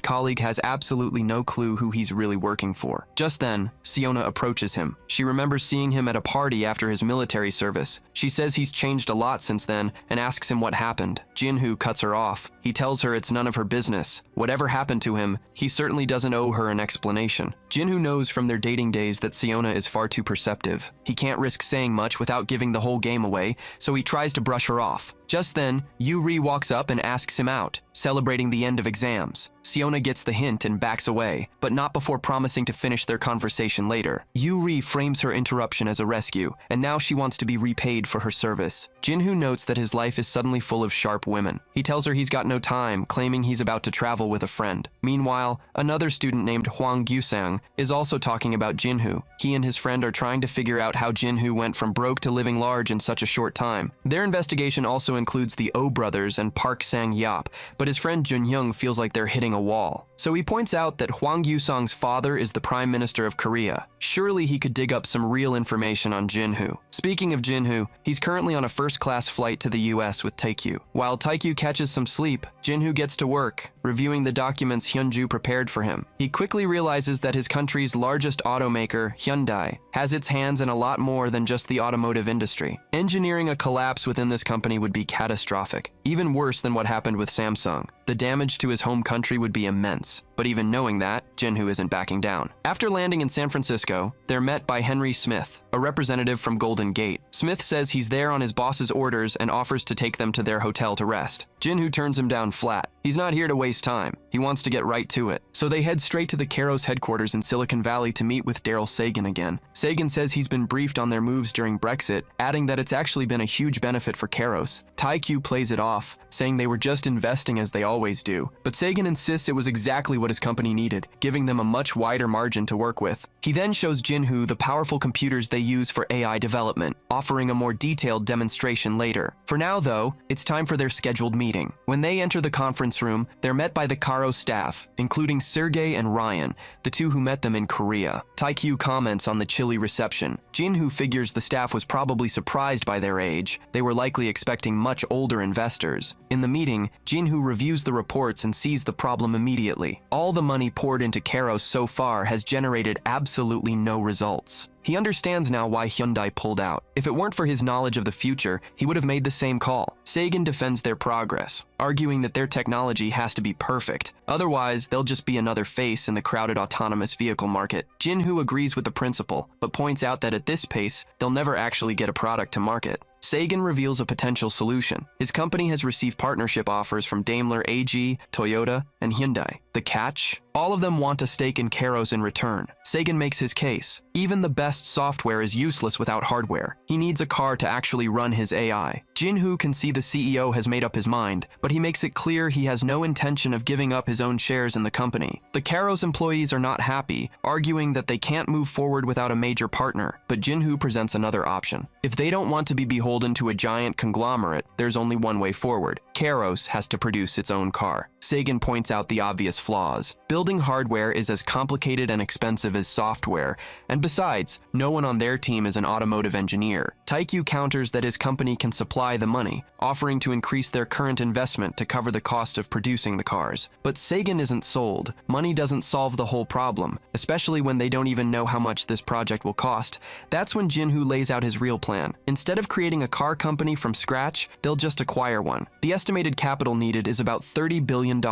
A: colleague has absolutely no clue who he's really working for. Just then, Siona approaches him. She remembers seeing him at a party after his military service. She says he's changed a lot since then and asks him what happened. Jinhoo cuts her off. He tells her it's none of her business. Whatever happened to him, he certainly doesn't owe her an explanation. Jinhoo knows from their dating days that Siona is far too perceptive. He can't risk saying much without giving the whole game away, so he tries to brush her off. Just then, Yuri walks up and asks him out, celebrating the end of exams. Siona gets the hint and backs away, but not before promising to finish their conversation later. Yuri frames her interruption as a rescue, and now she wants to be repaid for her service. Jinhoo notes that his life is suddenly full of sharp women. He tells her he's got no time, claiming he's about to travel with a friend. Meanwhile, another student named Hwang Gyusang is also talking about Jinhoo. He and his friend are trying to figure out how Jinhoo went from broke to living large in such a short time. Their investigation also includes the Oh brothers and Park Sang-yeop, but his friend Junyoung feels like they're hitting a wall. So he points out that Hwang Gyusang's father is the Prime Minister of Korea. Surely he could dig up some real information on Jinhoo. Speaking of Jinhoo, he's currently on a first-class flight to the US with Taekyu. While Taekyu catches some sleep, Jinhoo gets to work, reviewing the documents Hyunju prepared for him. He quickly realizes that his country's largest automaker, Hyundai, has its hands in a lot more than just the automotive industry. Engineering a collapse within this company would be catastrophic, even worse than what happened with Samsung. The damage to his home country would be immense. But even knowing that, Jinhoo isn't backing down. After landing in San Francisco, they're met by Henry Smith, a representative from Golden Gate. Smith says he's there on his boss's orders and offers to take them to their hotel to rest. Jinhoo turns him down flat. He's not here to waste time. He wants to get right to it. So they head straight to the Karo's headquarters in Silicon Valley to meet with Daryl Sagan again. Sagan says he's been briefed on their moves during Brexit, adding that it's actually been a huge benefit for Karos. Taekyu plays it off, saying they were just investing as they always do. But Sagan insists it was exactly what his company needed, giving them a much wider margin to work with. He then shows Jinhoo the powerful computers they use for AI development, offering a more detailed demonstration later. For now, though, it's time for their scheduled meeting. When they enter the conference room, they're met by the Karo staff, including Sergey and Ryan, the two who met them in Korea. Taekyu comments on the chilly reception. Jinhoo figures the staff was probably surprised by their age. They were likely expecting much older investors. In the meeting, Jinhoo reviews the reports and sees the problem immediately. All the money poured into Karos so far has generated absolutely no results. He understands now why Hyundai pulled out. If it weren't for his knowledge of the future, he would have made the same call. Sagan defends their progress, arguing that their technology has to be perfect. Otherwise, they'll just be another face in the crowded autonomous vehicle market. Jinhoo agrees with the principle, but points out that at this pace, they'll never actually get a product to market. Sagan reveals a potential solution. His company has received partnership offers from Daimler AG, Toyota, and Hyundai. The catch? All of them want a stake in Kairos in return. Sagan makes his case. Even the best software is useless without hardware. He needs a car to actually run his AI. Jin-Hoo can see the CEO has made up his mind, but he makes it clear he has no intention of giving up his own shares in the company. The Kairos employees are not happy, arguing that they can't move forward without a major partner, but Jin-Hoo presents another option. If they don't want to be beholden to a giant conglomerate, there's only one way forward. Kairos has to produce its own car. Sagan points out the obvious flaws. Building hardware is as complicated and expensive as software, and besides, no one on their team is an automotive engineer. Taikyu counters that his company can supply the money, offering to increase their current investment to cover the cost of producing the cars. But Sagan isn't sold. Money doesn't solve the whole problem, especially when they don't even know how much this project will cost. That's when Jin-Hoo lays out his real plan. Instead of creating a car company from scratch, they'll just acquire one. The estimated capital needed is about $30 billion.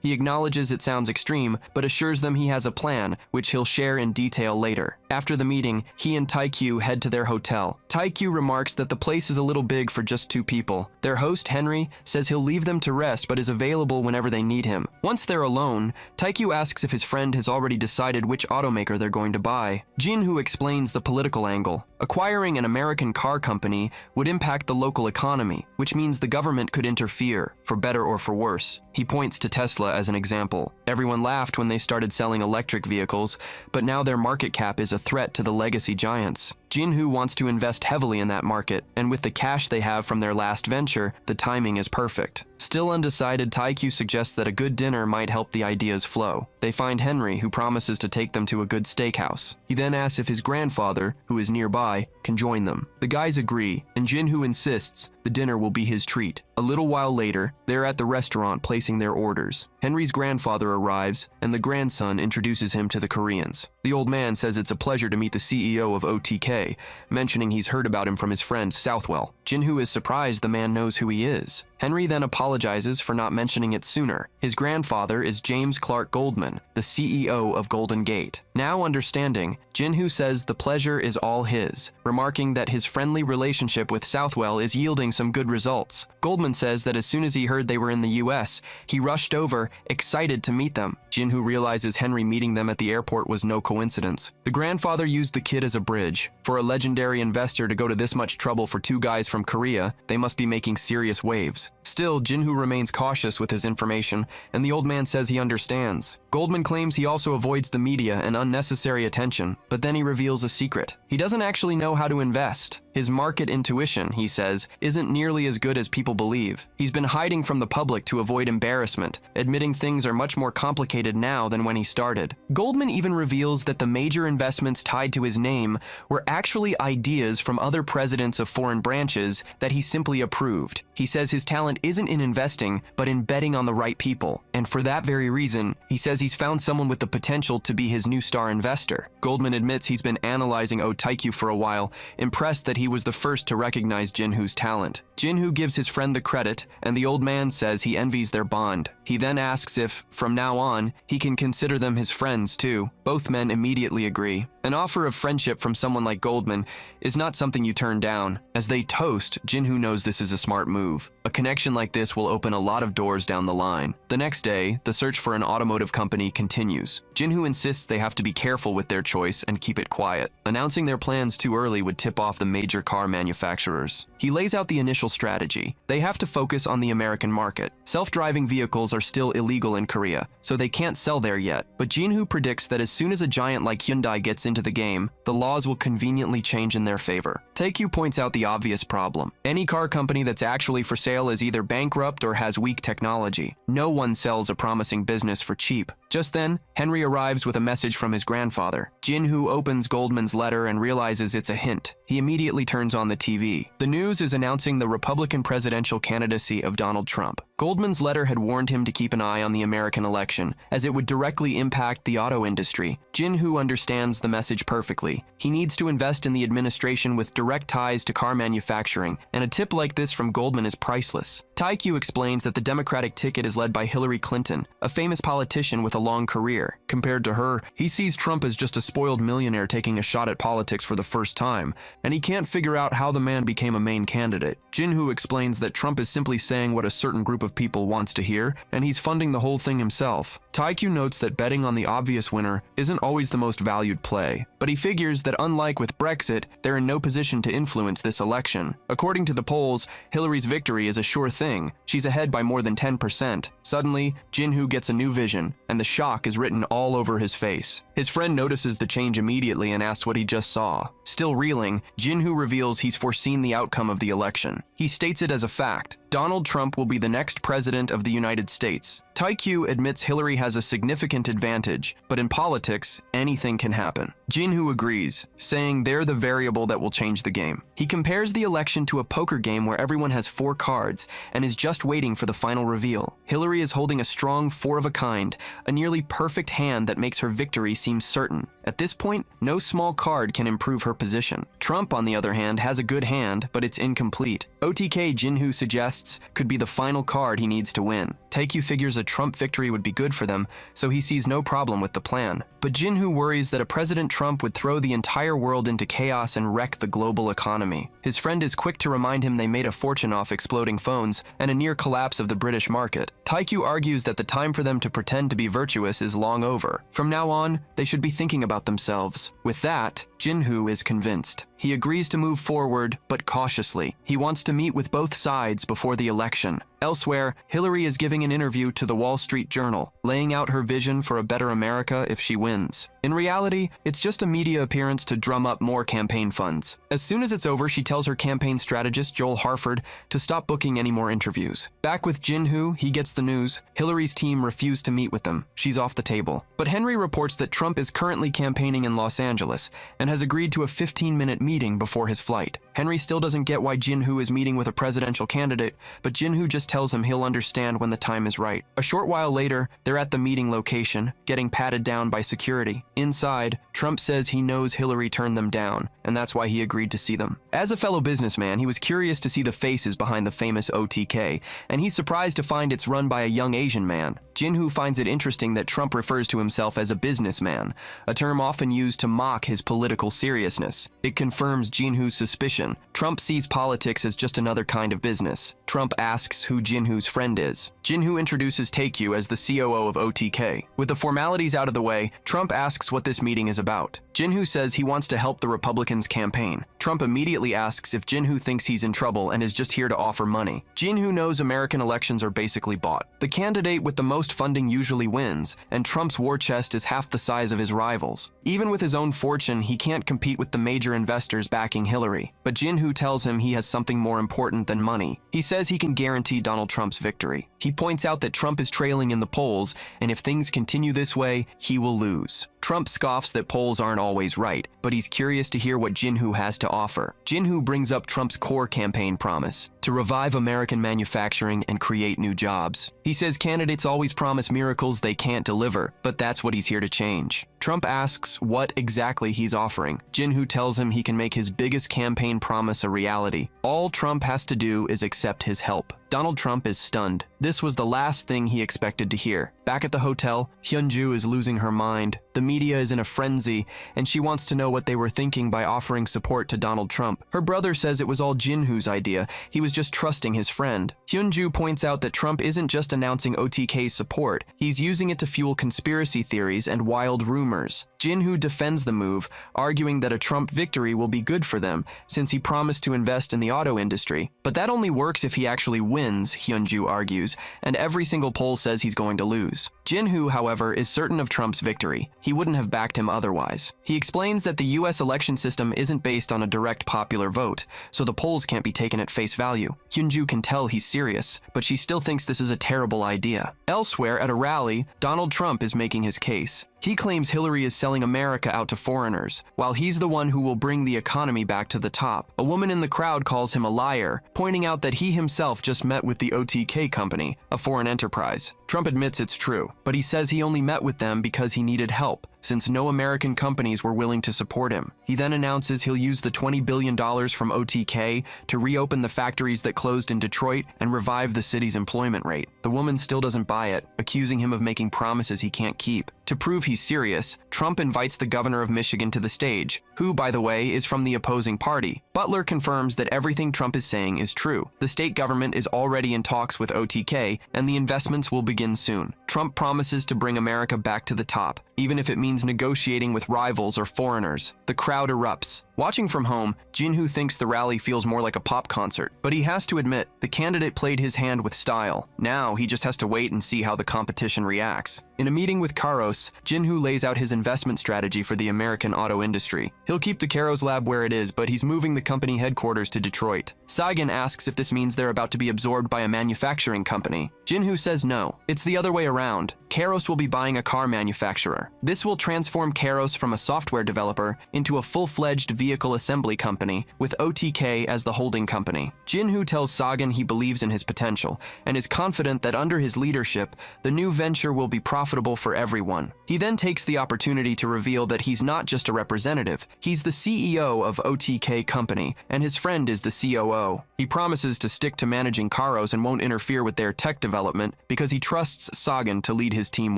A: He acknowledges it sounds extreme, but assures them he has a plan, which he'll share in detail later. After the meeting, he and Taikyu head to their hotel. Taikyu remarks that the place is a little big for just two people. Their host, Henry, says he'll leave them to rest but is available whenever they need him. Once they're alone, Taikyu asks if his friend has already decided which automaker they're going to buy. Jin-Hoo explains the political angle. Acquiring an American car company would impact the local economy, which means the government could interfere, for better or for worse. He points to Tesla as an example. Everyone laughed when they started selling electric vehicles, but now their market cap is a threat to the legacy giants. Jin-Hoo wants to invest heavily in that market, and with the cash they have from their last venture, the timing is perfect. Still undecided, Taikyu suggests that a good dinner might help the ideas flow. They find Henry, who promises to take them to a good steakhouse. He then asks if his grandfather, who is nearby, can join them. The guys agree, and Jin-Hoo insists the dinner will be his treat. A little while later, they're at the restaurant placing their orders. Henry's grandfather arrives, and the grandson introduces him to the Koreans. The old man says it's a pleasure to meet the CEO of OTK, mentioning he's heard about him from his friend Southwell. Jin-Hoo is surprised the man knows who he is. Henry then apologizes for not mentioning it sooner. His grandfather is James Clark Goldman, the CEO of Golden Gate. Now understanding, Jin-Hoo says the pleasure is all his, remarking that his friendly relationship with Southwell is yielding some good results. Goldman says that as soon as he heard they were in the US, he rushed over, excited to meet them. Jin-Hoo realizes Henry meeting them at the airport was no coincidence. The grandfather used the kid as a bridge. For a legendary investor to go to this much trouble for two guys from Korea, they must be making serious waves. Still, Jin-Hoo remains cautious with his information, and the old man says he understands. Goldman claims he also avoids the media and unnecessary attention, but then he reveals a secret. He doesn't actually know how to invest. His market intuition, he says, isn't nearly as good as people believe. He's been hiding from the public to avoid embarrassment, admitting things are much more complicated now than when he started. Goldman even reveals that the major investments tied to his name were actually ideas from other presidents of foreign branches that he simply approved. He says his talent isn't in investing, but in betting on the right people. And for that very reason, he says he's found someone with the potential to be his new star investor. Goldman admits he's been analyzing Taikyu for a while, impressed that he was the first to recognize Jin-Hoo's talent. Jin-Hoo gives his friend the credit, and the old man says he envies their bond. He then asks if, from now on, he can consider them his friends too. Both men immediately agree. An offer of friendship from someone like Goldman is not something you turn down. As they toast, Jin-Hoo knows this is a smart move. A connection like this will open a lot of doors down the line. The next day, the search for an automotive company continues. Jin-Hoo insists they have to be careful with their choice and keep it quiet. Announcing their plans too early would tip off the major car manufacturers. He lays out the initial strategy. They have to focus on the American market. Self-driving vehicles are still illegal in Korea, so they can't sell there yet. But Jin-Hoo predicts that as soon as a giant like Hyundai gets into the game, the laws will conveniently change in their favor. Taikyu points out the obvious problem. Any car company that's actually for sale is either bankrupt or has weak technology. No one sells a promising business for cheap. Just then, Henry arrives with a message from his grandfather. Jin-Hoo opens Goldman's letter and realizes it's a hint. He immediately turns on the TV. The news is announcing the Republican presidential candidacy of Donald Trump. Goldman's letter had warned him to keep an eye on the American election, as it would directly impact the auto industry. Jin-Hoo understands the message perfectly. He needs to invest in the administration with direct ties to car manufacturing, and a tip like this from Goldman is priceless. Taikyu explains that the Democratic ticket is led by Hillary Clinton, a famous politician with a long career. Compared to her, he sees Trump as just a spoiled millionaire taking a shot at politics for the first time, and he can't figure out how the man became a main candidate. Jin-Hoo explains that Trump is simply saying what a certain group of people wants to hear, and he's funding the whole thing himself. Taikyu notes that betting on the obvious winner isn't always the most valued play, but he figures that unlike with Brexit, they're in no position to influence this election. According to the polls, Hillary's victory is a sure thing. She's ahead by more than 10%. Suddenly, Jinhoo gets a new vision, and the shock is written all over his face. His friend notices the change immediately and asks what he just saw. Still reeling, Jinhoo reveals he's foreseen the outcome of the election. He states it as a fact. Donald Trump will be the next president of the United States. Taikyu admits Hillary has a significant advantage, but in politics, anything can happen. Jinhoo agrees, saying they're the variable that will change the game. He compares the election to a poker game where everyone has 4 cards and is just waiting for the final reveal. Hillary is holding a strong 4 of a kind, a nearly perfect hand that makes her victory seem certain. At this point, no small card can improve her position. Trump, on the other hand, has a good hand, but it's incomplete. OTK, Jinhoo suggests, could be the final card he needs to win. Taikyu figures a Trump victory would be good for them, so he sees no problem with the plan. But Jinhoo worries that a President Trump would throw the entire world into chaos and wreck the global economy. His friend is quick to remind him they made a fortune off exploding phones and a near collapse of the British market. Taikyu argues that the time for them to pretend to be virtuous is long over. From now on, they should be thinking about themselves. With that, Jinhoo is convinced. He agrees to move forward, but cautiously. He wants to meet with both sides before the election. Elsewhere, Hillary is giving an interview to the Wall Street Journal, laying out her vision for a better America if she wins. In reality, it's just a media appearance to drum up more campaign funds. As soon as it's over, she tells her campaign strategist, Joel Harford, to stop booking any more interviews. Back with Jinhoo, he gets the news. Hillary's team refused to meet with them. She's off the table. But Henry reports that Trump is currently campaigning in Los Angeles and has agreed to a 15-minute meeting before his flight. Henry still doesn't get why Jinhoo is meeting with a presidential candidate, but Jinhoo just tells him he'll understand when the time is right. A short while later, they're at the meeting location, getting patted down by security. Inside, Trump says he knows Hillary turned them down, and that's why he agreed to see them. As a fellow businessman, he was curious to see the faces behind the famous OTK, and he's surprised to find it's run by a young Asian man. Jinhoo finds it interesting that Trump refers to himself as a businessman, a term often used to mock his political seriousness. It confirms Jinhoo's suspicion. Trump sees politics as just another kind of business. Trump asks who Jinhoo's friend is. Jinhoo introduces Taikyu as the COO of OTK. With the formalities out of the way, Trump asks what this meeting is about. Jinhoo says he wants to help the Republicans campaign. Trump immediately asks if Jinhoo thinks he's in trouble and is just here to offer money. Jinhoo knows American elections are basically bought. The candidate with the most funding usually wins, and Trump's war chest is half the size of his rivals. Even with his own fortune, he can't compete with the major investors backing Hillary. But Jinhoo tells him he has something more important than money. He says he can guarantee Donald Trump's victory. He points out that Trump is trailing in the polls, and if things continue this way, he will lose. Trump scoffs that polls aren't always right, but he's curious to hear what Jinhoo has to offer. Jinhoo brings up Trump's core campaign promise, to revive American manufacturing and create new jobs. He says candidates always promise miracles they can't deliver, but that's what he's here to change. Trump asks what exactly he's offering. Jinhoo tells him he can make his biggest campaign promise a reality. All Trump has to do is accept his help. Donald Trump is stunned. This was the last thing he expected to hear. Back at the hotel, Hyunju is losing her mind. The media is in a frenzy, and she wants to know what they were thinking by offering support to Donald Trump. Her brother says it was all Jinhoo's idea. He was just trusting his friend. Hyunju points out that Trump isn't just announcing OTK's support. He's using it to fuel conspiracy theories and wild rumors. Jinhoo defends the move, arguing that a Trump victory will be good for them since he promised to invest in the auto industry. But that only works if he actually wins, Hyunju argues, and every single poll says he's going to lose. Jinhoo, however, is certain of Trump's victory. He wouldn't have backed him otherwise. He explains that the US election system isn't based on a direct popular vote, so the polls can't be taken at face value. Hyunju can tell he's serious, but she still thinks this is a terrible idea. Elsewhere, at a rally, Donald Trump is making his case. He claims Hillary is selling America out to foreigners, while he's the one who will bring the economy back to the top. A woman in the crowd calls him a liar, pointing out that he himself just met with the OTK company, a foreign enterprise. Trump admits it's true, but he says he only met with them because he needed help. since no American companies were willing to support him. He then announces he'll use the $20 billion from OTK to reopen the factories that closed in Detroit and revive the city's employment rate. The woman still doesn't buy it, accusing him of making promises he can't keep. To prove he's serious, Trump invites the governor of Michigan to the stage, who, by the way, is from the opposing party. Butler confirms that everything Trump is saying is true. The state government is already in talks with OTK, and the investments will begin soon. Trump promises to bring America back to the top, even if it means negotiating with rivals or foreigners. The crowd erupts. Watching from home, Jinhu thinks the rally feels more like a pop concert, but he has to admit, the candidate played his hand with style. Now, he just has to wait and see how the competition reacts. In a meeting with Karos, Jinhu lays out his investment strategy for the American auto industry. He'll keep the Karos lab where it is, but he's moving the company headquarters to Detroit. Sagan asks if this means they're about to be absorbed by a manufacturing company. Jinhu says no. It's the other way around. Karos will be buying a car manufacturer. This will transform Karos from a software developer into a full-fledged vehicle assembly company, with OTK as the holding company. Jinhu tells Sagan he believes in his potential, and is confident that under his leadership, the new venture will be profitable for everyone. He then takes the opportunity to reveal that he's not just a representative, he's the CEO of OTK company, and his friend is the COO. He promises to stick to managing Karos and won't interfere with their tech development because he trusts Sagan to lead his team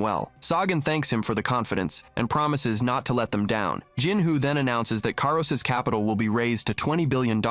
A: well. Sagan thanks him for the confidence and promises not to let them down. Jinhu then announces that Karos' capital will be raised to $20 billion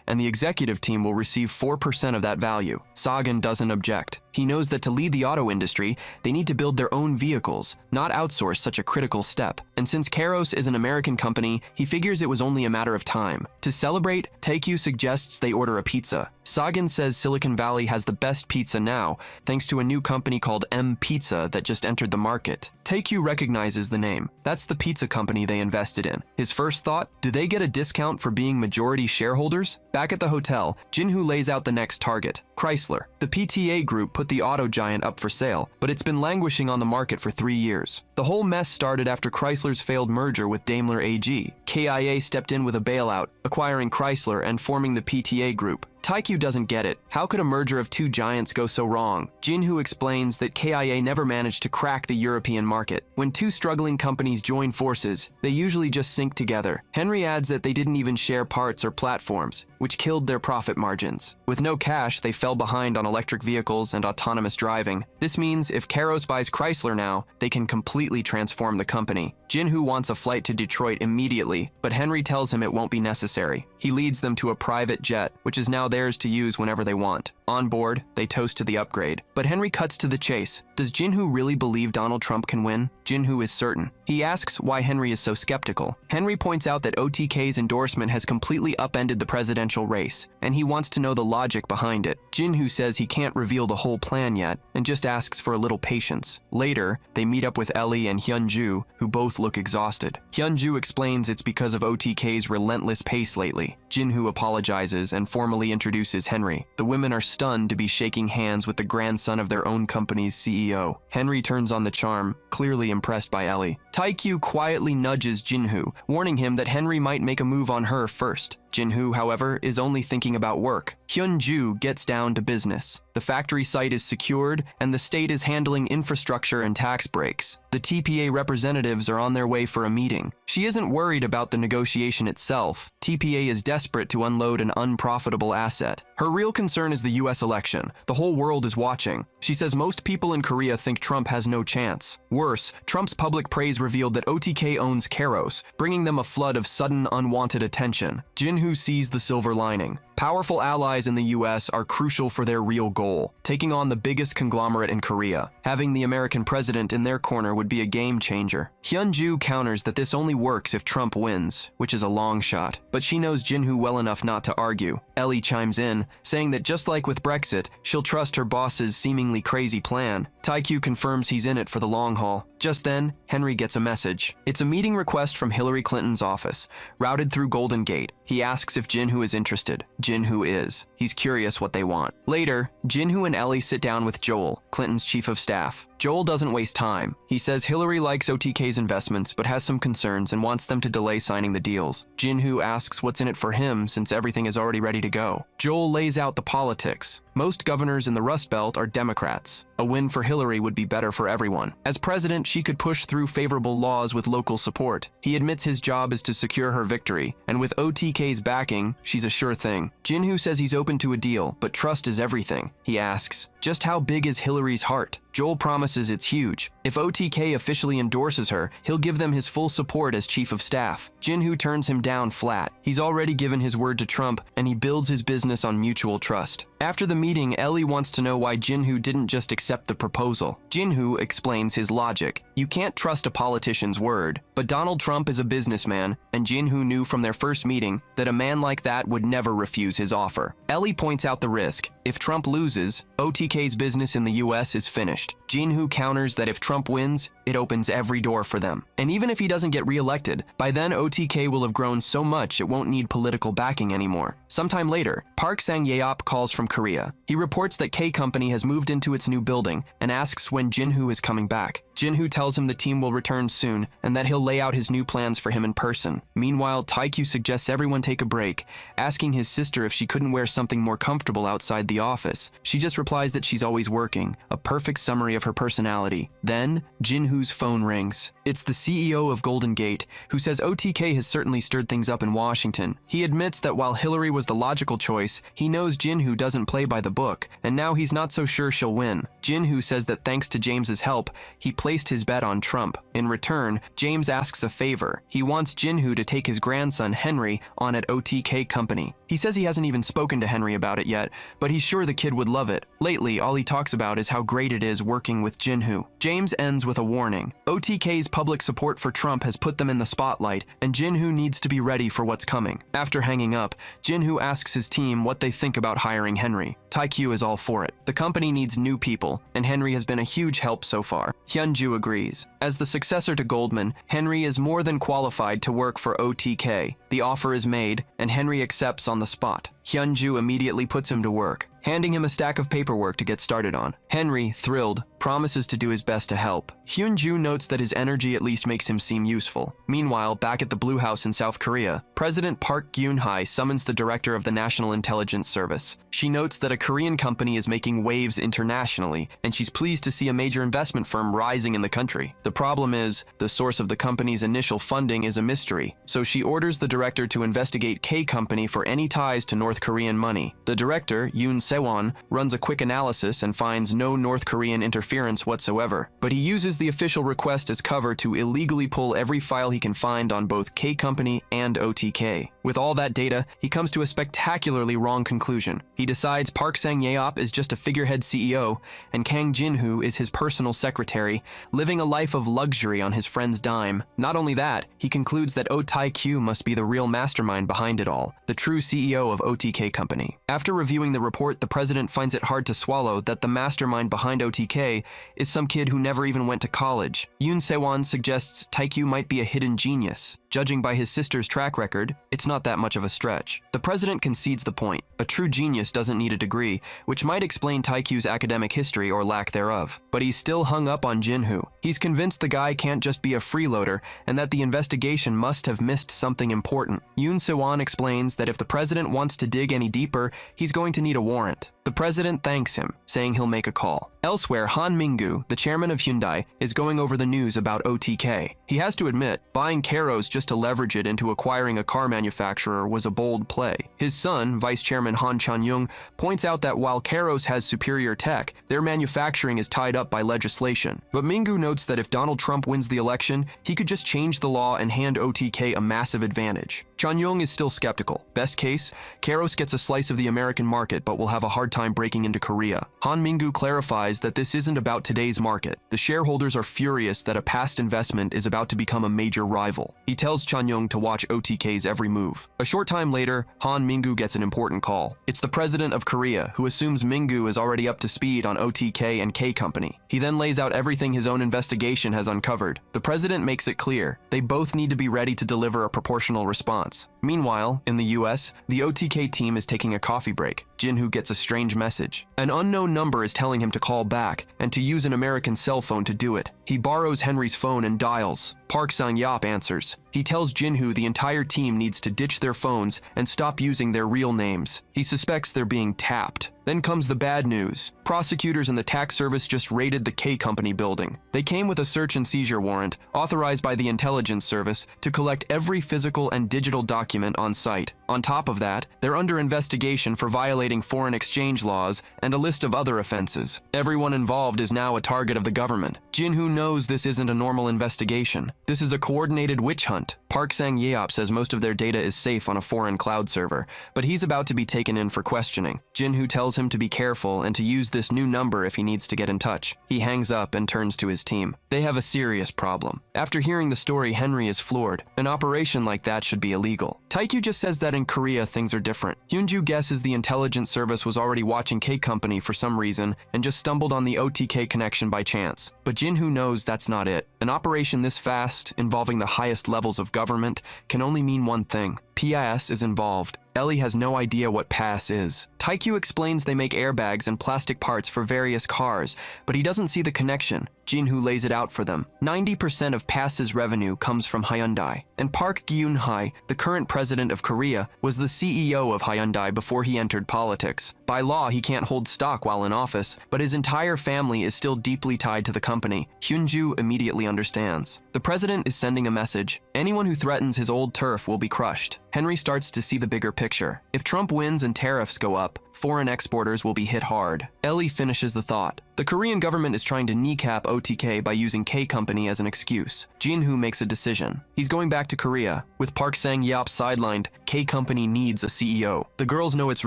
A: and the executive team will receive 4% of that value. Sagan doesn't object. He knows that to lead the auto industry, they need to build their own vehicles, not outsource such a critical step. And since Karos is an American company, he figures it was only a matter of time. To celebrate, Taekyu suggests they order a pizza. Sagan says Silicon Valley has the best pizza now, thanks to a new company called M Pizza that just entered the market. Taekyu recognizes the name. That's the pizza company they invested in. His first thought, do they get a discount for being majority shareholders? Back at the hotel, Jinhu lays out the next target, Chrysler. The PTA group put the auto giant up for sale, but it's been languishing on the market for 3 years. The whole mess started after Chrysler's failed merger with Daimler AG. KIA stepped in with a bailout, acquiring Chrysler and forming the PTA group. Taekyu doesn't get it. How could a merger of two giants go so wrong? Jinhu explains that KIA never managed to crack the European market. When two struggling companies join forces, they usually just sink together. Henry adds that they didn't even share parts or platforms, which killed their profit margins. With no cash, they fell behind on electric vehicles and autonomous driving. This means if Karos buys Chrysler now, they can completely transform the company. Jinhu wants a flight to Detroit immediately, but Henry tells him it won't be necessary. He leads them to a private jet, which is now theirs to use whenever they want. On board, they toast to the upgrade. But Henry cuts to the chase. Does Jinhu really believe Donald Trump can win? Jinhu is certain. He asks why Henry is so skeptical. Henry points out that OTK's endorsement has completely upended the presidential race, and he wants to know the logic behind it. Jinhu says he can't reveal the whole plan yet, and just asks for a little patience. Later, they meet up with Ellie and Hyunju, who both look exhausted. Hyunju explains it's because of OTK's relentless pace lately. Jinhu apologizes and formally introduces Henry. The women are stunned to be shaking hands with the grandson of their own company's CEO. Henry turns on the charm, clearly impressed by Ellie. Taekyu quietly nudges Jinhu, warning him that Henry might make a move on her first. Jinhu, however, is only thinking about work. Hyunju gets down to business. The factory site is secured, and the state is handling infrastructure and tax breaks. The TPA representatives are on their way for a meeting. She isn't worried about the negotiation itself. TPA is desperate to unload an unprofitable asset. Her real concern is the US election. The whole world is watching. She says most people in Korea think Trump has no chance. Worse, Trump's public praise revealed that OTK owns Karos, bringing them a flood of sudden, unwanted attention. Jinhu sees the silver lining. Powerful allies in the US are crucial for their real goal, taking on the biggest conglomerate in Korea. Having the American president in their corner would be a game changer. Hyunju counters that this only works if Trump wins, which is a long shot, but she knows Jinhu well enough not to argue. Ellie chimes in, saying that just like with Brexit, she'll trust her boss's seemingly crazy plan. Taekyu confirms he's in it for the long haul. Just then, Henry gets a message. It's a meeting request from Hillary Clinton's office, routed through Golden Gate. He asks if Jinhu is interested. Jinhu is. He's curious what they want. Later, Jinhu and Ellie sit down with Joel, Clinton's chief of staff. Joel doesn't waste time. He says Hillary likes OTK's investments but has some concerns and wants them to delay signing the deals. Jinhoo asks what's in it for him since everything is already ready to go. Joel lays out the politics. Most governors in the Rust Belt are Democrats. A win for Hillary would be better for everyone. As president, she could push through favorable laws with local support. He admits his job is to secure her victory, and with OTK's backing, she's a sure thing. Jinhoo says he's open to a deal, but trust is everything. He asks, just how big is Hillary's heart? Joel promises it's huge. If OTK officially endorses her, he'll give them his full support as chief of staff. Jinhoo turns him down flat. He's already given his word to Trump, and he builds his business on mutual trust. After the meeting, Ellie wants to know why Jinhoo didn't just accept the proposal. Jinhoo explains his logic. You can't trust a politician's word, but Donald Trump is a businessman, and Jinhoo knew from their first meeting that a man like that would never refuse his offer. Ellie points out the risk. If Trump loses, OTK's business in the US is finished. Jinhoo counters that if Trump wins, it opens every door for them. And even if he doesn't get reelected, by then OTK will have grown so much it won't need political backing anymore. Sometime later, Park Sang-yeop calls from Korea. He reports that K Company has moved into its new building and asks when Jinhoo is coming back. Jinhoo tells him the team will return soon and that he'll lay out his new plans for him in person. Meanwhile, Taekyu suggests everyone take a break, asking his sister if she couldn't wear something more comfortable outside the office. She just replies that she's always working, a perfect summary of her personality. Then, Jinhoo's phone rings. It's the CEO of Golden Gate, who says OTK has certainly stirred things up in Washington. He admits that while Hillary was the logical choice, he knows Jinhoo doesn't play by the book, and now he's not so sure she'll win. Jinhoo says that thanks to James's help, he placed his bet on Trump. In return, James asks a favor. He wants Jinhoo to take his grandson, Henry, on at OTK Company. He says he hasn't even spoken to Henry about it yet, but he's sure the kid would love it. Lately, all he talks about is how great it is working with Jinhoo. James ends with a warning. OTK's public support for Trump has put them in the spotlight, and Jinhoo needs to be ready for what's coming. After hanging up, Jinhoo asks his team what they think about hiring Henry. Taekyu is all for it. The company needs new people, and Henry has been a huge help so far. Hyunju agrees. As the successor to Goldman, Henry is more than qualified to work for OTK. The offer is made, and Henry accepts on the spot. Hyunju immediately puts him to work, handing him a stack of paperwork to get started on. Henry, thrilled, promises to do his best to help. Hyunju notes that his energy at least makes him seem useful. Meanwhile, back at the Blue House in South Korea, President Park Geun-hye summons the director of the National Intelligence Service. She notes that a Korean company is making waves internationally, and she's pleased to see a major investment firm rising in the country. The problem is, the source of the company's initial funding is a mystery, so she orders the director to investigate K Company for any ties to North Korean money. The director, Yoon Se-won, runs a quick analysis and finds no North Korean interference whatsoever, but he uses the official request as cover to illegally pull every file he can find on both K Company and OTK. With all that data, he comes to a spectacularly wrong conclusion. He decides Park Sang-yeop is just a figurehead CEO, and Kang Jinhoo is his personal secretary, living a life of luxury on his friend's dime. Not only that, he concludes that Oh Tae-kyu must be the real mastermind behind it all, the true CEO of OTK Company. After reviewing the report, the president finds it hard to swallow that the mastermind behind OTK is some kid who never even went to college. Yoon Se-won suggests Tae-kyu might be a hidden genius. Judging by his sister's track record, it's not that much of a stretch. The president concedes the point. A true genius doesn't need a degree, which might explain Tae-kyu's academic history or lack thereof. But he's still hung up on Jinhoo. He's convinced the guy can't just be a freeloader and that the investigation must have missed something important. Yoon Se-won explains that if the president wants to dig any deeper, he's going to need a warrant. The president thanks him, saying he'll make a call. Elsewhere, Han Mingu, the chairman of Hyundai, is going over the news about OTK. He has to admit, buying Caros just to leverage it into acquiring a car manufacturer was a bold play. His son, Vice Chairman Han Chan-young, points out that while Caros has superior tech, their manufacturing is tied up by legislation. But Mingu notes that if Donald Trump wins the election, he could just change the law and hand OTK a massive advantage. Chan-young is still skeptical. Best case, Caros gets a slice of the American market but will have a hard time breaking into Korea. Han Mingu clarifies that this isn't about today's market. The shareholders are furious that a past investment is about to become a major rival. He tells Chan-young to watch OTK's every move. A short time later, Han Mingu gets an important call. It's the president of Korea, who assumes Mingu is already up to speed on OTK and K Company. He then lays out everything his own investigation has uncovered. The president makes it clear they both need to be ready to deliver a proportional response. Meanwhile, in the US, the OTK team is taking a coffee break. Jinhoo gets a strange strange message. An unknown number is telling him to call back and to use an American cell phone to do it. He borrows Henry's phone and dials. Park Sang-yop answers. He tells Jin-hoo the entire team needs to ditch their phones and stop using their real names. He suspects they're being tapped. Then comes the bad news. Prosecutors and the tax service just raided the K Company building. They came with a search and seizure warrant, authorized by the intelligence service, to collect every physical and digital document on site. On top of that, they're under investigation for violating foreign exchange laws and a list of other offenses. Everyone involved is now a target of the government. Jin-hoo knows this isn't a normal investigation. This is a coordinated witch hunt. Park Sang-yeop says most of their data is safe on a foreign cloud server, but he's about to be taken in for questioning. Jin-hoo tells him to be careful and to use this new number if he needs to get in touch. He hangs up and turns to his team. They have a serious problem. After hearing the story, Henry is floored. An operation like that should be illegal. Taekyu just says that in Korea things are different. Hyunju guesses the intelligence service was already watching K Company for some reason and just stumbled on the OTK connection by chance. But Jin-hoo knows that's not it. An operation this fast, involving the highest levels of government, can only mean one thing. PIS is involved. Ellie has no idea what PAS is. Taekyu explains they make airbags and plastic parts for various cars, but he doesn't see the connection. Jin-hoo lays it out for them. 90% of PAS's revenue comes from Hyundai, and Park Gyun-hye, the current president of Korea, was the CEO of Hyundai before he entered politics. By law, he can't hold stock while in office, but his entire family is still deeply tied to the company. Hyunju immediately understands. The president is sending a message. Anyone who threatens his old turf will be crushed. Henry starts to see the bigger picture. If Trump wins and tariffs go up, foreign exporters will be hit hard. Ellie finishes the thought. The Korean government is trying to kneecap OTK by using K Company as an excuse. Jin-hoo makes a decision. He's going back to Korea. With Park Sang-yeop sidelined, K Company needs a CEO. The girls know it's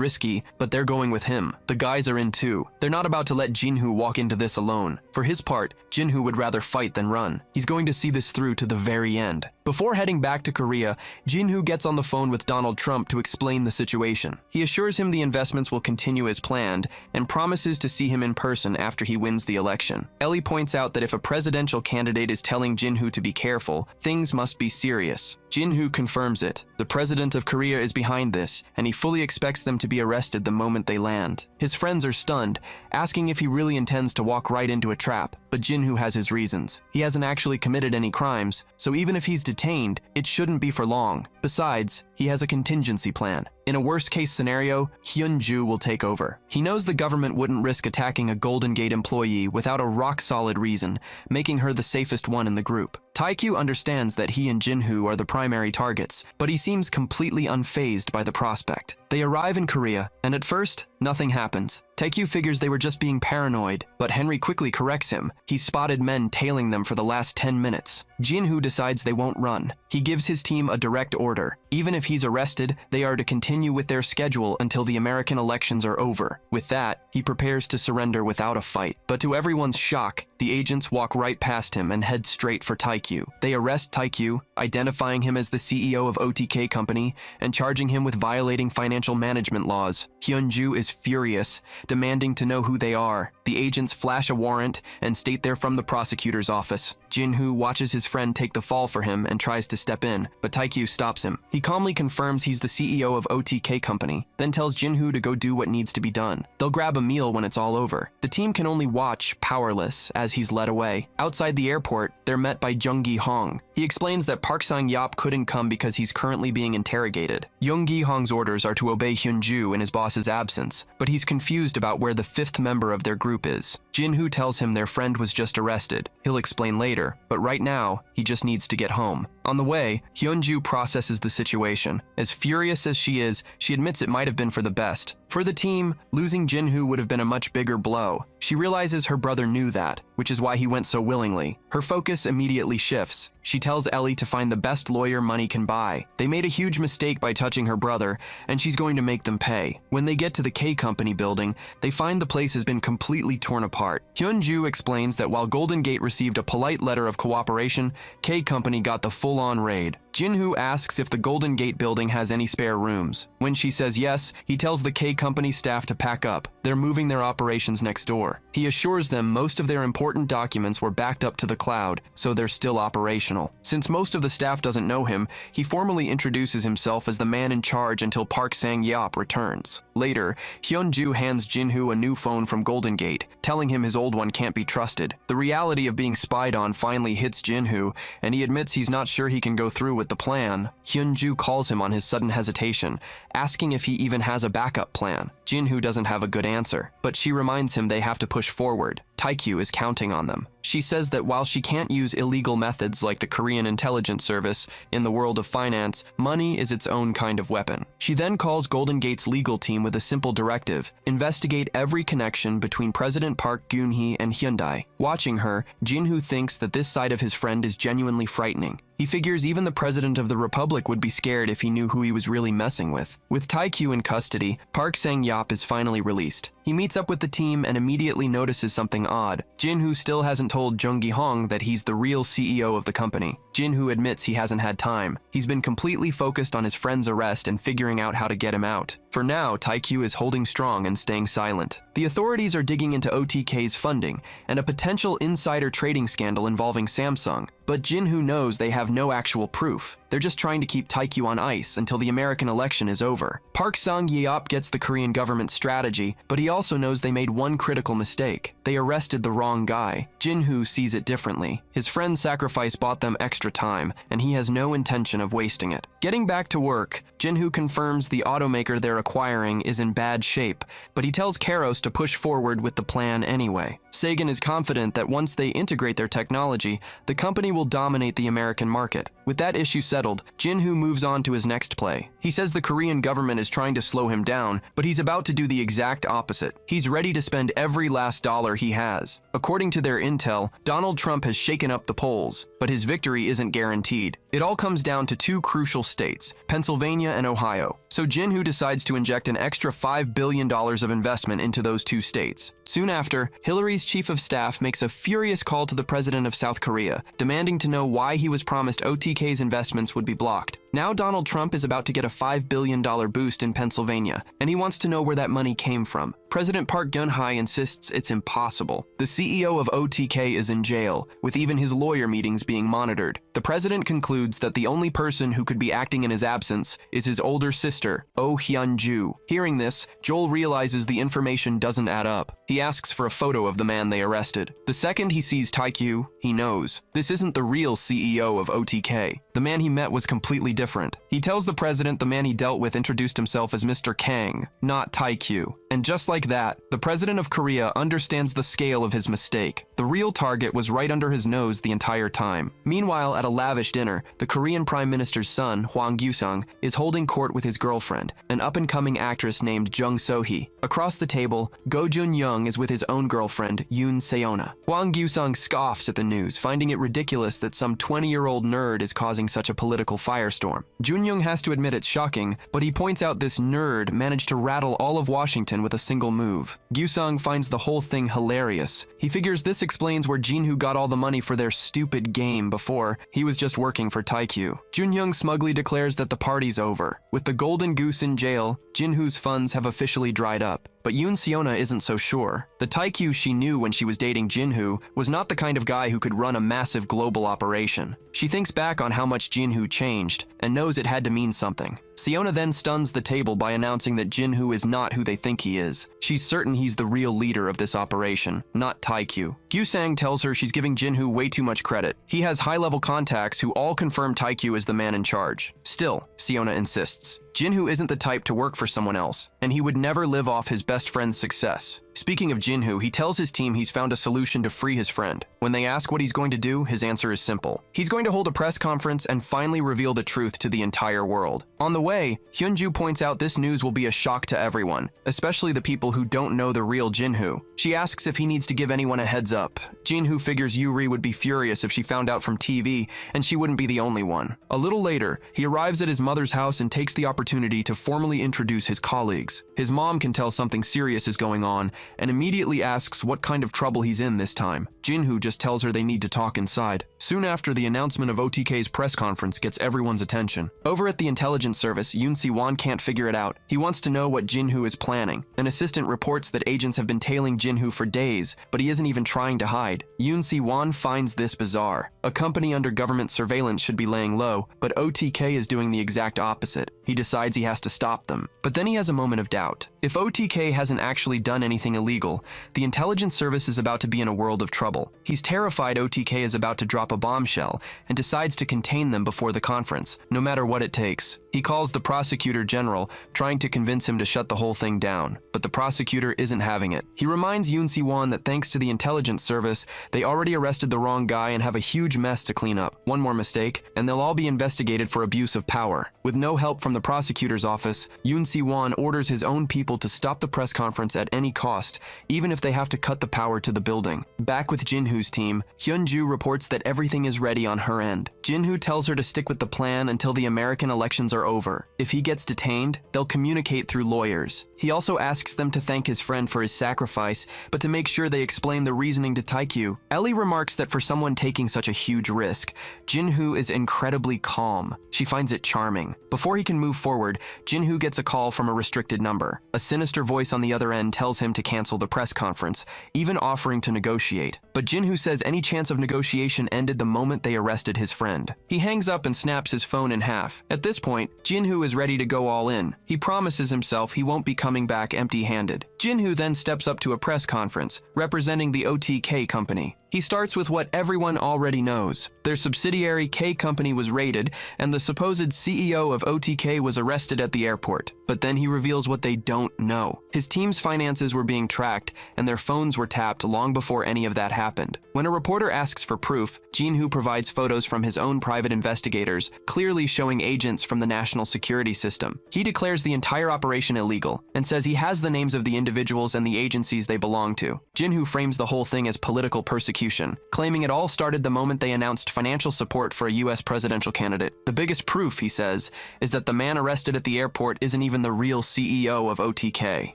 A: risky, but they're going with him. The guys are in too. They're not about to let Jin-hoo walk into this alone. For his part, Jin-hoo would rather fight than run. He's going to see this through to the very end. Before heading back to Korea, Jin-hoo gets on the phone with Donald Trump to explain the situation. He assures him the investments will continue as planned and promises to see him in person after he wins the election. Ellie points out that if a presidential candidate is telling Jin-hoo to be careful, things must be serious. Jin-hoo confirms it. The president of Korea is behind this, and he fully expects them to be arrested the moment they land. His friends are stunned, asking if he really intends to walk right into a trap, but Jin-hoo has his reasons. He hasn't actually committed any crimes, so even if he's detained, it shouldn't be for long. Besides, he has a contingency plan. In a worst-case scenario, Hyunju will take over. He knows the government wouldn't risk attacking a Golden Gate employee without a rock-solid reason, making her the safest one in the group. Taekyu understands that he and Jin-hoo are the primary targets, but he seems completely unfazed by the prospect. They arrive in Korea, and at first, nothing happens. Taekyu figures they were just being paranoid, but Henry quickly corrects him. He spotted men tailing them for the last 10 minutes. Jin-hoo decides they won't run. He gives his team a direct order. Even if he's arrested, they are to continue with their schedule until the American elections are over. With that, he prepares to surrender without a fight. But to everyone's shock, the agents walk right past him and head straight for Taekyu. They arrest Taekyu, identifying him as the CEO of OTK Company and charging him with violating financial management laws. Hyunju is furious, demanding to know who they are. The agents flash a warrant and state they're from the prosecutor's office. Jin-hoo watches his friend take the fall for him and tries to step in, but Taekyu stops him. He calmly confirms he's the CEO of OTK Company, then tells Jin-hoo to go do what needs to be done. They'll grab a meal when it's all over. The team can only watch, powerless, as he's led away. Outside the airport, they're met by Jung-gi Hong. He explains that Park Sang-yeop couldn't come because he's currently being interrogated. Jung-gi Hong's orders are to obey Hyunju in his boss's absence, but he's confused about where the fifth member of their group is. Jin-hoo tells him their friend was just arrested. He'll explain later, but right now, he just needs to get home. On the way, Hyunju processes the situation. As furious as she is, she admits it might have been for the best. For the team, losing Jin-hoo would have been a much bigger blow. She realizes her brother knew that, which is why he went so willingly. Her focus immediately shifts. She tells Ellie to find the best lawyer money can buy. They made a huge mistake by touching her brother, and she's going to make them pay. When they get to the K Company building, they find the place has been completely torn apart. Hyunju explains that while Golden Gate received a polite letter of cooperation, K Company got the full-on raid. Jinhoo asks if the Golden Gate building has any spare rooms. When she says yes, he tells the K company staff to pack up. They're moving their operations next door. He assures them most of their important documents were backed up to the cloud, so they're still operational. Since most of the staff doesn't know him, he formally introduces himself as the man in charge until Park Sang-yeop returns. Later, Hyunju hands Jinhoo a new phone from Golden Gate, telling him his old one can't be trusted. The reality of being spied on finally hits Jinhoo, and he admits he's not sure he can go through with the plan. Hyunju calls him on his sudden hesitation, asking if he even has a backup plan. Jinhoo doesn't have a good answer, but she reminds him they have to push forward. Taekyu is counting on them. She says that while she can't use illegal methods like the Korean intelligence service in the world of finance, money is its own kind of weapon. She then calls Golden Gate's legal team with a simple directive: investigate every connection between President Park Geun-hye and Hyundai. Watching her, Jinhoo thinks that this side of his friend is genuinely frightening. He figures even the president of the republic would be scared if he knew who he was really messing with. With Taekyu in custody, Park Sang-yeop is finally released. He meets up with the team and immediately notices something odd. Jinhoo still hasn't told Jung Gi-hong that he's the real CEO of the company. Jinhoo admits he hasn't had time. He's been completely focused on his friend's arrest and figuring out how to get him out. For now, Taekyu is holding strong and staying silent. The authorities are digging into OTK's funding and a potential insider trading scandal involving Samsung. But Jinhoo knows they have no actual proof. They're just trying to keep Taekyu on ice until the American election is over. Park Sang-yeop gets the Korean government's strategy, but he also knows they made one critical mistake. They arrested the wrong guy. Jinhoo sees it differently. His friend's sacrifice bought them extra time, and he has no intention of wasting it. Getting back to work, Jinhoo confirms the automaker they're acquiring is in bad shape, but he tells Karos to push forward with the plan anyway. Sagan is confident that once they integrate their technology, the company will dominate the American market. With that issue settled, Jinhoo moves on to his next play. He says the Korean government is trying to slow him down, but he's about to do the exact opposite. He's ready to spend every last dollar he has. According to their intel, Donald Trump has shaken up the polls, but his victory isn't guaranteed. It all comes down to two crucial states, Pennsylvania and Ohio. So Jinhoo decides to inject an extra $5 billion of investment into those two states. Soon after, Hillary's chief of staff makes a furious call to the president of South Korea, demanding to know why he was promised OTK's investments would be blocked. Now Donald Trump is about to get a $5 billion boost in Pennsylvania, and he wants to know where that money came from. President Park Geun-hye insists it's impossible. The CEO of OTK is in jail, with even his lawyer meetings being monitored. The president concludes that the only person who could be acting in his absence is his older sister, Oh Hyun-ju. Hearing this, Joel realizes the information doesn't add up. He asks for a photo of the man they arrested. The second he sees Taekyu, he knows. This isn't the real CEO of OTK. The man he met was completely different. He tells the president the man he dealt with introduced himself as Mr. Kang, not Taekyu. And just like that, the president of Korea understands the scale of his mistake. The real target was right under his nose the entire time. Meanwhile, at a lavish dinner, the Korean Prime Minister's son, Hwang Gyu-sung, is holding court with his girlfriend, an up-and-coming actress named Jung So-hee. Across the table, Go Jun-young is with his own girlfriend, Yoon Seona. Hwang Gyu-sung scoffs at the news, finding it ridiculous that some 20-year-old nerd is causing such a political firestorm. Jun-young has to admit it's shocking, but he points out this nerd managed to rattle all of Washington with a single move. Gyu-sung finds the whole thing hilarious. He figures this explains where Jinhoo got all the money for their stupid game before. He was just working for Taekyu. Jun-young smugly declares that the party's over. With the Golden Goose in jail, Jinhoo's funds have officially dried up. But Yoon Seona isn't so sure. The Taekyu she knew when she was dating Jinhoo was not the kind of guy who could run a massive global operation. She thinks back on how much Jinhoo changed and knows it had to mean something. Seona then stuns the table by announcing that Jinhoo is not who they think he is. She's certain he's the real leader of this operation, not Taekyu. Gyu-sang tells her she's giving Jinhoo way too much credit. He has high-level contacts who all confirm Taekyu is the man in charge. Still, Seona insists. Jinhoo isn't the type to work for someone else, and he would never live off his best friend's success. Speaking of Jinhoo, he tells his team he's found a solution to free his friend. When they ask what he's going to do, his answer is simple. He's going to hold a press conference and finally reveal the truth to the entire world. On the way, Hyunju points out this news will be a shock to everyone, especially the people who don't know the real Jinhoo. She asks if he needs to give anyone a heads up. up. Jinhoo figures Yuri would be furious if she found out from TV, and she wouldn't be the only one. A little later, he arrives at his mother's house and takes the opportunity to formally introduce his colleagues. His mom can tell something serious is going on and immediately asks what kind of trouble he's in this time. Jinhoo just tells her they need to talk inside. Soon after, the announcement of OTK's press conference gets everyone's attention. Over at the intelligence service, Yoon Si-won can't figure it out. He wants to know what Jinhoo is planning. An assistant reports that agents have been tailing Jinhoo for days, but he isn't even trying to hide. Yoon Si-won finds this bizarre. A company under government surveillance should be laying low, but OTK is doing the exact opposite. He decides he has to stop them. But then he has a moment of doubt. If OTK hasn't actually done anything illegal, the intelligence service is about to be in a world of trouble. He's terrified OTK is about to drop a bombshell and decides to contain them before the conference, no matter what it takes. He calls the prosecutor general, trying to convince him to shut the whole thing down, but the prosecutor isn't having it. He reminds Yoon Si-won that thanks to the intelligence service, they already arrested the wrong guy and have a huge mess to clean up. One more mistake, and they'll all be investigated for abuse of power. With no help from the prosecutor's office, Yoon Si-won orders his own people to stop the press conference at any cost, even if they have to cut the power to the building. Back with Jinhoo's team, Hyunju reports that everything is ready on her end. Jinhoo tells her to stick with the plan until the American elections are over. If he gets detained, they'll communicate through lawyers. He also asks them to thank his friend for his sacrifice, but to make sure they explain the reasoning to Taekyu. Ellie remarks that for someone taking such a huge risk, Jinhoo is incredibly calm. She finds it charming. Before he can move forward, Jinhoo gets a call from a restricted number. A sinister voice on the other end tells him to cancel the press conference, even offering to negotiate. But Jinhoo says any chance of negotiation ended the moment they arrested his friend. He hangs up and snaps his phone in half. At this point, Jinhoo is ready to go all in. He promises himself he won't be coming back empty-handed. Jinhoo then steps up to a press conference, representing the OTK company. He starts with what everyone already knows. Their subsidiary K Company was raided, and the supposed CEO of OTK was arrested at the airport. But then he reveals what they don't know. His team's finances were being tracked, and their phones were tapped long before any of that happened. When a reporter asks for proof, Jinhoo provides photos from his own private investigators, clearly showing agents from the national security system. He declares the entire operation illegal, and says he has the names of the individuals and the agencies they belong to. Jinhoo frames the whole thing as political persecution, claiming it all started the moment they announced financial support for a US presidential candidate. The biggest proof, he says, is that the man arrested at the airport isn't even the real CEO of OTK.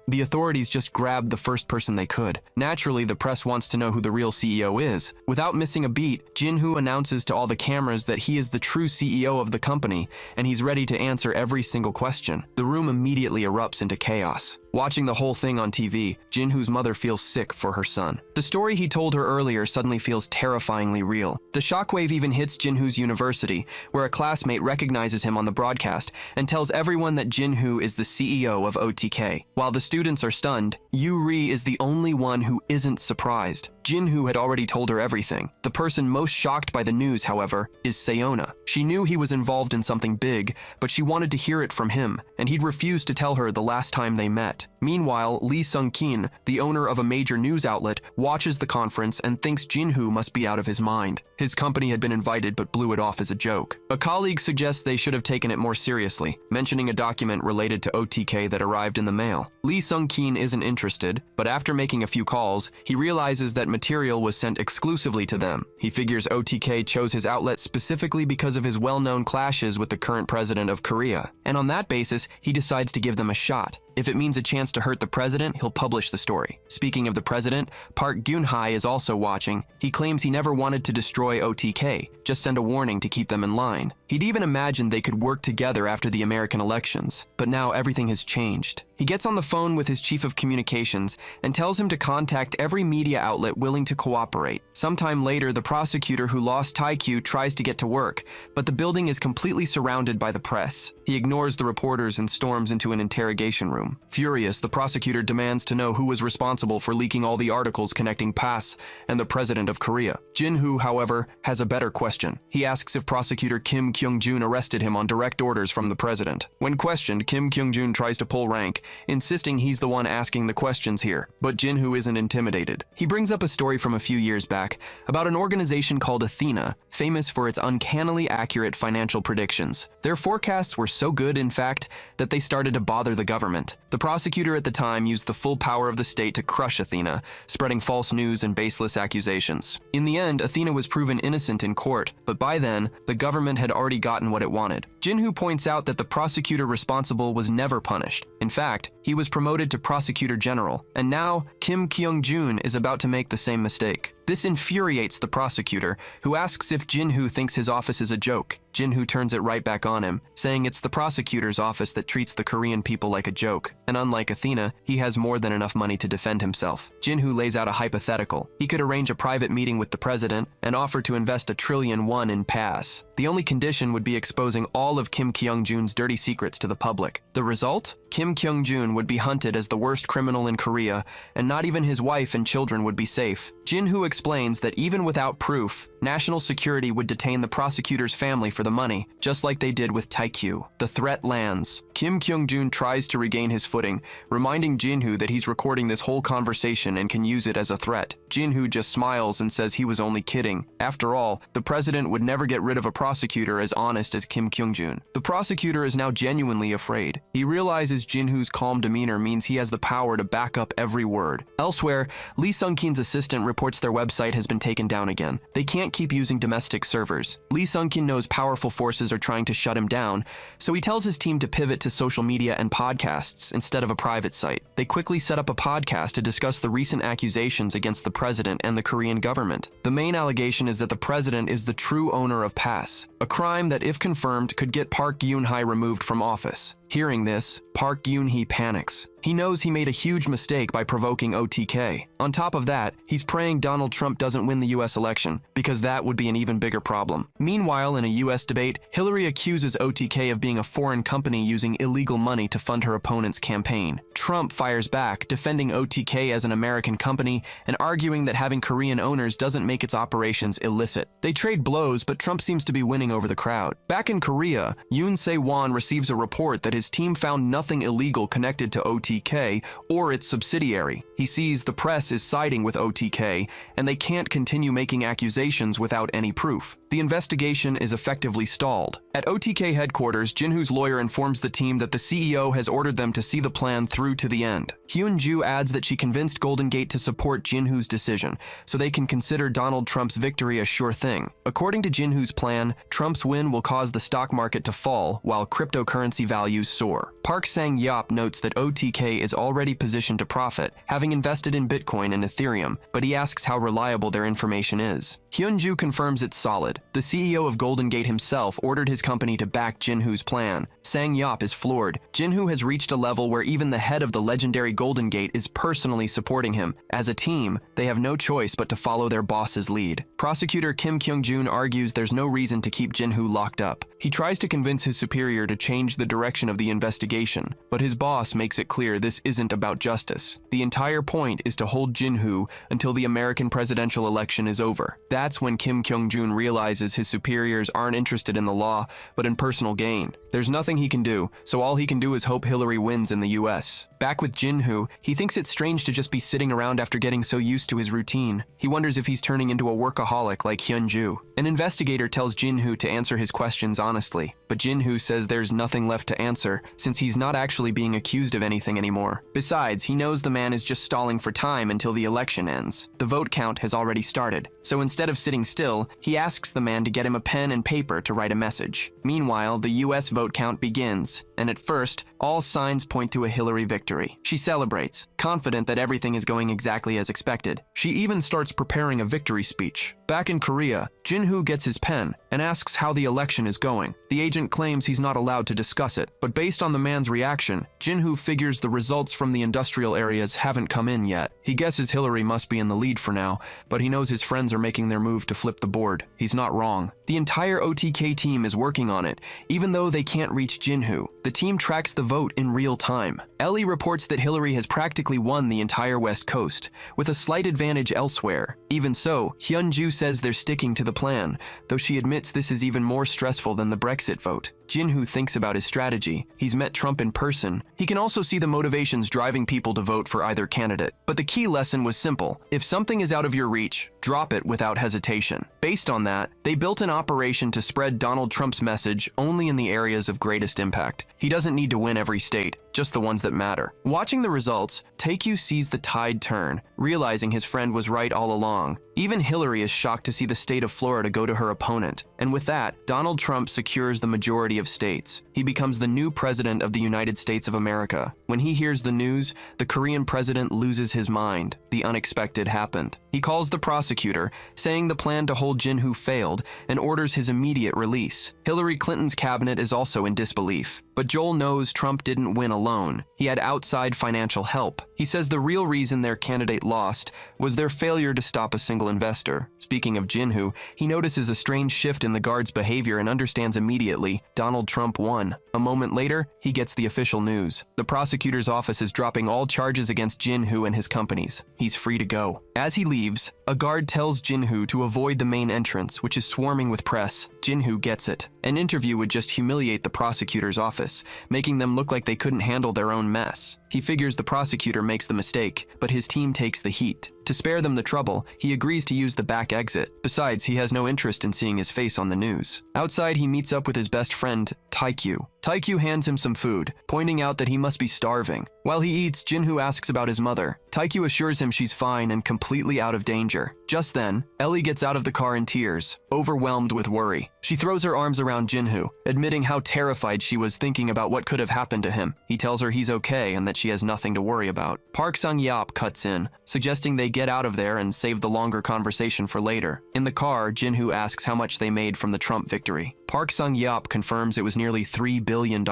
A: The authorities just grabbed the first person they could. Naturally, the press wants to know who the real CEO is. Without missing a beat, Jinhoo announces to all the cameras that he is the true CEO of the company, and he's ready to answer every single question. The room immediately erupts into chaos. Watching the whole thing on TV, Jinhoo's mother feels sick for her son. The story he told her earlier suddenly feels terrifyingly real. The shockwave even hits Jinhoo's university, where a classmate recognizes him on the broadcast and tells everyone that Jinhoo is the CEO of OTK. While the students are stunned, Yuri is the only one who isn't surprised. Jinhoo had already told her everything. The person most shocked by the news, however, is Seona. She knew he was involved in something big, but she wanted to hear it from him, and he'd refused to tell her the last time they met. Meanwhile, Lee Sung-kin, the owner of a major news outlet, watches the conference and thinks Jinhoo must be out of his mind. His company had been invited but blew it off as a joke. A colleague suggests they should have taken it more seriously, mentioning a document related to OTK that arrived in the mail. Lee Sung-kin isn't interested, but after making a few calls, he realizes that material was sent exclusively to them. He figures OTK chose his outlet specifically because of his well-known clashes with the current president of Korea, and on that basis, he decides to give them a shot. If it means a chance to hurt the president, he'll publish the story. Speaking of the president, Park Geun-hye is also watching. He claims he never wanted to destroy OTK, just send a warning to keep them in line. He'd even imagined they could work together after the American elections, but now everything has changed. He gets on the phone with his chief of communications and tells him to contact every media outlet willing to cooperate. Sometime later, the prosecutor who lost Taekyu tries to get to work, but the building is completely surrounded by the press. He ignores the reporters and storms into an interrogation room. Furious, the prosecutor demands to know who was responsible for leaking all the articles connecting PAS and the president of Korea. Jinhoo, however, has a better question. He asks if prosecutor Kim Kyung-jun arrested him on direct orders from the president. When questioned, Kim Kyung-jun tries to pull rank, insisting he's the one asking the questions here, but Jinhoo isn't intimidated. He brings up a story from a few years back about an organization called Athena, famous for its uncannily accurate financial predictions. Their forecasts were so good, in fact, that they started to bother the government. The prosecutor at the time used the full power of the state to crush Athena, spreading false news and baseless accusations. In the end, Athena was proven innocent in court, but by then, the government had already gotten what it wanted. Jinhoo points out that the prosecutor responsible was never punished. In fact, he was promoted to prosecutor general, and now Kim Kyung-joon is about to make the same mistake. This infuriates the prosecutor, who asks if Jinhoo thinks his office is a joke. Jinhoo turns it right back on him, saying it's the prosecutor's office that treats the Korean people like a joke, and unlike Athena, he has more than enough money to defend himself. Jinhoo lays out a hypothetical. He could arrange a private meeting with the president and offer to invest $1 trillion in pass. The only condition would be exposing all of Kim Kyung-joon's dirty secrets to the public. The result? Kim Kyung-joon would be hunted as the worst criminal in Korea, and not even his wife and children would be safe. Jinhoo explains that even without proof, national security would detain the prosecutor's family for the money, just like they did with Taekyu. The threat lands. Kim Kyung-joon tries to regain his footing, reminding Jinhoo that he's recording this whole conversation and can use it as a threat. Jinhoo just smiles and says he was only kidding. After all, the president would never get rid of a prosecutor as honest as Kim Kyung-joon. The prosecutor is now genuinely afraid. He realizes Jinhoo's calm demeanor means he has the power to back up every word. Elsewhere, Lee Sung-kin's assistant reports their website has been taken down again. They can't keep using domestic servers. Lee Sung-kin knows powerful forces are trying to shut him down, so he tells his team to pivot to social media and podcasts instead of a private site. They quickly set up a podcast to discuss the recent accusations against the president and the Korean government. The main allegation is that the president is the true owner of Pass, a crime that, if confirmed, could get Park Geun-hye removed from office. Hearing this, Park Geun-hye panics. He knows he made a huge mistake by provoking OTK. On top of that, he's praying Donald Trump doesn't win the US election, because that would be an even bigger problem. Meanwhile, in a US debate, Hillary accuses OTK of being a foreign company using illegal money to fund her opponent's campaign. Trump fires back, defending OTK as an American company and arguing that having Korean owners doesn't make its operations illicit. They trade blows, but Trump seems to be winning over the crowd. Back in Korea, Yoon Se-won receives a report that his team found nothing illegal connected to OTK or its subsidiary. He sees the press is siding with OTK, and they can't continue making accusations without any proof. The investigation is effectively stalled. At OTK headquarters, Jinhoo's lawyer informs the team that the CEO has ordered them to see the plan through to the end. Hyun-ju adds that she convinced Golden Gate to support Jinhoo's decision, so they can consider Donald Trump's victory a sure thing. According to Jinhoo's plan, Trump's win will cause the stock market to fall, while cryptocurrency values soar. Park Sang-yeop notes that OTK is already positioned to profit, having invested in Bitcoin and Ethereum, but he asks how reliable their information is. Hyun-ju confirms it's solid. The CEO of Golden Gate himself ordered his company to back Jinhoo's plan. Sang-yeop is floored. Jinhoo has reached a level where even the head of the legendary Golden Gate is personally supporting him. As a team, they have no choice but to follow their boss's lead. Prosecutor Kim Kyung-joon argues there's no reason to keep Jinhoo locked up. He tries to convince his superior to change the direction of the investigation, but his boss makes it clear this isn't about justice. The entire point is to hold Jinhoo until the American presidential election is over. That's when Kim Kyung-joon realizes his superiors aren't interested in the law, but in personal gain. There's nothing he can do, so all he can do is hope Hillary wins in the US. Back with Jinhoo, he thinks it's strange to just be sitting around after getting so used to his routine. He wonders if he's turning into a workaholic like Hyun-ju. An investigator tells Jinhoo to answer his questions honestly, but Jinhoo says there's nothing left to answer since he's not actually being accused of anything anymore. Besides, he knows the man is just stalling for time until the election ends. The vote count has already started, so instead of sitting still, he asks the man to get him a pen and paper to write a message. Meanwhile, the US vote count begins, and at first, all signs point to a Hillary victory. She celebrates, confident that everything is going exactly as expected. She even starts preparing a victory speech. Back in Korea, Jinhoo gets his pen and asks how the election is going. The agent claims he's not allowed to discuss it, but based on the man's reaction, Jinhoo figures the results from the industrial areas haven't come in yet. He guesses Hillary must be in the lead for now, but he knows his friends are making their move to flip the board. He's not wrong. The entire OTK team is working on it, even though they can't reach Jinhoo. The team tracks the vote in real time. Ellie reports that Hillary has practically won the entire West Coast, with a slight advantage elsewhere. Even so, Hyun-ju says they're sticking to the plan, though she admits this is even more stressful than the Brexit vote. Jinhoo thinks about his strategy. He's met Trump in person. He can also see the motivations driving people to vote for either candidate. But the key lesson was simple. If something is out of your reach, drop it without hesitation. Based on that, they built an operation to spread Donald Trump's message only in the areas of greatest impact. He doesn't need to win every state, just the ones that matter. Watching the results, Taekyu sees the tide turn, realizing his friend was right all along. Even Hillary is shocked to see the state of Florida go to her opponent. And with that, Donald Trump secures the majority of states. He becomes the new president of the United States of America. When he hears the news, the Korean president loses his mind. The unexpected happened. He calls the prosecutor, saying the plan to hold Jinhoo failed, and orders his immediate release. Hillary Clinton's cabinet is also in disbelief. But Joel knows Trump didn't win alone. He had outside financial help. He says the real reason their candidate lost was their failure to stop a single investor. Speaking of Jinhoo, he notices a strange shift in the guard's behavior and understands immediately Donald Trump won. A moment later, he gets the official news. The prosecutor's office is dropping all charges against Jinhoo and his companies. He's free to go. As he leaves, a guard tells Jinhoo to avoid the main entrance, which is swarming with press. Jinhoo gets it. An interview would just humiliate the prosecutor's office, making them look like they couldn't handle their own mess. He figures the prosecutor makes the mistake, but his team takes the heat. To spare them the trouble, he agrees to use the back exit. Besides, he has no interest in seeing his face on the news. Outside, he meets up with his best friend, Taekyu. Taekyu hands him some food, pointing out that he must be starving. While he eats, Jinhoo asks about his mother. Taekyu assures him she's fine and completely out of danger. Just then, Ellie gets out of the car in tears, overwhelmed with worry. She throws her arms around Jinhoo, admitting how terrified she was thinking about what could have happened to him. He tells her he's okay and that she has nothing to worry about. Park Sang-yeop cuts in, suggesting they get out of there and save the longer conversation for later. In the car, Jinhoo asks how much they made from the Trump victory. Park Sang-yeop confirms it was nearly $3 billion,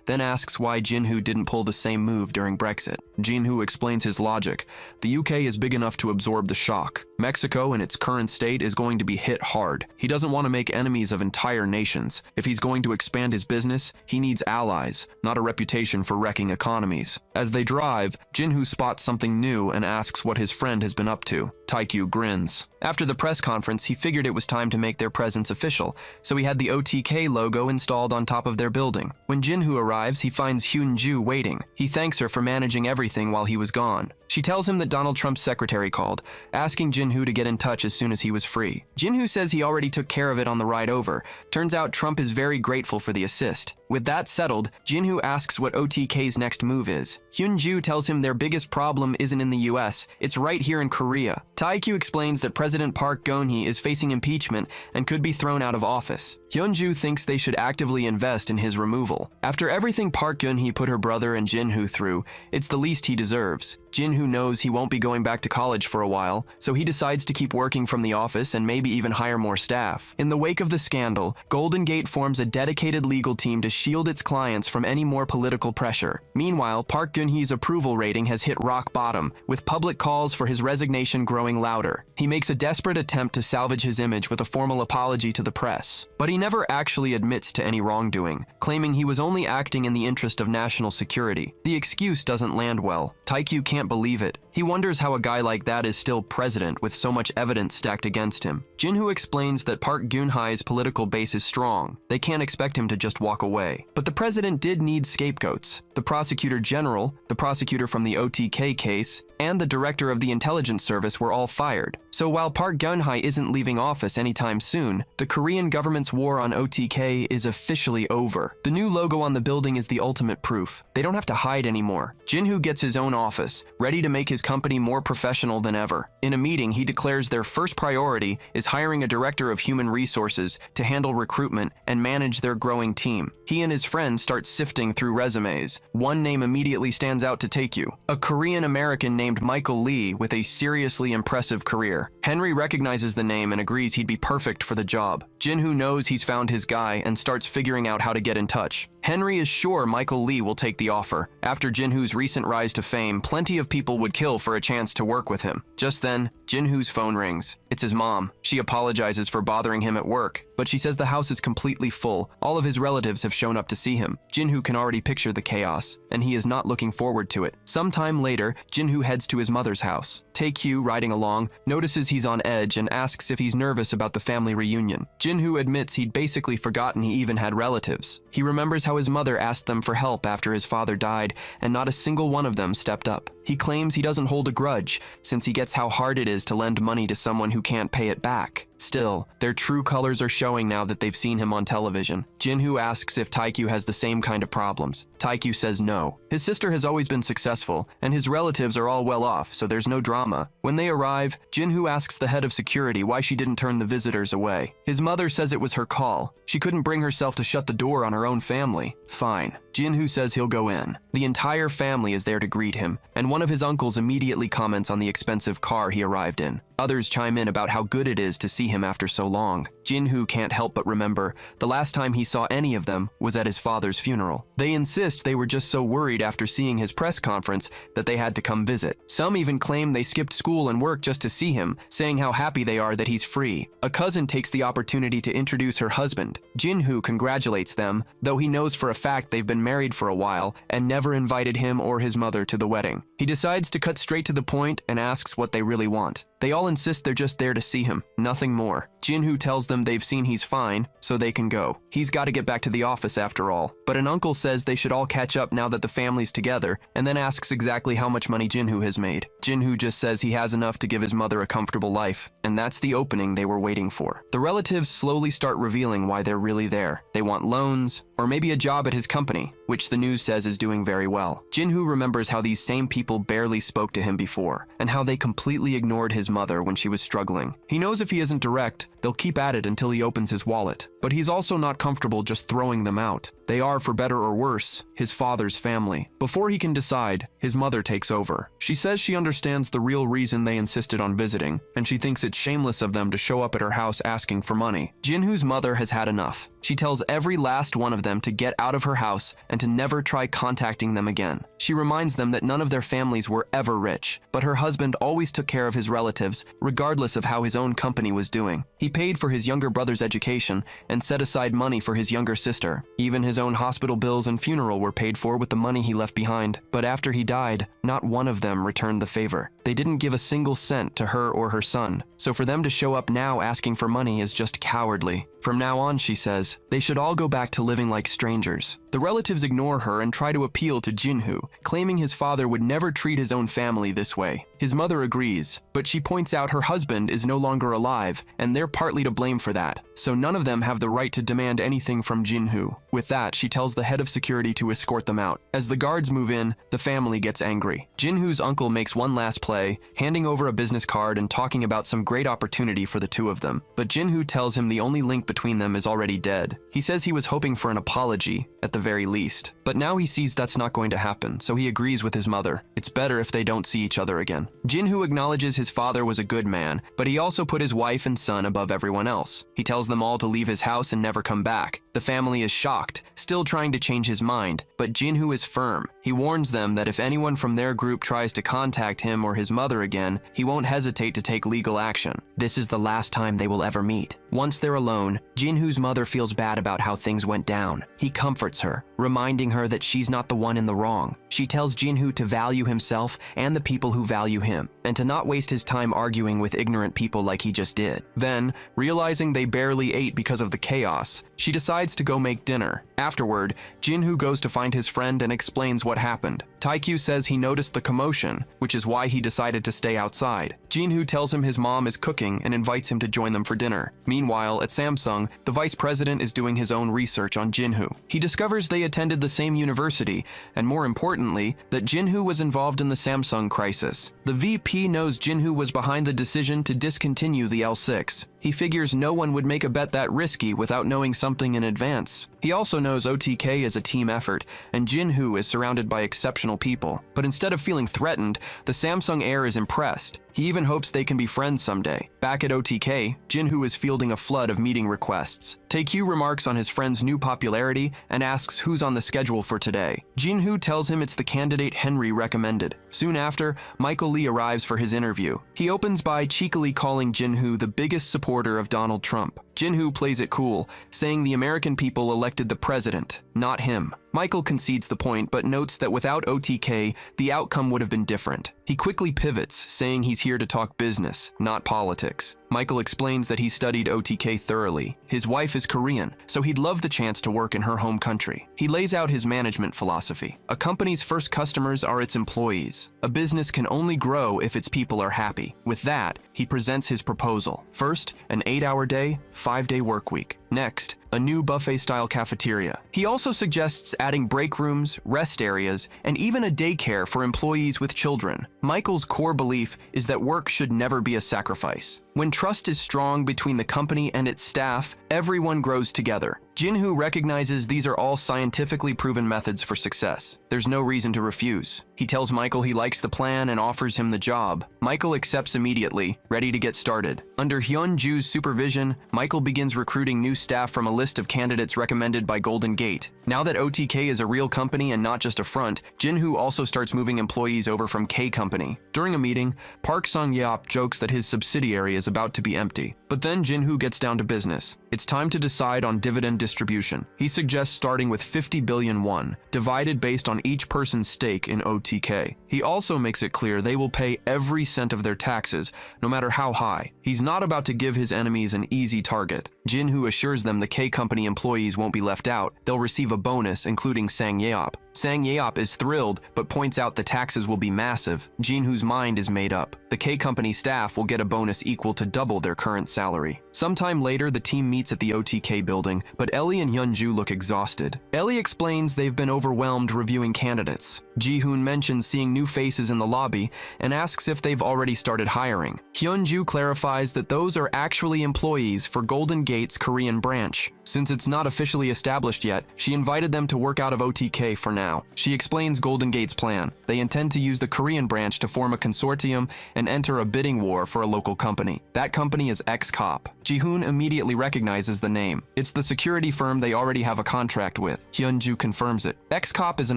A: then asks why Jinhoo didn't pull the same move during Brexit. Jinhoo explains his logic. The UK is big enough to absorb the shock. Mexico, in its current state, is going to be hit hard. He doesn't want to make enemies of entire nations. If he's going to expand his business, he needs allies, not a reputation for wrecking economies. As they drive, Jinhoo spots something new and asks what his friend has been up to. Taekyu grins. After the press conference, he figured it was time to make their presence official, so he had the OTK logo installed on top of their building. When Jinhoo arrives, he finds Hyun-ju waiting. He thanks her for managing everything while he was gone. She tells him that Donald Trump's secretary called, asking Jinhoo to get in touch as soon as he was free. Jinhoo says he already took care of it on the ride over. Turns out Trump is very grateful for the assist. With that settled, Jinhoo asks what OTK's next move is. Hyun-ju tells him their biggest problem isn't in the US, it's right here in Korea. Taekyu explains that President Park Geun-hye is facing impeachment and could be thrown out of office. Hyun-ju thinks they should actively invest in his removal. After everything Park Geun-hye put her brother and Jinhoo through, it's the least he deserves. Jinhoo knows he won't be going back to college for a while, so he decides to keep working from the office and maybe even hire more staff. In the wake of the scandal, Golden Gate forms a dedicated legal team to shield its clients from any more political pressure. Meanwhile, Park Geun-hye's approval rating has hit rock bottom, with public calls for his resignation growing louder. He makes a desperate attempt to salvage his image with a formal apology to the press. But he never actually admits to any wrongdoing, claiming he was only acting in the interest of national security. The excuse doesn't land well. Taekyu can't believe it. He wonders how a guy like that is still president with so much evidence stacked against him. Jinhoo explains that Park Geun-hye's political base is strong. They can't expect him to just walk away. But the president did need scapegoats. The prosecutor general, the prosecutor from the OTK case, and the director of the intelligence service were all fired. So while Park Geun-hye isn't leaving office anytime soon, the Korean government's war on OTK is officially over. The new logo on the building is the ultimate proof. They don't have to hide anymore. Jinhoo gets his own office, ready to make his company more professional than ever. In a meeting, he declares their first priority is hiring a director of human resources to handle recruitment and manage their growing team. He and his friends start sifting through resumes. One name immediately stands out to Taekyu, a Korean-American named Michael Lee with a seriously impressive career. Henry recognizes the name and agrees he'd be perfect for the job. Jinhoo knows he's found his guy and starts figuring out how to get in touch. Henry is sure Michael Lee will take the offer. After Jinhoo's recent rise to fame, plenty of people would kill for a chance to work with him. Just then, Jinhoo's phone rings. It's his mom. She apologizes for bothering him at work, but she says the house is completely full. All of his relatives have shown up to see him. Jinhoo can already picture the chaos, and he is not looking forward to it. Sometime later, Jinhoo heads to his mother's house. Tae-kyu, riding along, notices he's on edge and asks if he's nervous about the family reunion. Jin-hoo admits he'd basically forgotten he even had relatives. He remembers how his mother asked them for help after his father died, and not a single one of them stepped up. He claims he doesn't hold a grudge, since he gets how hard it is to lend money to someone who can't pay it back. Still, their true colors are showing now that they've seen him on television. Jin-hoo asks if Tae-kyu has the same kind of problems. Tae-kyu says no. His sister has always been successful, and his relatives are all well off, so there's no drama. When they arrive, Jin-hoo asks the head of security why she didn't turn the visitors away. His mother says it was her call. She couldn't bring herself to shut the door on her own family. Fine. Jin-hoo says he'll go in. The entire family is there to greet him, and one of his uncles immediately comments on the expensive car he arrived in. Others chime in about how good it is to see him after so long. Jin-hoo can't help but remember the last time he saw any of them was at his father's funeral. They insist they were just so worried after seeing his press conference that they had to come visit. Some even claim they skipped school and work just to see him, saying how happy they are that he's free. A cousin takes the opportunity to introduce her husband. Jin-hoo congratulates them, though he knows for a fact they've been married for a while and never invited him or his mother to the wedding. He decides to cut straight to the point and asks what they really want. They all insist they're just there to see him, nothing more. Jin-hoo tells them they've seen he's fine, so they can go. He's got to get back to the office after all. But an uncle says they should all catch up now that the family's together, and then asks exactly how much money Jin-hoo has made. Jin-hoo just says he has enough to give his mother a comfortable life, and that's the opening they were waiting for. The relatives slowly start revealing why they're really there. They want loans, or maybe a job at his company, which the news says is doing very well. Jin-hoo remembers how these same people barely spoke to him before, and how they completely ignored his mother when she was struggling. He knows if he isn't direct, they'll keep at it until he opens his wallet. But he's also not comfortable just throwing them out. They are, for better or worse, his father's family. Before he can decide, his mother takes over. She says she understands the real reason they insisted on visiting, and she thinks it's shameless of them to show up at her house asking for money. Jin-hoo's mother has had enough. She tells every last one of them to get out of her house and to never try contacting them again. She reminds them that none of their families were ever rich, but her husband always took care of his relatives, regardless of how his own company was doing. He paid for his younger brother's education and set aside money for his younger sister. Even his own hospital bills and funeral were paid for with the money he left behind. But after he died, not one of them returned the favor. They didn't give a single cent to her or her son. So for them to show up now asking for money is just cowardly. From now on, she says, they should all go back to living like strangers. The relatives ignore her and try to appeal to Jin-hoo, claiming his father would never treat his own family this way. His mother agrees, but she points out her husband is no longer alive, and they're partly to blame for that, so none of them have the right to demand anything from Jin-hoo. With that, she tells the head of security to escort them out. As the guards move in, the family gets angry. Jin-hoo's uncle makes one last play, handing over a business card and talking about some great opportunity for the two of them, but Jin-hoo tells him the only link between them is already dead. He says he was hoping for an apology, at the very least. But now he sees that's not going to happen, so he agrees with his mother. It's better if they don't see each other again. Jin-hoo acknowledges his father was a good man, but he also put his wife and son above everyone else. He tells them all to leave his house and never come back. The family is shocked, still trying to change his mind, but Jin-hoo is firm. He warns them that if anyone from their group tries to contact him or his mother again, he won't hesitate to take legal action. This is the last time they will ever meet. Once they're alone, Jin-hoo's mother feels bad about how things went down. He comforts her, reminding her that she's not the one in the wrong. She tells Jin-hoo to value himself and the people who value him, and to not waste his time arguing with ignorant people like he just did. Then, realizing they barely ate because of the chaos, she decides to go make dinner. Afterward, Jin-hoo goes to find his friend and explains what happened. Tae-kyu says he noticed the commotion, which is why he decided to stay outside. Jin-hoo tells him his mom is cooking and invites him to join them for dinner. Meanwhile, at Samsung, the vice president is doing his own research on Jin-hoo. He discovers they attended the same university, and more importantly, that Jin-hoo was involved in the Samsung crisis. The VP knows Jin-hoo was behind the decision to discontinue the L6. He figures no one would make a bet that risky without knowing something in advance. He also knows OTK is a team effort, and Jin-hoo is surrounded by exceptional people. But instead of feeling threatened, the Samsung heir is impressed. He even hopes they can be friends someday. Back at OTK, Jin-hoo is fielding a flood of meeting requests. Tae-kyu remarks on his friend's new popularity and asks who's on the schedule for today. Jin-hoo tells him it's the candidate Henry recommended. Soon after, Michael Lee arrives for his interview. He opens by cheekily calling Jin-hoo the biggest supporter of Donald Trump. Jin-hoo plays it cool, saying the American people elected the president, not him. Michael concedes the point, but notes that without OTK, the outcome would have been different. He quickly pivots, saying he's here to talk business, not politics. Michael explains that he studied OTK thoroughly. His wife is Korean, so he'd love the chance to work in her home country. He lays out his management philosophy. A company's first customers are its employees. A business can only grow if its people are happy. With that, he presents his proposal. First, an 8-hour day, 5-day work week. Next, a new buffet-style cafeteria. He also suggests adding break rooms, rest areas, and even a daycare for employees with children. Michael's core belief is that work should never be a sacrifice. When trust is strong between the company and its staff, everyone grows together. Jinhoo recognizes these are all scientifically proven methods for success. There's no reason to refuse. He tells Michael he likes the plan and offers him the job. Michael accepts immediately, ready to get started. Under Hyun-ju's supervision, Michael begins recruiting new staff from a list of candidates recommended by Golden Gate. Now that OTK is a real company and not just a front, Jinhoo also starts moving employees over from K Company. During a meeting, Park Sung-yeop jokes that his subsidiary is about to be empty. But then Jinhoo gets down to business. It's time to decide on dividend distribution. He suggests starting with 50 billion won, divided based on each person's stake in OTK. He also makes it clear they will pay every cent of their taxes, no matter how high. He's not about to give his enemies an easy target. Jinhoo assures them the K Company employees won't be left out. They'll receive a bonus, including Sang-yeop. Sang-yeop is thrilled, but points out the taxes will be massive. Jinhoo's mind is made up. The K Company staff will get a bonus equal to double their current salary. Sometime later, the team meets at the OTK building, but Ellie and Hyun-ju look exhausted. Ellie explains they've been overwhelmed reviewing candidates. Ji-hoon mentions seeing new faces in the lobby and asks if they've already started hiring. Hyun-ju clarifies that those are actually employees for Golden Gate's Korean branch. Since it's not officially established yet, she invited them to work out of OTK for now. She explains Golden Gate's plan. They intend to use the Korean branch to form a consortium and enter a bidding war for a local company. That company is X-Cop. Ji-hoon immediately recognizes the name. It's the security firm they already have a contract with. Hyun-ju confirms it. X-Cop is an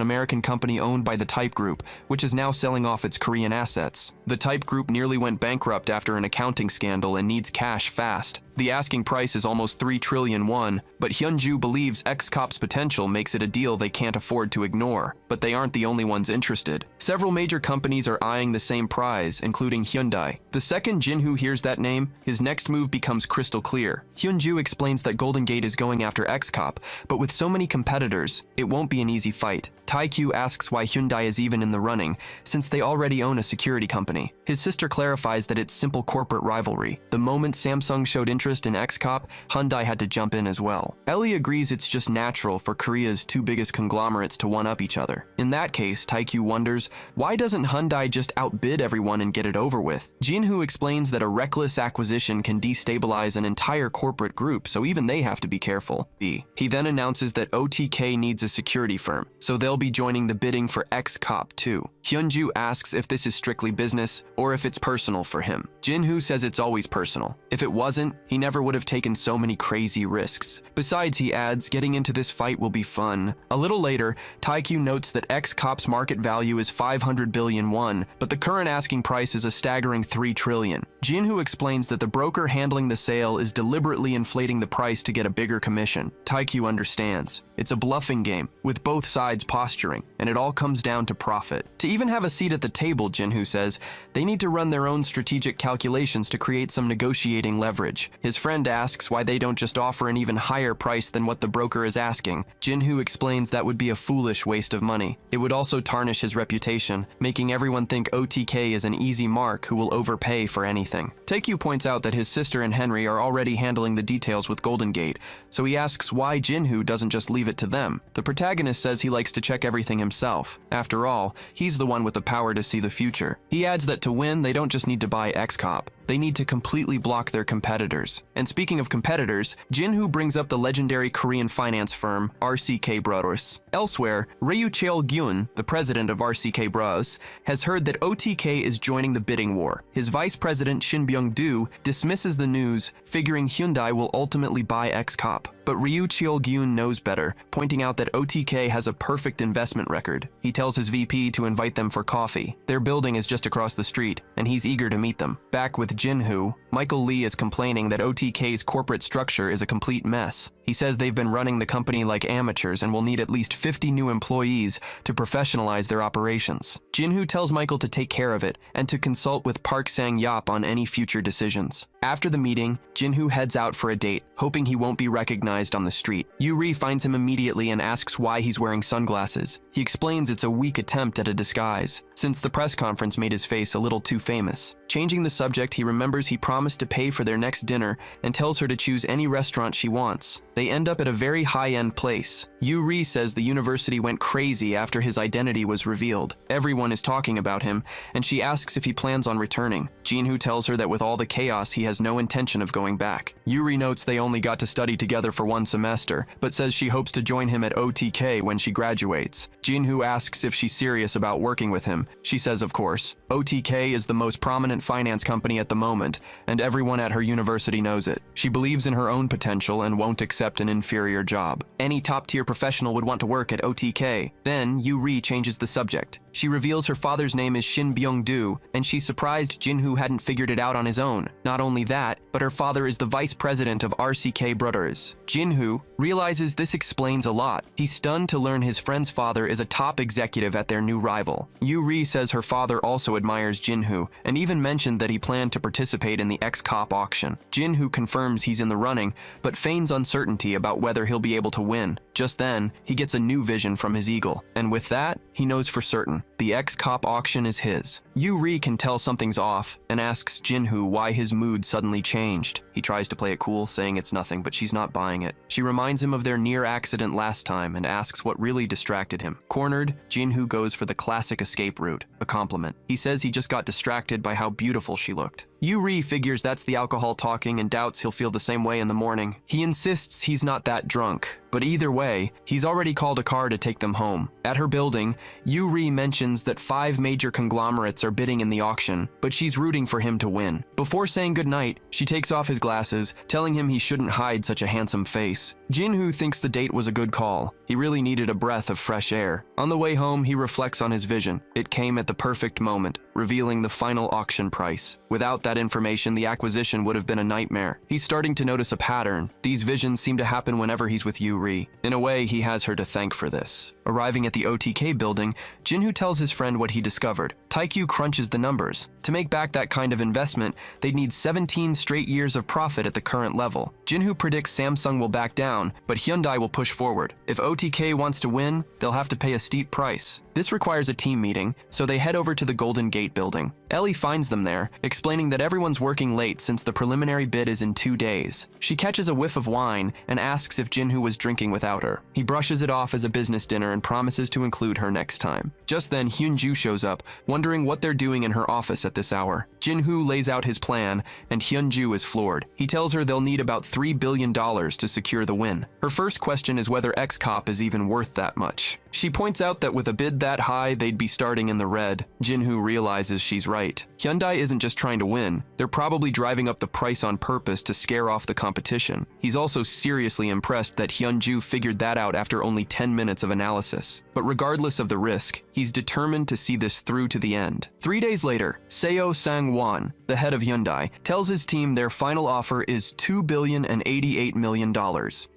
A: American company owned by the Type Group, which is now selling off its Korean assets. The Type Group nearly went bankrupt after an accounting scandal and needs cash fast. The asking price is almost 3 trillion won, but Hyun-ju believes X-Cop's potential makes it a deal they can't afford to ignore. But they aren't the only ones interested. Several major companies are eyeing the same prize, including Hyundai. The second Jinhoo hears that name, his next move becomes crystal clear. Hyun-ju explains that Golden Gate is going after X-Cop, but with so many competitors, it won't be an easy fight. Taekyu asks why Hyundai is even in the running, since they already own a security company. His sister clarifies that it's simple corporate rivalry. The moment Samsung showed interest in X-Cop, Hyundai had to jump in as well. Ellie agrees it's just natural for Korea's two biggest conglomerates to one-up each other. In that case, Taekyu wonders, why doesn't Hyundai just outbid everyone and get it over with? Jinhoo explains that a reckless acquisition can destabilize an entire corporate group, so even they have to be careful. He then announces that OTK needs a security firm, so they'll be joining the bidding for X-Cop too. Hyun-ju asks if this is strictly business or if it's personal for him. Jinhoo says it's always personal. If it wasn't, he never would have taken so many crazy risks. Besides, he adds, getting into this fight will be fun. A little later, Taekyu notes that X-Cop's market value is 500 billion won, but the current asking price is a staggering 3 trillion. Jinhoo explains that the broker handling the sale is deliberately inflating the price to get a bigger commission. Taekyu understands. It's a bluffing game, with both sides posturing, and it all comes down to profit. To even have a seat at the table, Jinhoo says, they need to run their own strategic calculations to create some negotiating leverage. His friend asks why they don't just offer an even higher price than what the broker is asking. Jinhoo explains that would be a foolish waste of money. It would also tarnish his reputation, making everyone think OTK is an easy mark who will overpay for anything. Taekyu points out that his sister and Henry are already handling the details with Golden Gate, so he asks why Jinhoo doesn't just leave it to them. The protagonist says he likes to check everything himself. After all, he's the one with the power to see the future. He adds that to win, they don't just need to buy X-Cop. They need to completely block their competitors. And speaking of competitors, Jinhoo brings up the legendary Korean finance firm RCK Bros. Elsewhere, Ryu Cheol-gyun, the president of RCK Bros., has heard that OTK is joining the bidding war. His vice president Shin Byung-do dismisses the news, figuring Hyundai will ultimately buy X-Cop. But Ryu Cheol-gyun knows better, pointing out that OTK has a perfect investment record. He tells his VP to invite them for coffee. Their building is just across the street, and he's eager to meet them. Back with with Jinhoo, Michael Lee is complaining that OTK's corporate structure is a complete mess. He says they've been running the company like amateurs and will need at least 50 new employees to professionalize their operations. Jinhoo tells Michael to take care of it and to consult with Park Sang-yop on any future decisions. After the meeting, Jinhoo heads out for a date, hoping he won't be recognized on the street. Yuri finds him immediately and asks why he's wearing sunglasses. He explains it's a weak attempt at a disguise, since the press conference made his face a little too famous. Changing the subject, he remembers he promised to pay for their next dinner and tells her to choose any restaurant she wants. They end up at a very high-end place. Yuri says the university went crazy after his identity was revealed. Everyone is talking about him, and she asks if he plans on returning. Jinhoo tells her that with all the chaos, he has no intention of going back. Yuri notes they only got to study together for 1 semester, but says she hopes to join him at OTK when she graduates. Jinhoo asks if she's serious about working with him. She says of course. OTK is the most prominent finance company at the moment, and everyone at her university knows it. She believes in her own potential and won't accept an inferior job. Any top-tier professional would want to work at OTK. Then, Yuri changes the subject. She reveals her father's name is Shin Byung-do, and she's surprised Jinhoo hadn't figured it out on his own. Not only that, but her father is the vice president of RCK Brothers. Jinhoo realizes this explains a lot. He's stunned to learn his friend's father is a top executive at their new rival. Yuri says her father also admires Jinhoo, and even mentioned that he planned to participate in the ex-cop auction. Jinhoo confirms he's in the running, but feigns uncertainty about whether he'll be able to win. Just then, he gets a new vision from his eagle, and with that, he knows for certain. The ex-cop auction is his. Yuri can tell something's off and asks Jinhoo why his mood suddenly changed. He tries to play it cool, saying it's nothing, but she's not buying it. She reminds him of their near accident last time and asks what really distracted him. Cornered, Jinhoo goes for the classic escape route, a compliment. He says he just got distracted by how beautiful she looked. Yuri figures that's the alcohol talking and doubts he'll feel the same way in the morning. He insists he's not that drunk, but either way, he's already called a car to take them home. At her building, Yuri mentions that 5 major conglomerates are bidding in the auction, but she's rooting for him to win. Before saying goodnight, she takes off his glasses, telling him he shouldn't hide such a handsome face. Jinhoo thinks the date was a good call. He really needed a breath of fresh air. On the way home, he reflects on his vision. It came at the perfect moment, revealing the final auction price. Without that information, the acquisition would have been a nightmare. He's starting to notice a pattern. These visions seem to happen whenever he's with Yuri. In a way, he has her to thank for this. Arriving at the OTK building, Jinhoo tells his friend what he discovered. Taikyu crunches the numbers. To make back that kind of investment, they'd need 17 straight years of profit at the current level. Jinhoo predicts Samsung will back down, but Hyundai will push forward. If OTK wants to win, they'll have to pay a steep price. This requires a team meeting, so they head over to the Golden Gate building. Ellie finds them there, explaining that everyone's working late since the preliminary bid is in 2 days. She catches a whiff of wine and asks if Jinhoo was drinking without her. He brushes it off as a business dinner and promises to include her next time. Just then, Hyunju shows up, wondering what they're doing in her office at this hour. Jinhoo lays out his plan, and Hyunju is floored. He tells her they'll need about $3 billion to secure the win. Her first question is whether X-Cop is even worth that much. She points out that with a bid that high, they'd be starting in the red. Jinhoo realizes she's right. Hyundai isn't just trying to win. They're probably driving up the price on purpose to scare off the competition. He's also seriously impressed that Hyunju figured that out after only 10 minutes of analysis. But regardless of the risk, he's determined to see this through to the end. 3 days later, Seo Sang-won, the head of Hyundai, tells his team their final offer is $2,088 million.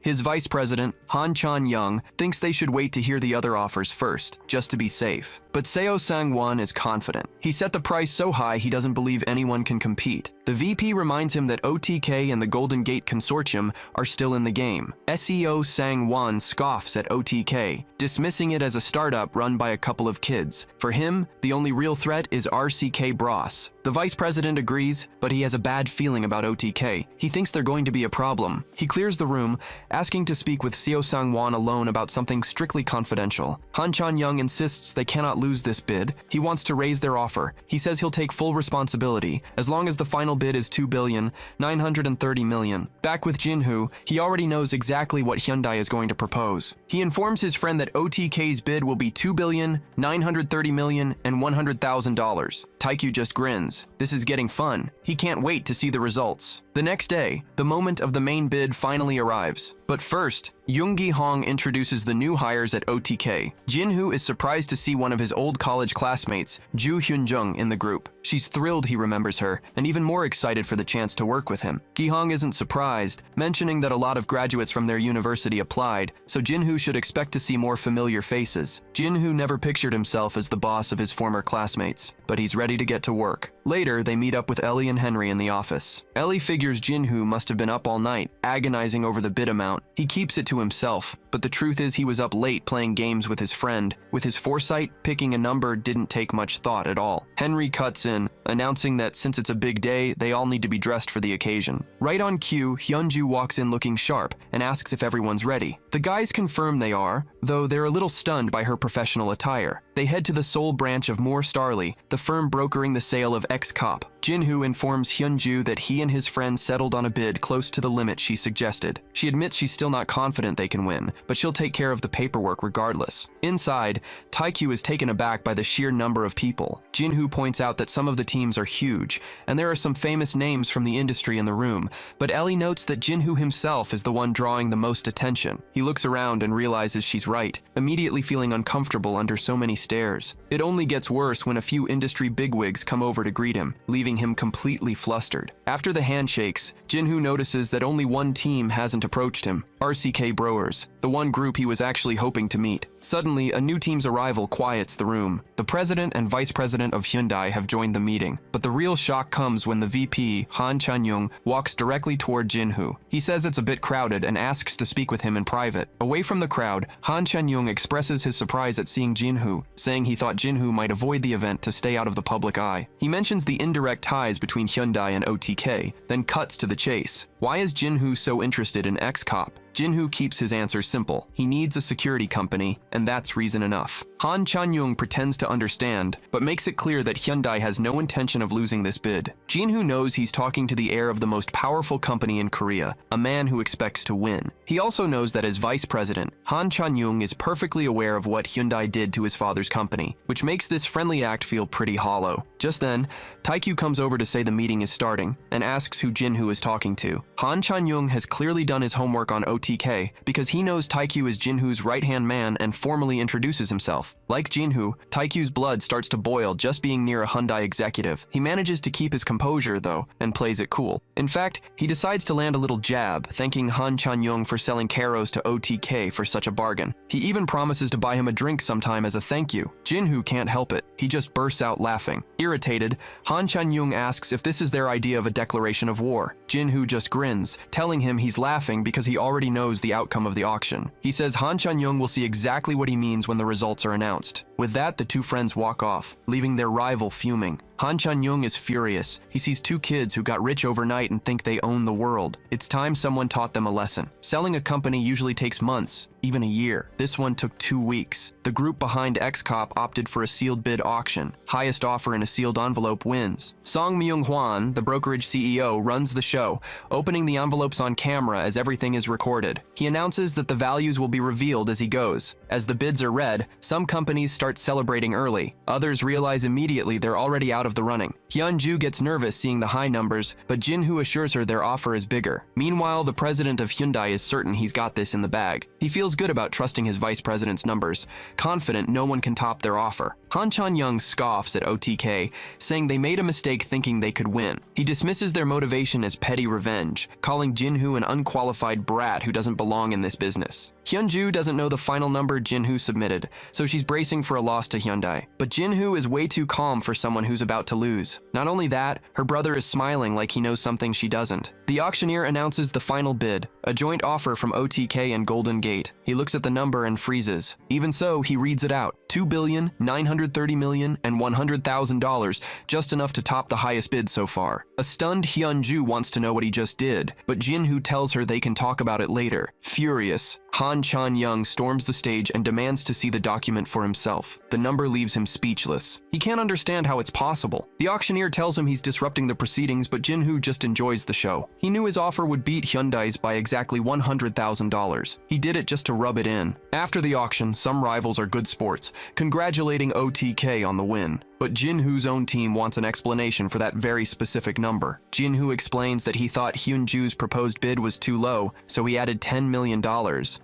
A: His vice president, Han Chan-young, thinks they should wait to hear the other offers first, just to be safe. But Seo Sang-won is confident. He set the price so high he doesn't believe anyone can compete. The VP reminds him that OTK and the Golden Gate Consortium are still in the game. SEO Sang-won scoffs at OTK, dismissing it as a startup run by a couple of kids. For him, the only real threat is RCK Bros. The vice president agrees, but he has a bad feeling about OTK. He thinks they're going to be a problem. He clears the room, asking to speak with Seo Sang-won alone about something strictly confidential. Han Chan-young insists they cannot lose this bid. He wants to raise their offer. He says he'll take full responsibility, as long as the final bid is $2,930 million. Back with Jinhoo, he already knows exactly what Hyundai is going to propose. He informs his friend that OTK's bid will be $2,930 million and $100,000. Taikyu just grins. This is getting fun. He can't wait to see the results. The next day, the moment of the main bid finally arrives. But first, Yoongi Hong introduces the new hires at OTK. Jinhoo is surprised to see one of his old college classmates, Ju Hyunjung, in the group. She's thrilled he remembers her, and even more excited for the chance to work with him. Gi-hong isn't surprised, mentioning that a lot of graduates from their university applied, so Jinhoo should expect to see more familiar faces. Jinhoo never pictured himself as the boss of his former classmates, but he's ready to get to work. Later, they meet up with Ellie and Henry in the office. Ellie figures Jinhoo must have been up all night, agonizing over the bid amount. He keeps it to himself, but the truth is he was up late playing games with his friend. With his foresight, picking a number didn't take much thought at all. Henry cuts in, announcing that since it's a big day, they all need to be dressed for the occasion. Right on cue, Hyunju walks in looking sharp and asks if everyone's ready. The guys confirm they are, though they're a little stunned by her professional attire. They head to the Seoul branch of Moore Starley, the firm brokering the sale of ex-cop. Jinhoo informs Hyunju that he and his friend settled on a bid close to the limit she suggested. She admits she's still not confident they can win, but she'll take care of the paperwork regardless. Inside, Taikyu is taken aback by the sheer number of people. Jinhoo points out that some of the teams are huge, and there are some famous names from the industry in the room, but Ellie notes that Jinhoo himself is the one drawing the most attention. He looks around and realizes she's right, immediately feeling uncomfortable under so many stares. It only gets worse when a few industry bigwigs come over to greet him, leaving him completely flustered. After the handshakes, Jinhoo notices that only one team hasn't approached him, RCK Brewers, the one group he was actually hoping to meet. Suddenly, a new team's arrival quiets the room. The president and vice president of Hyundai have joined the meeting, but the real shock comes when the VP, Han Chan-young, walks directly toward Jinhoo. He says it's a bit crowded and asks to speak with him in private. Away from the crowd, Han Chan-young expresses his surprise at seeing Jinhoo, saying he thought Jinhoo might avoid the event to stay out of the public eye. He mentions the indirect ties between Hyundai and OTK, then cuts to the chase. Why is Jinhoo so interested in ex-cop? Jinhoo keeps his answer simple. He needs a security company, and that's reason enough. Han Chan-young pretends to understand, but makes it clear that Hyundai has no intention of losing this bid. Jinhoo knows he's talking to the heir of the most powerful company in Korea, a man who expects to win. He also knows that as vice president, Han Chan-young is perfectly aware of what Hyundai did to his father's company, which makes this friendly act feel pretty hollow. Just then, Taikyu comes over to say the meeting is starting, and asks who Jinhoo is talking to. Han Chan-young has clearly done his homework on OTK because he knows Taikyu is Jinhoo's right-hand man and formally introduces himself. Like Jinhoo, Taikyu's blood starts to boil just being near a Hyundai executive. He manages to keep his composure, though, and plays it cool. In fact, he decides to land a little jab, thanking Han Chan-young for selling Karos to OTK for such a bargain. He even promises to buy him a drink sometime as a thank you. Jinhoo can't help it. He just bursts out laughing. Irritated, Han Chan-young asks if this is their idea of a declaration of war. Jinhoo just grins, telling him he's laughing because he already knows the outcome of the auction. He says Han Chan-young will see exactly what he means when the results are announced. With that, the two friends walk off, leaving their rival fuming. Han Chan-young is furious. He sees two kids who got rich overnight and think they own the world. It's time someone taught them a lesson. Selling a company usually takes months, even a year. This one took 2 weeks. The group behind X-Cop opted for a sealed bid auction. Highest offer in a sealed envelope wins. Song Myung-hwan, the brokerage CEO, runs the show, opening the envelopes on camera as everything is recorded. He announces that the values will be revealed as he goes. As the bids are read, some companies start celebrating early. Others realize immediately they're already out of the running. Hyunju gets nervous seeing the high numbers, but Jinhoo assures her their offer is bigger. Meanwhile, the president of Hyundai is certain he's got this in the bag. He feels good about trusting his vice president's numbers, confident no one can top their offer. Han Chan-young scoffs at OTK, saying they made a mistake thinking they could win. He dismisses their motivation as petty revenge, calling Jinhoo an unqualified brat who doesn't belong in this business. Hyunju doesn't know the final number Jinhoo submitted, so she's bracing for a loss to Hyundai. But Jinhoo is way too calm for someone who's about to lose. Not only that, her brother is smiling like he knows something she doesn't. The auctioneer announces the final bid, a joint offer from OTK and Golden Gate. He looks at the number and freezes. Even so, he reads it out. $2,930,000,000 and $100,000, just enough to top the highest bid so far. A stunned Hyunju wants to know what he just did, but Jinhoo tells her they can talk about it later. Furious, Han Chan-young storms the stage and demands to see the document for himself. The number leaves him speechless. He can't understand how it's possible. The auctioneer tells him he's disrupting the proceedings, but Jinhoo just enjoys the show. He knew his offer would beat Hyundai's by exactly $100,000. He did it just to rub it in. After the auction, some rivals are good sports, congratulating OTK on the win. But Jin-Hoo's own team wants an explanation for that very specific number. Jin-Hoo explains that he thought Hyun-Ju's proposed bid was too low, so he added $10 million.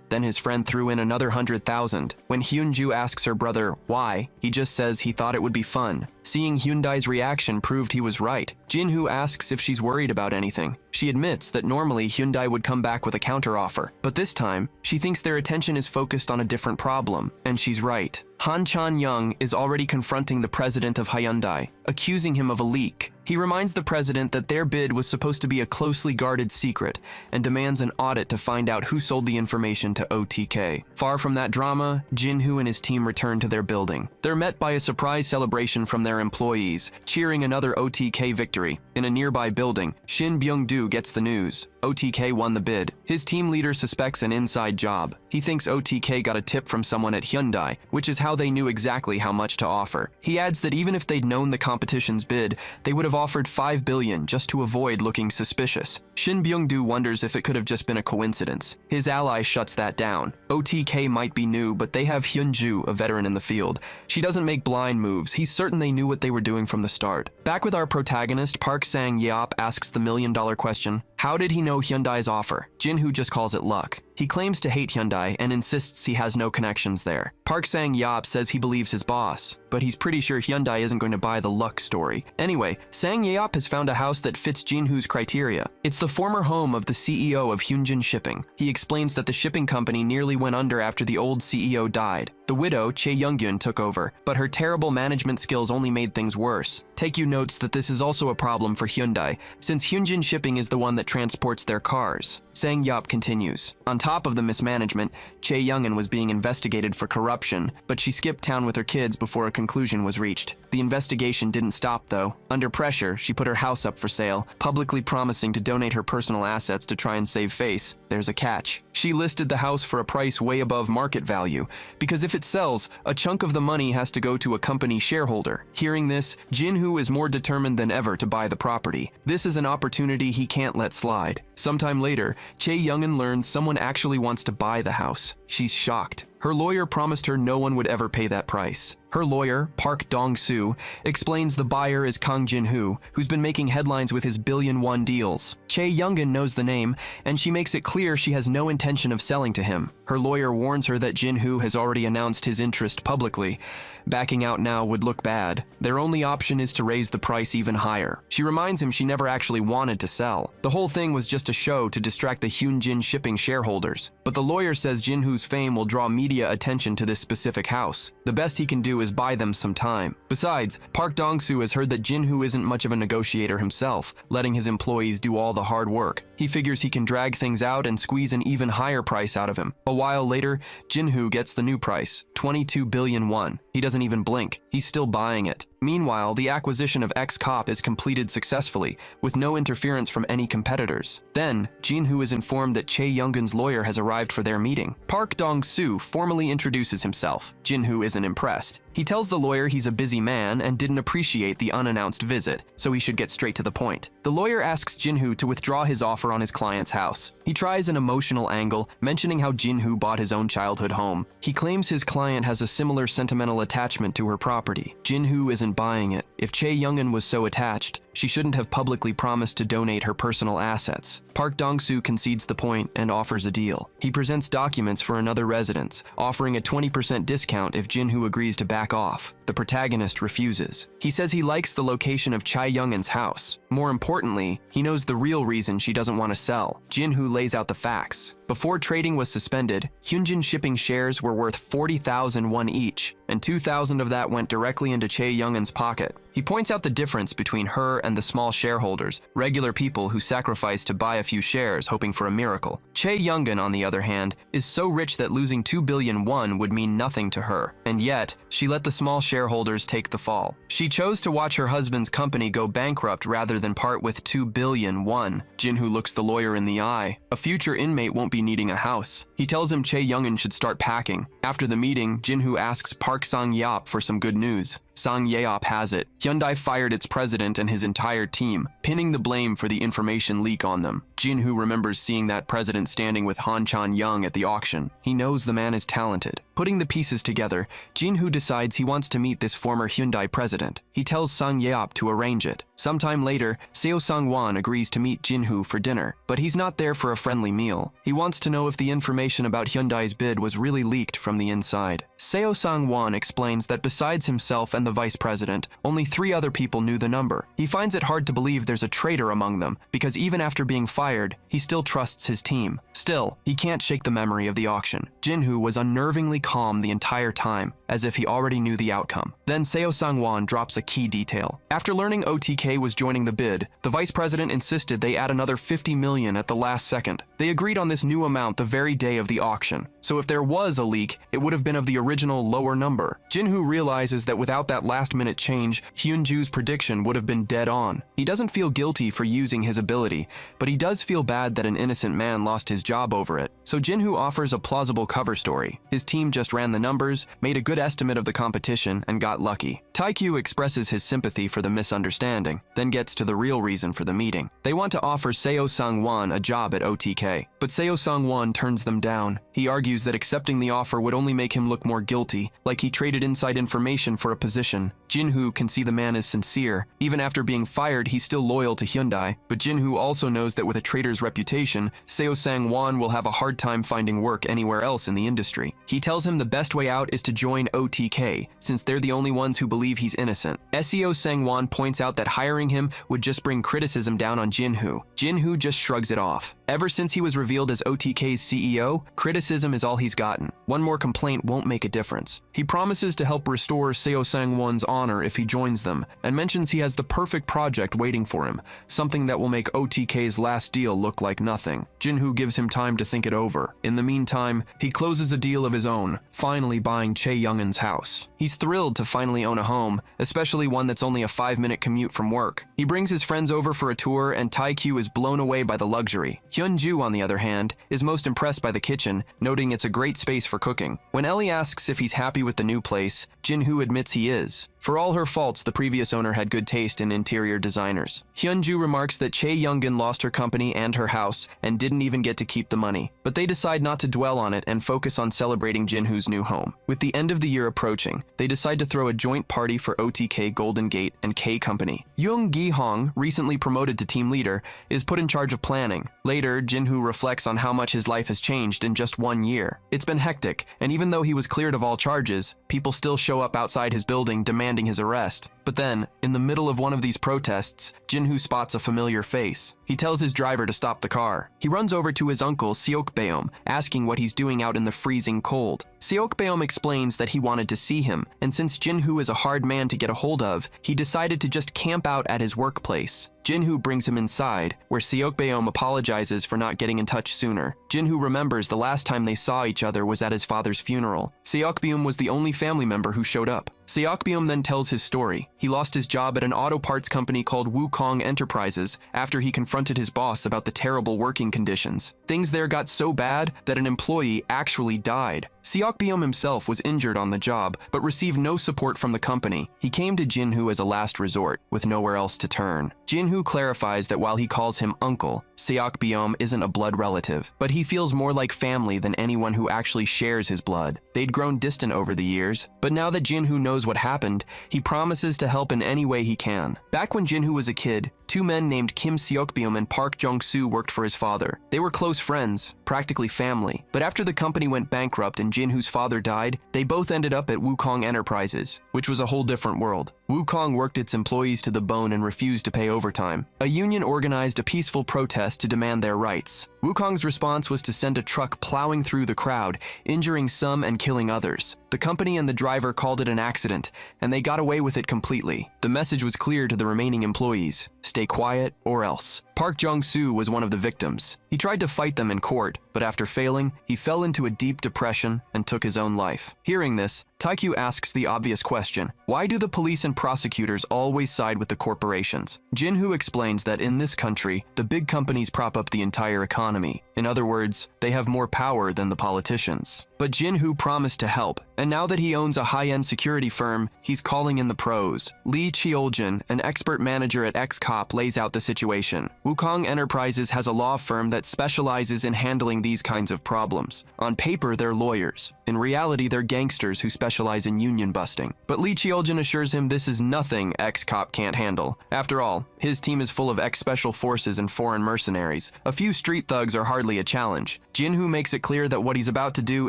A: Then his friend threw in another 100,000. When Hyun-Ju asks her brother why, he just says he thought it would be fun. Seeing Hyundai's reaction proved he was right. Jin-Hoo asks if she's worried about anything. She admits that normally Hyundai would come back with a counteroffer, but this time, she thinks their attention is focused on a different problem, and she's right. Han Chan-young is already confronting the president of Hyundai, accusing him of a leak. He reminds the president that their bid was supposed to be a closely guarded secret and demands an audit to find out who sold the information to OTK. Far from that drama, Jin-Hoo and his team return to their building. They're met by a surprise celebration from their employees, cheering another OTK victory. In a nearby building, Shin Byung-do gets the news. OTK won the bid. His team leader suspects an inside job. He thinks OTK got a tip from someone at Hyundai, which is how they knew exactly how much to offer. He adds that even if they'd known the competition's bid, they would have offered $5 billion just to avoid looking suspicious. Shin Byung-do wonders if it could have just been a coincidence. His ally shuts that down. OTK might be new, but they have Hyun-ju, a veteran in the field. She doesn't make blind moves. He's certain they knew what they were doing from the start. Back with our protagonist, Park Sang-yeop asks the million-dollar question. How did he know Hyundai's offer? Jin-Hoo just calls it luck. He claims to hate Hyundai and insists he has no connections there. Park Sang-yeop says he believes his boss, but he's pretty sure Hyundai isn't going to buy the luck story. Anyway, Sang-yeop has found a house that fits Jin-Hoo's criteria. It's the former home of the CEO of Hyunjin Shipping. He explains that the shipping company nearly went under after the old CEO died. The widow, Chae Young-gyun, took over, but her terrible management skills only made things worse. Taekyu notes that this is also a problem for Hyundai, since Hyunjin Shipping is the one that transports their cars. Sang-yeop continues. On top of the mismanagement, Chae Young-in was being investigated for corruption, but she skipped town with her kids before a conclusion was reached. The investigation didn't stop, though. Under pressure, she put her house up for sale, publicly promising to donate her personal assets to try and save face. There's a catch. She listed the house for a price way above market value, because if it sells, a chunk of the money has to go to a company shareholder. Hearing this, Jin-Hoo is more determined than ever to buy the property. This is an opportunity he can't let slide. Sometime later, Chae Young-in learns someone actually wants to buy the house. She's shocked. Her lawyer promised her no one would ever pay that price. Her lawyer, Park Dong-soo, explains the buyer is Kang Jin-Hoo, who's been making headlines with his billion-won deals. Chae Young-in knows the name, and she makes it clear she has no intention of selling to him. Her lawyer warns her that Jin-Hoo has already announced his interest publicly. Backing out now would look bad. Their only option is to raise the price even higher. She reminds him she never actually wanted to sell. The whole thing was just a show to distract the Hyunjin Shipping shareholders. But the lawyer says Jin-Hoo's fame will draw media attention to this specific house. The best he can do is buy them some time. Besides, Park Dong-soo has heard that Jin-Hoo isn't much of a negotiator himself, letting his employees do all the hard work. He figures he can drag things out and squeeze an even higher price out of him. A while later, Jin-Hoo gets the new price, 22 billion won. He doesn't even blink. He's still buying it. Meanwhile, the acquisition of X-Cop is completed successfully, with no interference from any competitors. Then, Jin-Hoo is informed that Chae Young-gin's lawyer has arrived for their meeting. Park Dong-soo formally introduces himself. Jin-Hoo isn't impressed. He tells the lawyer he's a busy man and didn't appreciate the unannounced visit, so he should get straight to the point. The lawyer asks Jin-Hoo to withdraw his offer on his client's house. He tries an emotional angle, mentioning how Jin-Hoo bought his own childhood home. He claims his client has a similar sentimental attachment to her property. Jin-Hoo isn't buying it. If Chae Young-in was so attached, she shouldn't have publicly promised to donate her personal assets. Park Dong-soo concedes the point and offers a deal. He presents documents for another residence, offering a 20% discount if Jin-Hoo agrees to back off. The protagonist refuses. He says he likes the location of Chae Young-in's house. More importantly, he knows the real reason she doesn't want to sell. Jin-Hoo lays out the facts. Before trading was suspended, Hyunjin Shipping shares were worth 40,000 won each, and 2,000 of that went directly into Chae Young-in's pocket. He points out the difference between her and the small shareholders, regular people who sacrifice to buy a few shares hoping for a miracle. Chae Young-in, on the other hand, is so rich that losing 2 billion won would mean nothing to her, and yet, she let the small shareholders take the fall. She chose to watch her husband's company go bankrupt rather than part with 2 billion won. Jin-Hoo looks the lawyer in the eye. A future inmate won't be needing a house. He tells him Chae Young-in should start packing. After the meeting, Jin-Hoo asks Park Sang-yeop for some good news. Sang-yeop has it. Hyundai fired its president and his entire team, pinning the blame for the information leak on them. Jin-Hoo remembers seeing that president standing with Han Chan-young at the auction. He knows the man is talented. Putting the pieces together, Jin-Hoo decides he wants to meet this former Hyundai president. He tells Sang Yeop to arrange it. Sometime later, Seo Sang-won agrees to meet Jin-Hoo for dinner, but he's not there for a friendly meal. He wants to know if the information about Hyundai's bid was really leaked from the inside. Seo Sang-won explains that besides himself and the vice president, only 3 other people knew the number. He finds it hard to believe there's a traitor among them, because even after being fired, he still trusts his team. Still, he can't shake the memory of the auction. Jin-Hoo was unnervingly calm the entire time, as if he already knew the outcome. Then Seo Sang-won drops a key detail. After learning OTK was joining the bid, the vice president insisted they add another 50 million at the last second. They agreed on this new amount the very day of the auction. So if there was a leak, it would have been of the original lower number. Jin-Hoo realizes that without that last-minute change, Hyun-Ju's prediction would have been dead on. He doesn't feel guilty for using his ability, but he does feel bad that an innocent man lost his job over it. So Jin-Hoo offers a plausible cover story. His team just ran the numbers, made a good estimate of the competition, and got lucky. Taekyu expresses his sympathy for the misunderstanding, then gets to the real reason for the meeting. They want to offer Seo Sang-won a job at OTK, but Seo Sang-won turns them down. He argues that accepting the offer would only make him look more guilty, like he traded inside information for a position. Jin-Hoo can see the man is sincere. Even after being fired, he's still loyal to Hyundai, but Jin-Hoo also knows that with a traitor's reputation, Seo Sang-won will have a hard time finding work anywhere else in the industry. He tells him the best way out is to join OTK, since they're the only ones who believe he's innocent. Seo Sang-won points out that hiring him would just bring criticism down on Jin-Hoo. Jin-Hoo just shrugs it off. Ever since he was revealed as OTK's CEO, criticism is all he's gotten. One more complaint won't make a difference. He promises to help restore Seo Sang-won's honor if he joins them, and mentions he has the perfect project waiting for him, something that will make OTK's last deal look like nothing. Jin-Hoo gives him time to think it over. In the meantime, he closes a deal of his own, finally buying Chae Young-in's house. He's thrilled to finally own a home, especially one that's only a 5-minute commute from work. He brings his friends over for a tour, and Taekyu is blown away by the luxury. Hyun-ju, on the other hand, is most impressed by the kitchen, noting it's a great space for cooking. When Ellie asks if he's happy with the new place, Jin-Hoo admits he is. For all her faults, the previous owner had good taste in interior designers. Hyun-ju remarks that Chae Young-in lost her company and her house and didn't even get to keep the money. But they decide not to dwell on it and focus on celebrating Jin-Hoo's new home. With the end of the year approaching, they decide to throw a joint party for OTK Golden Gate and K Company. Young Gi-hong, recently promoted to team leader, is put in charge of planning. Later, Jin-Hoo reflects on how much his life has changed in just 1 year. It's been hectic, and even though he was cleared of all charges, people still show up outside his building demanding his arrest. But then, in the middle of one of these protests, Jin-Hoo spots a familiar face. He tells his driver to stop the car. He runs over to his uncle, Seok-beom, asking what he's doing out in the freezing cold. Seok-beom explains that he wanted to see him, and since Jin-Hoo is a hard man to get a hold of, he decided to just camp out at his workplace. Jin-Hoo brings him inside, where Seok-beom apologizes for not getting in touch sooner. Jin-Hoo remembers the last time they saw each other was at his father's funeral. Seok-beom was the only family member who showed up. Seok-beom then tells his story. He lost his job at an auto parts company called Wukong Enterprises after he confronted his boss about the terrible working conditions. Things there got so bad that an employee actually died. Seok-beom himself was injured on the job, but received no support from the company. He came to Jin-Hoo as a last resort, with nowhere else to turn. Jin-Hoo clarifies that while he calls him uncle, Seok-beom isn't a blood relative, but he feels more like family than anyone who actually shares his blood. They'd grown distant over the years, but now that Jin-Hoo knows what happened, he promises to help in any way he can. Back when Jin-Hoo was a kid, 2 men named Kim Seok-beom and Park Jong-soo worked for his father. They were close friends, practically family. But after the company went bankrupt and Jin-Hoo's father died, they both ended up at Wukong Enterprises, which was a whole different world. Wukong worked its employees to the bone and refused to pay overtime. A union organized a peaceful protest to demand their rights. Wukong's response was to send a truck plowing through the crowd, injuring some and killing others. The company and the driver called it an accident, and they got away with it completely. The message was clear to the remaining employees: stay quiet or else. Park Jong-soo was one of the victims. He tried to fight them in court, but after failing, he fell into a deep depression and took his own life. Hearing this, Taekyu asks the obvious question: why do the police and prosecutors always side with the corporations? Jin-Hoo explains that in this country, the big companies prop up the entire economy. In other words, they have more power than the politicians. But Jin-Hoo promised to help, And now that he owns a high-end security firm, he's calling in the pros. Lee Cheoljin, an expert manager at X-Cop, lays out the situation. Wukong Enterprises has a law firm that specializes in handling these kinds of problems. On paper, they're lawyers. In reality, they're gangsters who specialize in union busting. But Lee Cheoljin assures him this is nothing X-Cop can't handle. After all, his team is full of ex-special forces and foreign mercenaries. A few street thugs are hardly a challenge. Jinhu makes it clear that what he's about to do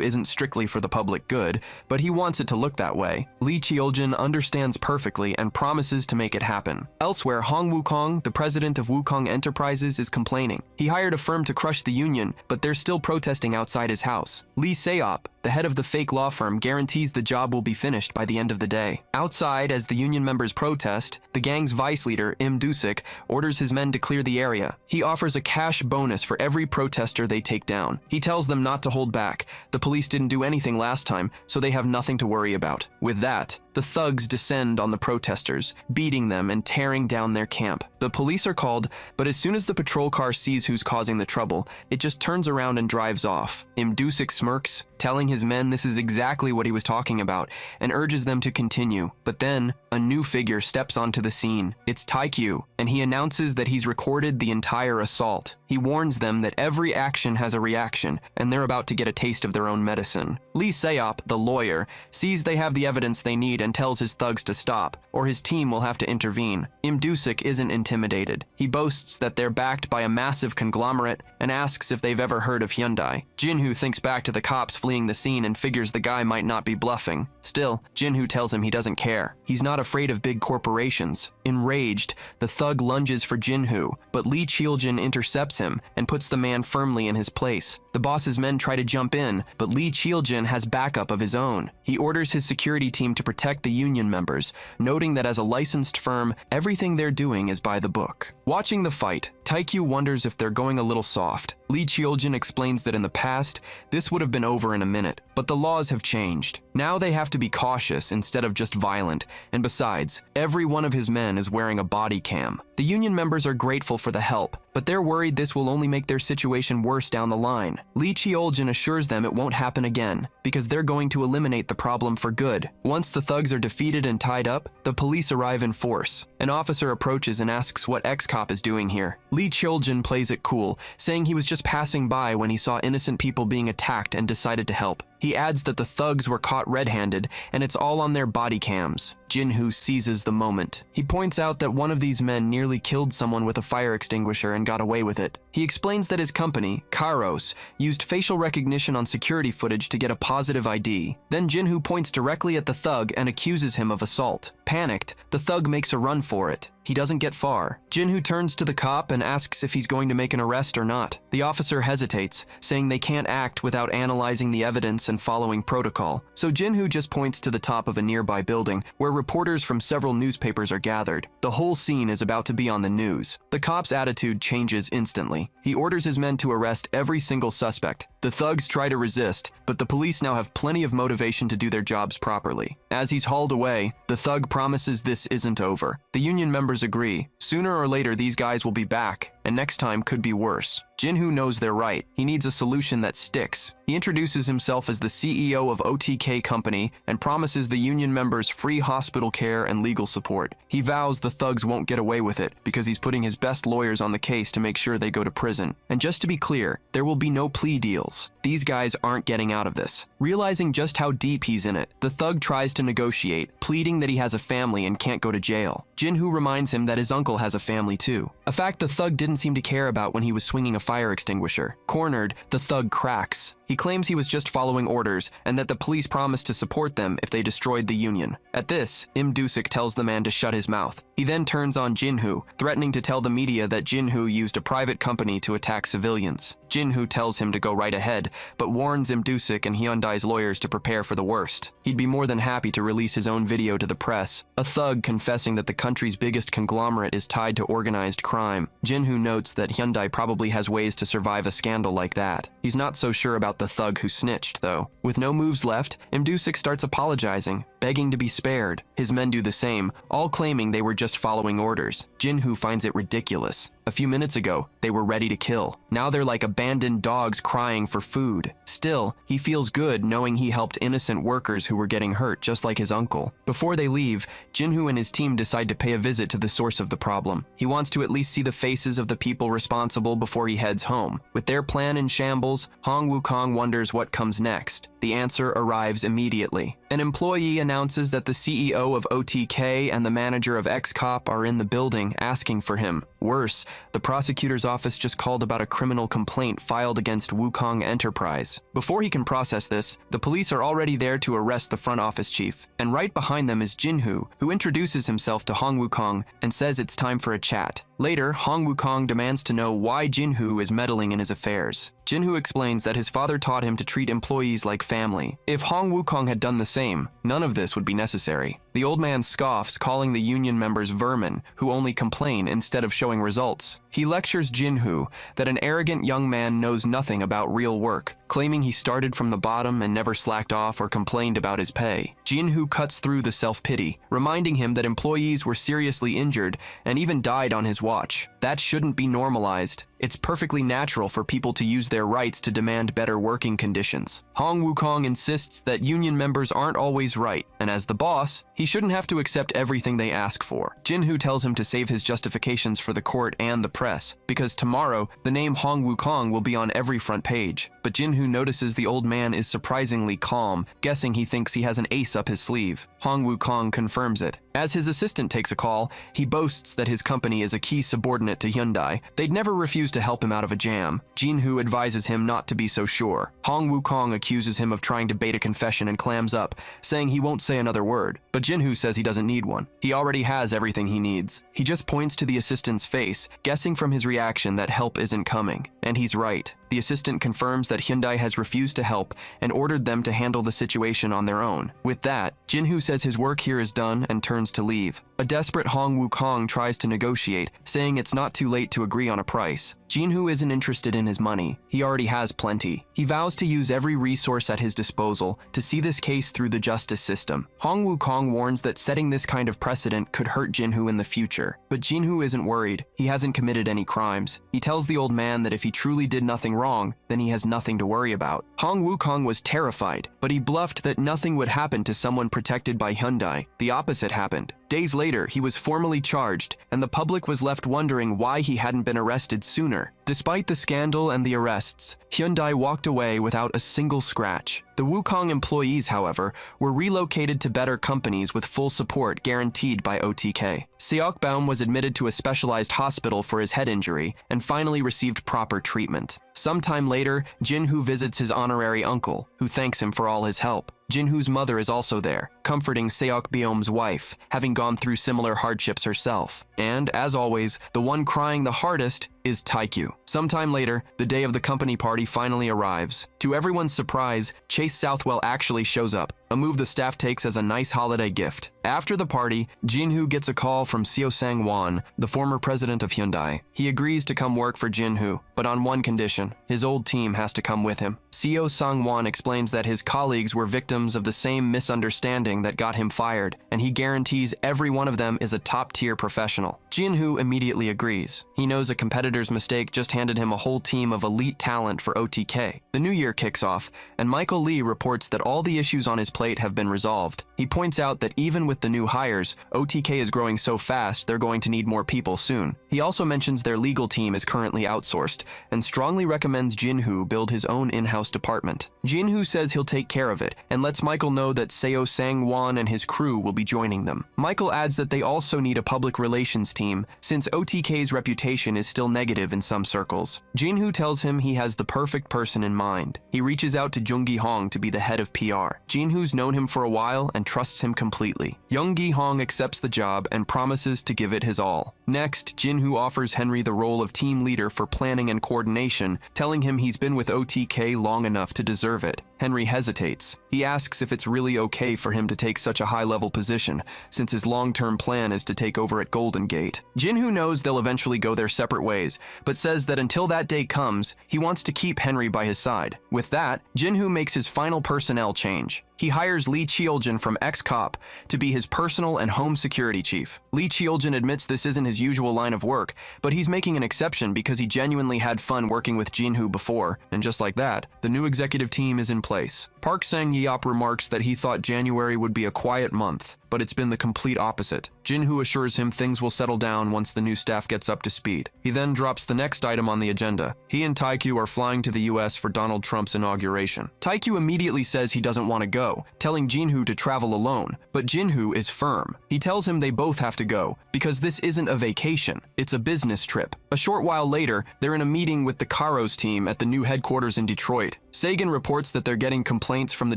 A: isn't strictly for the public good, but he wants it to look that way. Lee Cheoljin understands perfectly and promises to make it happen. Elsewhere, Hong Wukong, the president of Wukong Enterprises, is complaining. He hired a firm to crush the union, but they're still protesting outside his house. Lee Seop, the head of the fake law firm, guarantees the job will be finished by the end of the day. Outside, as the union members protest, the gang's vice leader, Im Dusik, orders his men to clear the area. He offers a cash bonus for every protester they take down. He tells them not to hold back. The police didn't do anything last time, so they have nothing to worry about. With that, the thugs descend on the protesters, beating them and tearing down their camp. The police are called, but as soon as the patrol car sees who's causing the trouble, it just turns around and drives off. Im Dusik smirks, telling his men this is exactly what he was talking about, and urges them to continue. But then, a new figure steps onto the scene. It's Taikyu, and he announces that he's recorded the entire assault. He warns them that every action has a reaction, and they're about to get a taste of their own medicine. Lee Seop, the lawyer, sees they have the evidence they need and tells his thugs to stop, or his team will have to intervene. Im Dusik isn't intimidated. He boasts that they're backed by a massive conglomerate and asks if they've ever heard of Hyundai. Jinhu thinks back to the cops fleeing the scene and figures the guy might not be bluffing. Still, Jinhu tells him he doesn't care. He's not afraid of big corporations. Enraged, the thug lunges for Jinhu, but Lee Cheoljin intercepts him and puts the man firmly in his place. The boss's men try to jump in, but Lee Cheoljin has backup of his own. He orders his security team to protect the union members, noting that as a licensed firm, everything they're doing is by the book. Watching the fight, Taikyu wonders if they're going a little soft. Lee Cheoljin explains that in the past, this would have been over in a minute, but the laws have changed. Now they have to be cautious instead of just violent, and besides, every one of his men is wearing a body cam. The union members are grateful for the help, but they're worried this will only make their situation worse down the line. Lee Cheoljin assures them it won't happen again, because they're going to eliminate the problem for good. Once the thugs are defeated and tied up, the police arrive in force. An officer approaches and asks what X-Cop is doing here. Lee Cheoljin plays it cool, saying he was just passing by when he saw innocent people being attacked and decided to help. He adds that the thugs were caught red-handed, and it's all on their body cams. Jinhu seizes the moment. He points out that one of these men nearly killed someone with a fire extinguisher and got away with it. He explains that his company, Kairos, used facial recognition on security footage to get a positive ID. Then Jinhu points directly at the thug and accuses him of assault. Panicked, the thug makes a run for it. He doesn't get far. Jinhu turns to the cop and asks if he's going to make an arrest or not. The officer hesitates, saying they can't act without analyzing the evidence and following protocol. So Jinhu just points to the top of a nearby building, where reporters from several newspapers are gathered. The whole scene is about to be on the news. The cop's attitude changes instantly. He orders his men to arrest every single suspect. The thugs try to resist, but the police now have plenty of motivation to do their jobs properly. As he's hauled away, the thug promises this isn't over. The union members agree. Sooner or later, these guys will be back, and next time could be worse. Jinhu knows they're right. He needs a solution that sticks. He introduces himself as the CEO of OTK Company and promises the union members free hospital care and legal support. He vows the thugs won't get away with it because he's putting his best lawyers on the case to make sure they go to prison. And just to be clear, there will be no plea deals. These guys aren't getting out of this. Realizing just how deep he's in it, the thug tries to negotiate, pleading that he has a family and can't go to jail. Jinhu reminds him that his uncle has a family too, a fact the thug didn't seem to care about when he was swinging a fire extinguisher. Cornered, the thug cracks. He claims he was just following orders and that the police promised to support them if they destroyed the union. At this, Im Dusik tells the man to shut his mouth. He then turns on Jinhu, threatening to tell the media that Jinhu used a private company to attack civilians. Jinhu tells him to go right ahead, but warns Im Dusik and Hyundai's lawyers to prepare for the worst. He'd be more than happy to release his own video to the press, a thug confessing that the country's biggest conglomerate is tied to organized crime. Jinhu notes that Hyundai probably has ways to survive a scandal like that. He's not so sure about the thug who snitched, though. With no moves left, Im Dusik starts apologizing, begging to be spared. His men do the same, all claiming they were just following orders. Jinhoo finds it ridiculous. A few minutes ago, they were ready to kill. Now they're like abandoned dogs crying for food. Still, he feels good knowing he helped innocent workers who were getting hurt, just like his uncle. Before they leave, Jinhoo and his team decide to pay a visit to the source of the problem. He wants to at least see the faces of the people responsible before he heads home. With their plan in shambles, Hong Wukong wonders what comes next. The answer arrives immediately. An employee announces that the CEO of OTK and the manager of XCOP are in the building asking for him. Worse, the prosecutor's office just called about a criminal complaint filed against Wukong Enterprise. Before he can process this, the police are already there to arrest the front office chief. And right behind them is Jinhoo, who introduces himself to Hong Wukong and says it's time for a chat. Later, Hong Wukong demands to know why Jinhoo is meddling in his affairs. Jinhoo explains that his father taught him to treat employees like family. If Hong Wukong had done the same, none of this would be necessary. The old man scoffs, calling the union members vermin, who only complain instead of showing results. He lectures Jinhoo that an arrogant young man knows nothing about real work, claiming he started from the bottom and never slacked off or complained about his pay. Jinhoo cuts through the self-pity, reminding him that employees were seriously injured and even died on his watch. That shouldn't be normalized. It's perfectly natural for people to use their rights to demand better working conditions. Hong Wukong insists that union members aren't always right, and as the boss, he shouldn't have to accept everything they ask for. Jinhoo tells him to save his justifications for the court and the press, because tomorrow, the name Hong Wukong will be on every front page. But Jinhoo notices the old man is surprisingly calm, guessing he thinks he has an ace up his sleeve. Hong Wukong confirms it. As his assistant takes a call, he boasts that his company is a key subordinate to Hyundai. They'd never refuse to help him out of a jam. Jinhoo advises him not to be so sure. Hong Wukong accuses him of trying to bait a confession and clams up, saying he won't say another word. But Jinhoo says he doesn't need one. He already has everything he needs. He just points to the assistant's face, guessing from his reaction that help isn't coming. And he's right. The assistant confirms that Hyundai has refused to help and ordered them to handle the situation on their own. With that, Jinhoo says his work here is done and turns to leave. A desperate Hong Wukong tries to negotiate, saying it's not too late to agree on a price. Jinhoo isn't interested in his money. He already has plenty. He vows to use every resource at his disposal to see this case through the justice system. Hong Wukong warns that setting this kind of precedent could hurt Jinhoo in the future. But Jinhoo isn't worried. He hasn't committed any crimes. He tells the old man that if he truly did nothing wrong, then he has nothing to worry about. Hong Wukong was terrified, but he bluffed that nothing would happen to someone protected by Hyundai. The opposite happened. Days later, he was formally charged, and the public was left wondering why he hadn't been arrested sooner. Despite the scandal and the arrests, Hyundai walked away without a single scratch. The Wukong employees, however, were relocated to better companies with full support guaranteed by OTK. Seokbaum was admitted to a specialized hospital for his head injury and finally received proper treatment. Sometime later, Jinhoo visits his honorary uncle, who thanks him for all his help. Jinhoo's mother is also there, comforting Seokbaum's wife, having gone through similar hardships herself. And, as always, the one crying the hardest is Taikyu. Sometime later, the day of the company party finally arrives. To everyone's surprise, Chase Southwell actually shows up, a move the staff takes as a nice holiday gift. After the party, Jinhoo gets a call from Seo Sang-won, the former president of Hyundai. He agrees to come work for Jinhoo, but on one condition: his old team has to come with him. Seo Sang-won explains that his colleagues were victims of the same misunderstanding that got him fired, and he guarantees every one of them is a top-tier professional. Jinhoo immediately agrees. He knows a competitor's mistake just handed him a whole team of elite talent for OTK. The new year kicks off, and Michael Lee reports that all the issues on his plate have been resolved. He points out that even with the new hires, OTK is growing so fast they're going to need more people soon. He also mentions their legal team is currently outsourced, and strongly recommends Jinhoo build his own in-house department. Jinhoo says he'll take care of it, and lets Michael know that Seo Sang-won and his crew will be joining them. Michael adds that they also need a public relations team, since OTK's reputation is still negative in some circles. Jinhoo tells him he has the perfect person in mind. He reaches out to Jung Gi-hong to be the head of PR. Jinhoo's known him for a while and trusts him completely. Jung Gi-hong accepts the job and promises to give it his all. Next, Jinhoo offers Henry the role of team leader for planning and coordination, telling him he's been with OTK long enough to deserve it. Henry hesitates. He asks if it's really okay for him to take such a high-level position, since his long-term plan is to take over at Golden Gate. Jinhoo knows they'll eventually go their separate ways, but says that until that day comes, he wants to keep Henry by his side. With that, Jinhoo makes his final personnel change. He hires Lee Cheoljin from ex-cop to be his personal and home security chief. Lee Cheoljin admits this isn't his usual line of work, but he's making an exception because he genuinely had fun working with Jinhoo before, and just like that, the new executive team is in place. Park Sang-yeop remarks that he thought January would be a quiet month, but it's been the complete opposite. Jinhoo assures him things will settle down once the new staff gets up to speed. He then drops the next item on the agenda. He and Taekyu are flying to the US for Donald Trump's inauguration. Taekyu immediately says he doesn't want to go, telling Jinhoo to travel alone, but Jinhoo is firm. He tells him they both have to go, because this isn't a vacation, it's a business trip. A short while later, they're in a meeting with the Karos team at the new headquarters in Detroit. Sagan reports that they're getting complaints from the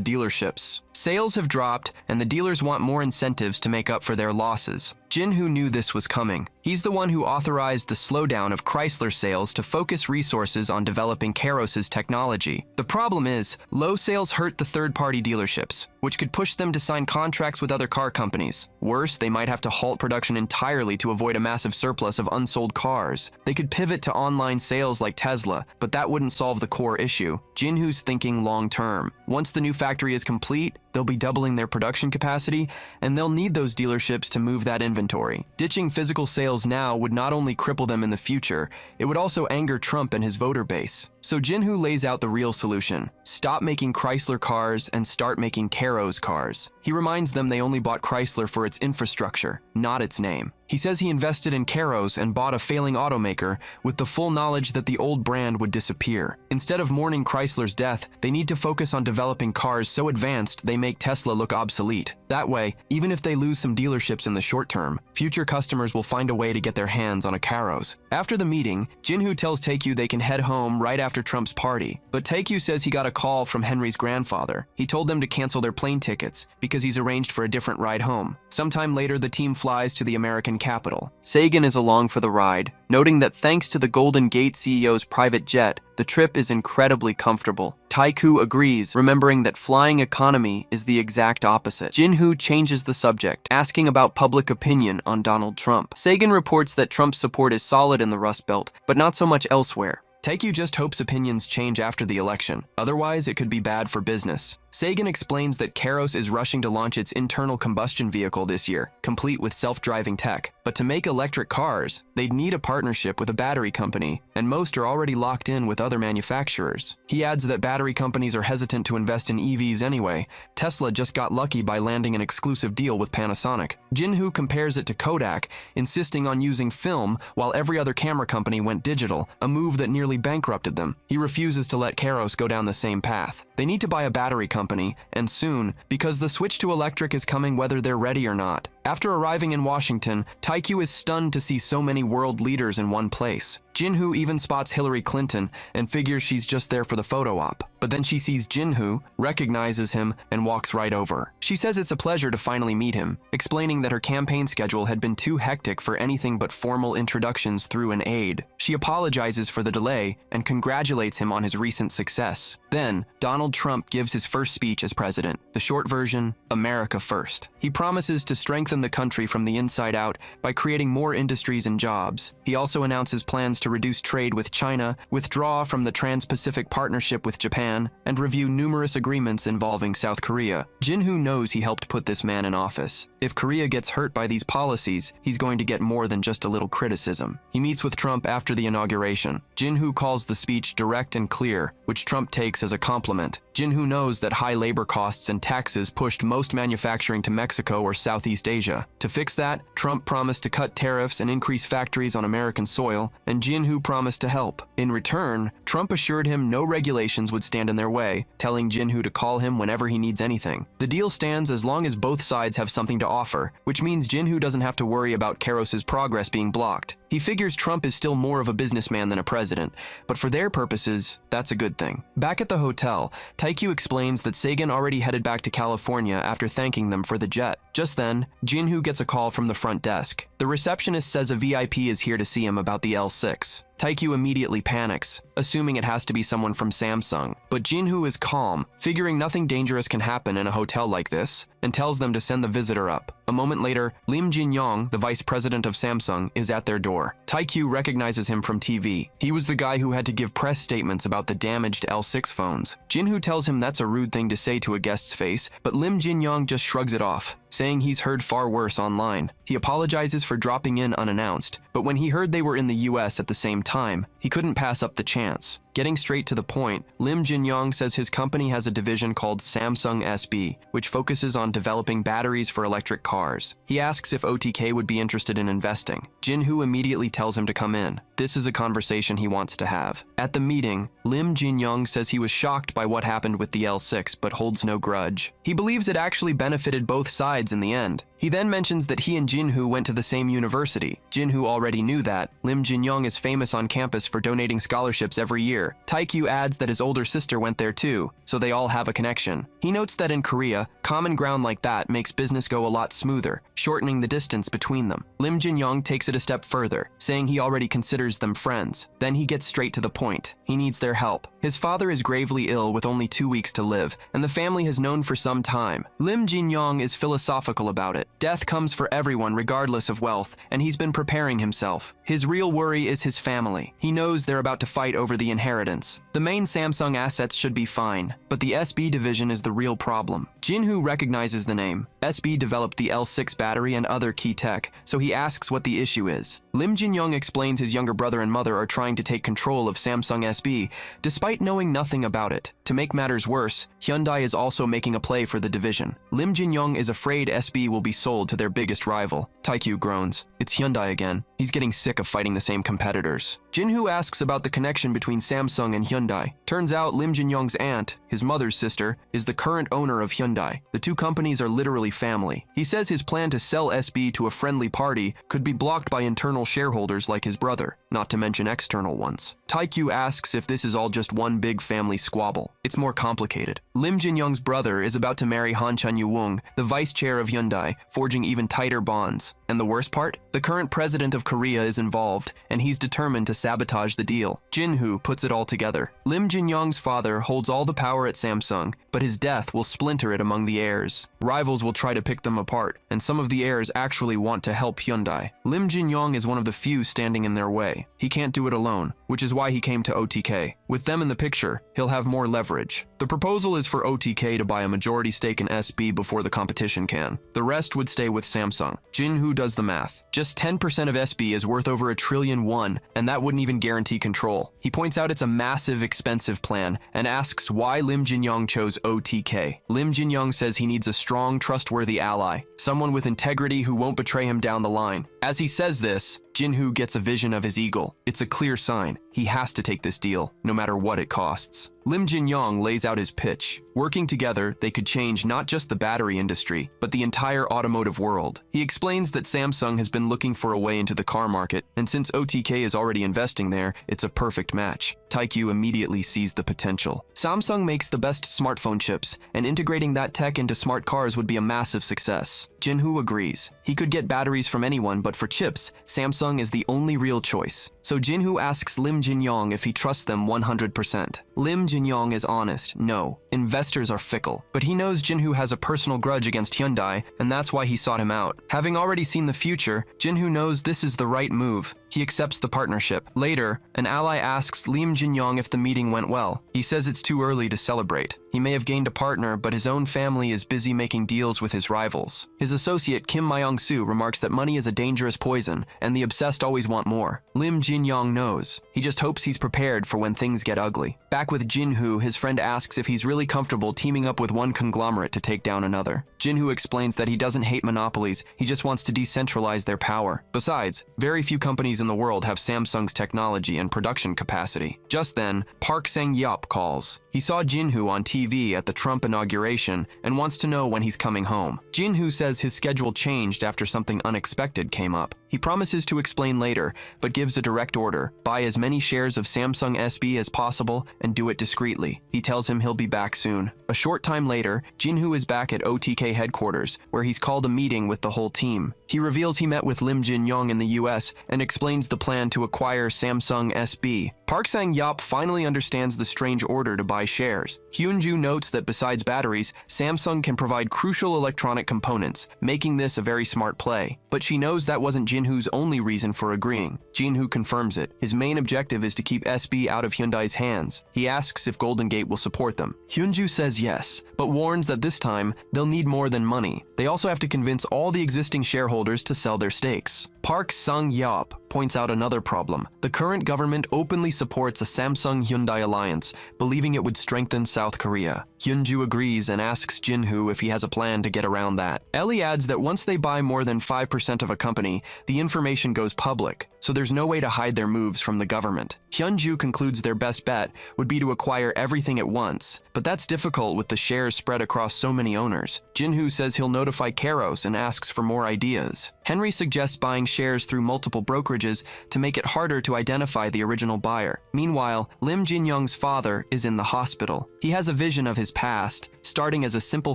A: dealerships. Sales have dropped, and the dealers want more incentives to make up for their losses. Jinhoo knew this was coming. He's the one who authorized the slowdown of Chrysler sales to focus resources on developing Karos's technology. The problem is, low sales hurt the third-party dealerships, which could push them to sign contracts with other car companies. Worse, they might have to halt production entirely to avoid a massive surplus of unsold cars. They could pivot to online sales like Tesla, but that wouldn't solve the core issue. Jinhoo's thinking long-term. Once the new factory is complete, they'll be doubling their production capacity, and they'll need those dealerships to move that inventory. Ditching physical sales now would not only cripple them in the future, it would also anger Trump and his voter base. So Jinhoo lays out the real solution. Stop making Chrysler cars and start making Karos cars. He reminds them they only bought Chrysler for its infrastructure, not its name. He says he invested in Karos and bought a failing automaker with the full knowledge that the old brand would disappear. Instead of mourning Chrysler's death, they need to focus on developing cars so advanced they make Tesla look obsolete. That way, even if they lose some dealerships in the short term, future customers will find a way to get their hands on a Karos. After the meeting, Jinhoo tells Taekyu they can head home right after Trump's party, but Taekyu says he got a call from Henry's grandfather. He told them to cancel their plane tickets because he's arranged for a different ride home. Sometime later, the team flies to the American capital. Sagan is along for the ride, noting that thanks to the Golden Gate CEO's private jet, the trip is incredibly comfortable. Taekyu agrees, remembering that flying economy is the exact opposite. Jinhoo changes the subject, asking about public opinion on Donald Trump. Sagan reports that Trump's support is solid in the Rust Belt, but not so much elsewhere. Taekyu just hopes opinions change after the election. Otherwise, it could be bad for business. Sagan explains that Karos is rushing to launch its internal combustion vehicle this year, complete with self-driving tech. But to make electric cars, they'd need a partnership with a battery company, and most are already locked in with other manufacturers. He adds that battery companies are hesitant to invest in EVs anyway. Tesla just got lucky by landing an exclusive deal with Panasonic. Jinhoo compares it to Kodak, insisting on using film while every other camera company went digital, a move that nearly bankrupted them. He refuses to let Karos go down the same path. They need to buy a battery company, and soon, because the switch to electric is coming whether they're ready or not. After arriving in Washington, Taekyu is stunned to see so many world leaders in one place. Jinhoo even spots Hillary Clinton and figures she's just there for the photo op. But then she sees Jinhoo, recognizes him, and walks right over. She says it's a pleasure to finally meet him, explaining that her campaign schedule had been too hectic for anything but formal introductions through an aide. She apologizes for the delay and congratulates him on his recent success. Then, Donald Trump gives his first speech as president. The short version, America First. He promises to strengthen the country from the inside out by creating more industries and jobs. He also announces plans to reduce trade with China, withdraw from the Trans-Pacific Partnership with Japan, and review numerous agreements involving South Korea. Jinhoo knows he helped put this man in office. If Korea gets hurt by these policies, he's going to get more than just a little criticism. He meets with Trump after the inauguration. Jinhoo calls the speech direct and clear, which Trump takes as a compliment. Jinhoo knows that high labor costs and taxes pushed most manufacturing to Mexico or Southeast Asia. To fix that, Trump promised to cut tariffs and increase factories on American soil, and Jinhoo promised to help. In return, Trump assured him no regulations would stand in their way, telling Jinhoo to call him whenever he needs anything. The deal stands as long as both sides have something to offer, which means Jinhoo doesn't have to worry about Karos's progress being blocked. He figures Trump is still more of a businessman than a president, but for their purposes, that's a good thing. Back at the hotel, Taekyu explains that Sagan already headed back to California after thanking them for the jet. Just then, Jinhoo gets a call from the front desk. The receptionist says a VIP is here to see him about the L6. Taekyu immediately panics, assuming it has to be someone from Samsung. But Jinhoo is calm, figuring nothing dangerous can happen in a hotel like this, and tells them to send the visitor up. A moment later, Lim Jin-young, the vice president of Samsung, is at their door. Taekyu recognizes him from TV. He was the guy who had to give press statements about the damaged L6 phones. Jinhoo tells him that's a rude thing to say to a guest's face, but Lim Jin-young just shrugs it off, saying he's heard far worse online. He apologizes for dropping in unannounced, but when he heard they were in the US at the same time, he couldn't pass up the chance. Getting straight to the point, Lim Jin-young says his company has a division called Samsung SB, which focuses on developing batteries for electric cars. He asks if OTK would be interested in investing. Jinhoo immediately tells him to come in. This is a conversation he wants to have. At the meeting, Lim Jin-young says he was shocked by what happened with the L6 but holds no grudge. He believes it actually benefited both sides in the end. He then mentions that he and Jinhoo went to the same university. Jinhoo already knew that. Lim Jin-young is famous on campus for donating scholarships every year. Taekyu adds that his older sister went there too, so they all have a connection. He notes that in Korea, common ground like that makes business go a lot smoother, shortening the distance between them. Lim Jin-young takes it a step further, saying he already considers them friends. Then he gets straight to the point. He needs their help. His father is gravely ill with only 2 weeks to live, and the family has known for some time. Lim Jin-young is philosophical about it. Death comes for everyone regardless of wealth, and he's been preparing himself. His real worry is his family. He knows they're about to fight over the inheritance. The main Samsung assets should be fine, but the SB division is the real problem. Jinhoo recognizes the name. SB developed the L6 battery and other key tech, so he asks what the issue is. Lim Jin-young explains his younger brother and mother are trying to take control of Samsung SB, despite knowing nothing about it. To make matters worse, Hyundai is also making a play for the division. Lim Jin-young is afraid SB will be sold to their biggest rival. Taekyu groans. It's Hyundai again. He's getting sick of fighting the same competitors. Jinhoo asks about the connection between Samsung and Hyundai. Turns out Lim Jin-young's aunt, his mother's sister, is the current owner of Hyundai. The two companies are literally family. He says his plan to sell SB to a friendly party could be blocked by internal shareholders like his brother, not to mention external ones. Taekyu asks if this is all just one big family squabble. It's more complicated. Lim Jin-young's brother is about to marry Han Chun-yu-woong, the vice chair of Hyundai, forging even tighter bonds. And the worst part? The current president of Korea is involved, and he's determined to sabotage the deal. Jinhoo puts it all together. Lim Jin-young's father holds all the power at Samsung, but his death will splinter it among the heirs. Rivals will try to pick them apart, and some of the heirs actually want to help Hyundai. Lim Jin-young is one of the few standing in their way. He can't do it alone, which is why he came to OTK. With them in the picture, he'll have more leverage. The proposal is for OTK to buy a majority stake in SB before the competition can. The rest would stay with Samsung. Jinhoo does the math. Just 10% of SB is worth over 1 trillion won, and that wouldn't even guarantee control. He points out it's a massive, expensive plan, and asks why Lim Jin-young chose OTK. Lim Jin-young says he needs a strong, trustworthy ally, someone with integrity who won't betray him down the line. As he says this, Jinhoo gets a vision of his eagle. It's a clear sign. He has to take this deal, no matter what it costs. Lim Jin-young lays out his pitch. Working together, they could change not just the battery industry, but the entire automotive world. He explains that Samsung has been looking for a way into the car market, and since OTK is already investing there, it's a perfect match. Taekyu immediately sees the potential. Samsung makes the best smartphone chips, and integrating that tech into smart cars would be a massive success. Jinhoo agrees. He could get batteries from anyone, but for chips, Samsung is the only real choice. So Jinhoo asks Lim Jin-young if he trusts them 100%. Lim Jin-young is honest. No. Investors are fickle. But he knows Jinhoo has a personal grudge against Hyundai, and that's why he sought him out. Having already seen the future, Jinhoo knows this is the right move. He accepts the partnership. Later, an ally asks Lim Jin-young if the meeting went well. He says it's too early to celebrate. He may have gained a partner, but his own family is busy making deals with his rivals. His associate Kim Myung-soo remarks that money is a dangerous poison, and the obsessed always want more. Lim Jin-young knows. He just hopes he's prepared for when things get ugly. Back with Jinhoo, his friend asks if he's really comfortable teaming up with one conglomerate to take down another. Jinhoo explains that he doesn't hate monopolies, he just wants to decentralize their power. Besides, very few companies in the world have Samsung's technology and production capacity. Just then, Park Sang-yeop calls. He saw Jinhoo on TV at the Trump inauguration and wants to know when he's coming home. Jinhoo says his schedule changed after something unexpected came up. He promises to explain later, but gives a direct order: buy as many shares of Samsung SB as possible and do it discreetly. He tells him he'll be back soon. A short time later, Jinhoo is back at OTK headquarters, where he's called a meeting with the whole team. He reveals he met with Lim Jin-young in the US and explains the plan to acquire Samsung SB. Park Sang-yeop finally understands the strange order to buy shares. Hyunju notes that besides batteries, Samsung can provide crucial electronic components, making this a very smart play. But she knows that wasn't Jinhoo's only reason for agreeing. Jinhoo confirms it. His main objective is to keep SB out of Hyundai's hands. He asks if Golden Gate will support them. Hyunju says yes, but warns that this time they'll need more than money. They also have to convince all the existing shareholders to sell their stakes. Park Sang-yeop points out another problem. The current government openly supports a Samsung-Hyundai alliance, believing it would strengthen South Korea. Hyunju agrees and asks Jinhoo if he has a plan to get around that. Ellie adds that once they buy more than 5% of a company, the information goes public, so there's no way to hide their moves from the government. Hyunju concludes their best bet would be to acquire everything at once, but that's difficult with the shares spread across so many owners. Jinhoo says he'll notify Karos and asks for more ideas. Henry suggests buying shares through multiple brokerages to make it harder to identify the original buyer. Meanwhile, Lim Jin-young's father is in the hospital. He has a vision of his past, starting as a simple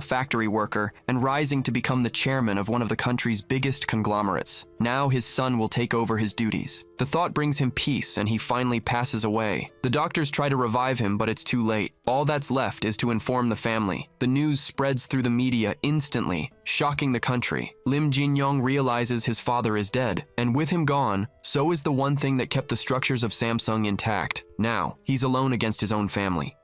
A: factory worker and rising to become the chairman of one of the country's biggest conglomerates. Now his son will take over his duties. The thought brings him peace and he finally passes away. The doctors try to revive him, but it's too late. All that's left is to inform the family. The news spreads through the media instantly, shocking the country. Lim Jin-young realizes his father is dead, and with him gone, so is the one thing that kept the structures of Samsung intact. Now, he's alone against his own family.